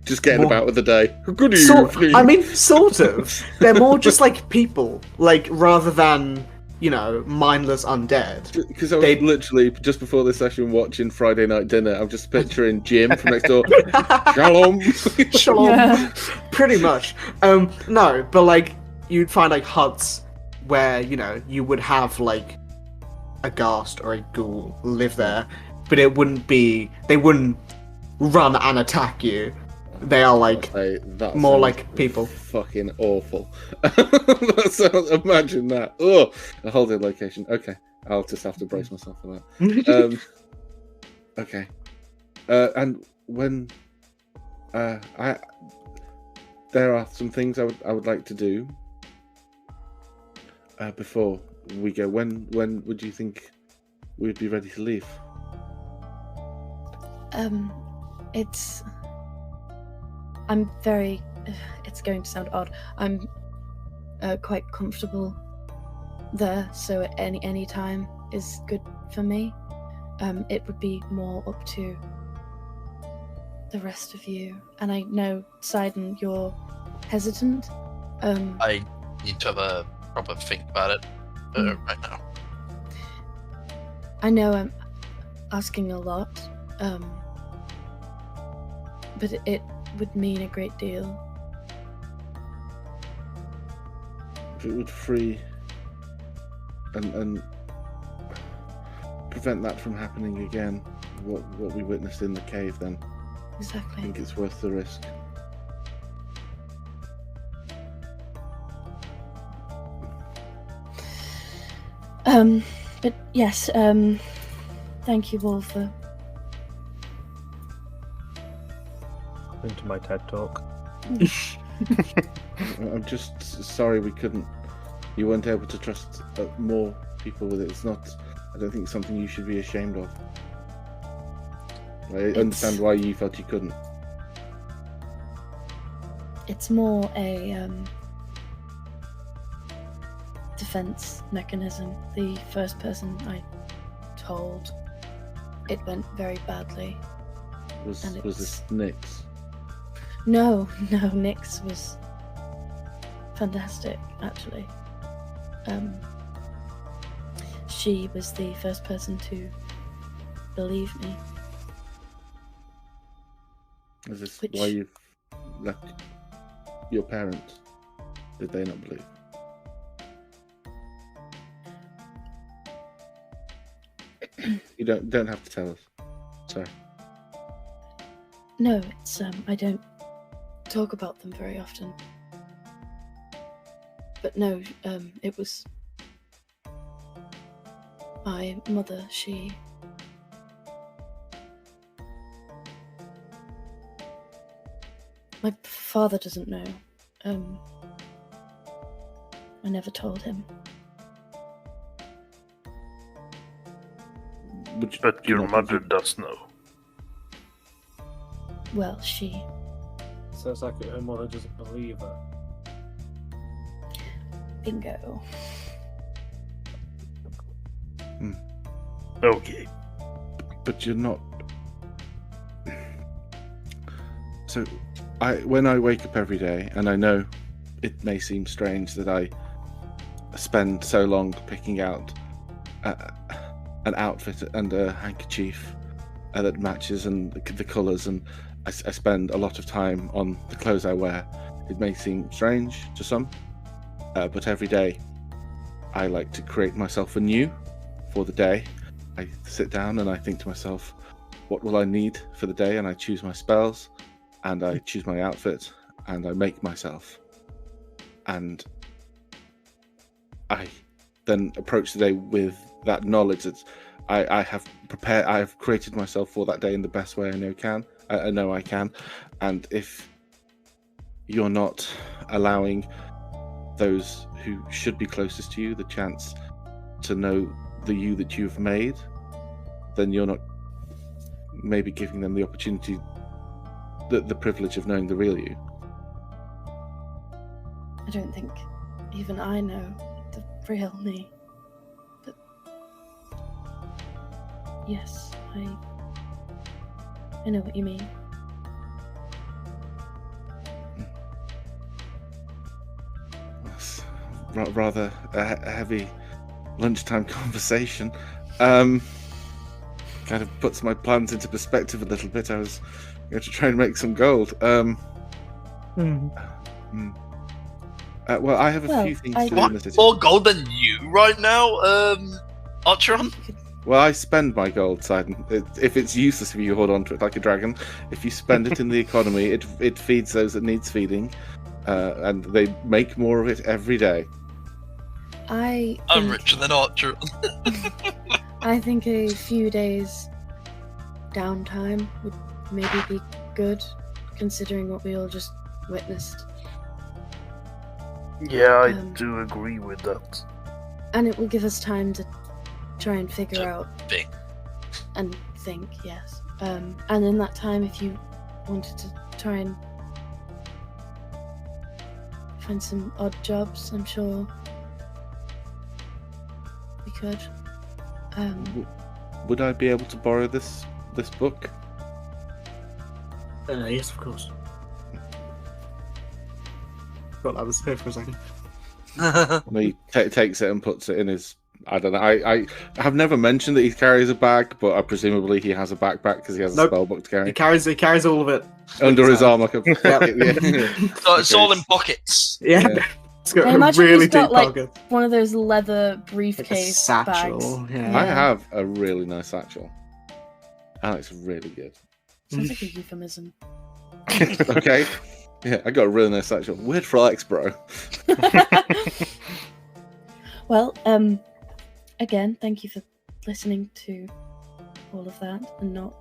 C: Just getting
A: Well,
C: about with the day. Good
A: sort.
C: evening.
A: I mean, sort of. They're more just like people, like rather than, you know, mindless undead.
C: Because I was
A: they-
C: literally just before this session watching Friday Night Dinner. I'm just picturing Jim from next door. Shalom.
A: Shalom.
B: Yeah.
A: Pretty much. No, but like you'd find like huts where, you know, you would have like a ghast or a ghoul live there, but it wouldn't be. They wouldn't run and attack you. They are like
C: That
A: more
C: sounds
A: like people.
C: Fucking awful. That sounds, imagine that. Oh, a holding location. Okay, I'll just have to brace myself for that. Okay. And when there are some things I would like to do before we go. When would you think we'd be ready to leave?
B: I'm very... It's going to sound odd. I'm quite comfortable there, so any time is good for me. It would be more up to the rest of you. And I know, Sidon, you're hesitant.
E: I need to have a proper think about it right now.
B: I know I'm asking a lot, but it would mean a great deal.
C: If it would free and prevent that from happening again, what we witnessed in the cave, then I
B: Exactly.
C: think it's worth the risk.
B: But yes, thank you all for.
D: Into my TED talk.
C: I'm just sorry you weren't able to trust more people with it. It's not, I don't think it's something you should be ashamed of. I understand why you felt you couldn't.
B: It's more a defense mechanism. The first person I told, it went very badly.
C: Was
B: And
C: this Nyx?
B: No, Nyx was fantastic, actually. She was the first person to believe me.
C: Is this
B: Which-
C: why you've left your parents? Did they not believe? You don't have to tell us. Sorry.
B: No, it's I don't talk about them very often. But no, it was my mother. My father doesn't know. I never told him.
F: But your mother does know.
B: Well, she.
D: So it's like her mother doesn't believe her.
B: Bingo.
F: Okay.
C: But you're not. So, when I wake up every day, and I know it may seem strange that I spend so long picking out an outfit and a handkerchief that matches and the colours, and I spend a lot of time on the clothes I wear. It may seem strange to some, but every day I like to create myself anew for the day. I sit down and I think to myself, what will I need for the day? And I choose my spells, and I choose my outfit, and I make myself. And I then approach the day with that knowledge that I have prepared, I have created myself for that day in the best way I know I can. And if you're not allowing those who should be closest to you the chance to know the you that you've made, then you're not maybe giving them the opportunity, the privilege of knowing the real you.
B: I don't think even I know the real me. But yes, I know what you mean.
C: That's rather a heavy lunchtime conversation. Kind of puts my plans into perspective a little bit. I was going to try and make some gold. Well, I have a few things to do in the city.
E: More gold than you right now, Archeron?
C: Well, I spend my gold, Sidon. If it's useless if you hold on to it like a dragon, if you spend it in the economy, it feeds those that needs feeding, and they make more of it every day.
E: I'm richer than Archeron.
B: I think a few days downtime would maybe be good, considering what we all just witnessed.
F: Yeah, I do agree with that.
B: And it will give us time to try and figure out
E: think.
B: and think, yes. And in that time, if you wanted to try and find some odd jobs, I'm sure we could.
C: Would I be able to borrow this book?
A: Yes, of course. Thought that was here for a second.
C: He takes it and puts it in his. I don't know. I have never mentioned that he carries a bag, but presumably he has a backpack because he has a spell book to carry.
A: He carries all of it
C: Under his arm. Like a,
A: Yeah.
E: So it's all in pockets.
A: Yeah.
C: Yeah.
A: It's got
B: I
A: a
B: imagine
A: really
B: he's got,
A: deep
B: like,
A: pocket.
B: One of those leather
A: Like a
B: briefcase
A: satchel.
B: bags.
A: Yeah.
C: I have a really nice satchel. Alex, really good.
B: Sounds like a euphemism.
C: Okay. Yeah, I got a really nice actual. Weird flex, bro.
B: Well, again, thank you for listening to all of that and not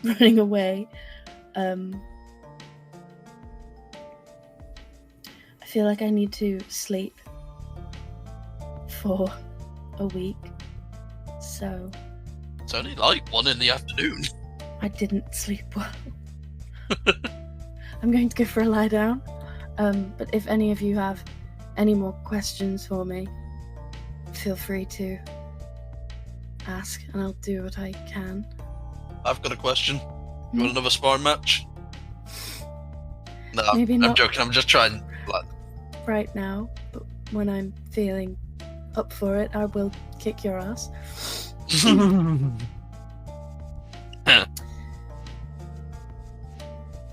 B: running away. I feel like I need to sleep for a week, so
E: It's only like 1 in the afternoon.
B: I didn't sleep well. I'm going to go for a lie down, but if any of you have any more questions for me, feel free to ask and I'll do what I can.
E: I've got a question. You want another sparring match? No,
B: Maybe
E: I'm
B: not.
E: joking. I'm just trying. Like,
B: Right now, but when I'm feeling up for it, I will kick your ass. I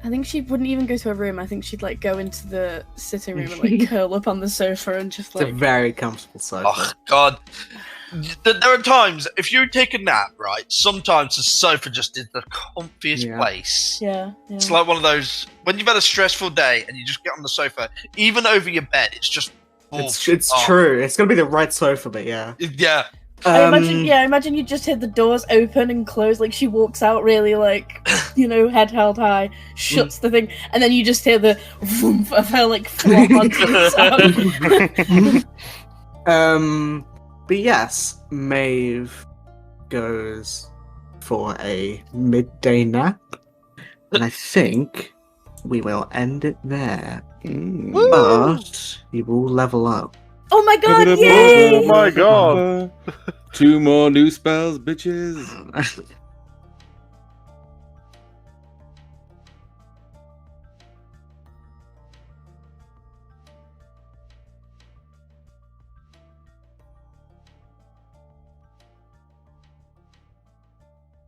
B: think she wouldn't even go to her room. I think she'd like go into the sitting room and like curl up on the sofa and just
A: It's a
B: like.
A: very comfortable sofa.
E: oh God. There are times if you take a nap, right? Sometimes the sofa just is the comfiest
A: Yeah.
E: place.
B: Yeah.
E: It's like one of those when you've had a stressful day and you just get on the sofa, even over your bed. It's just.
A: It's true. It's gonna be the right sofa, but yeah.
E: Yeah.
B: I imagine you just hear the doors open and close, like she walks out really like, head held high, shuts the thing, and then you just hear the vroom of her like flop onto the sound.
A: But yes, Maeve goes for a midday nap, and I think we will end it there. But you will level up.
B: Oh my god, yay!
F: Oh my god!
C: 2 more new spells, bitches.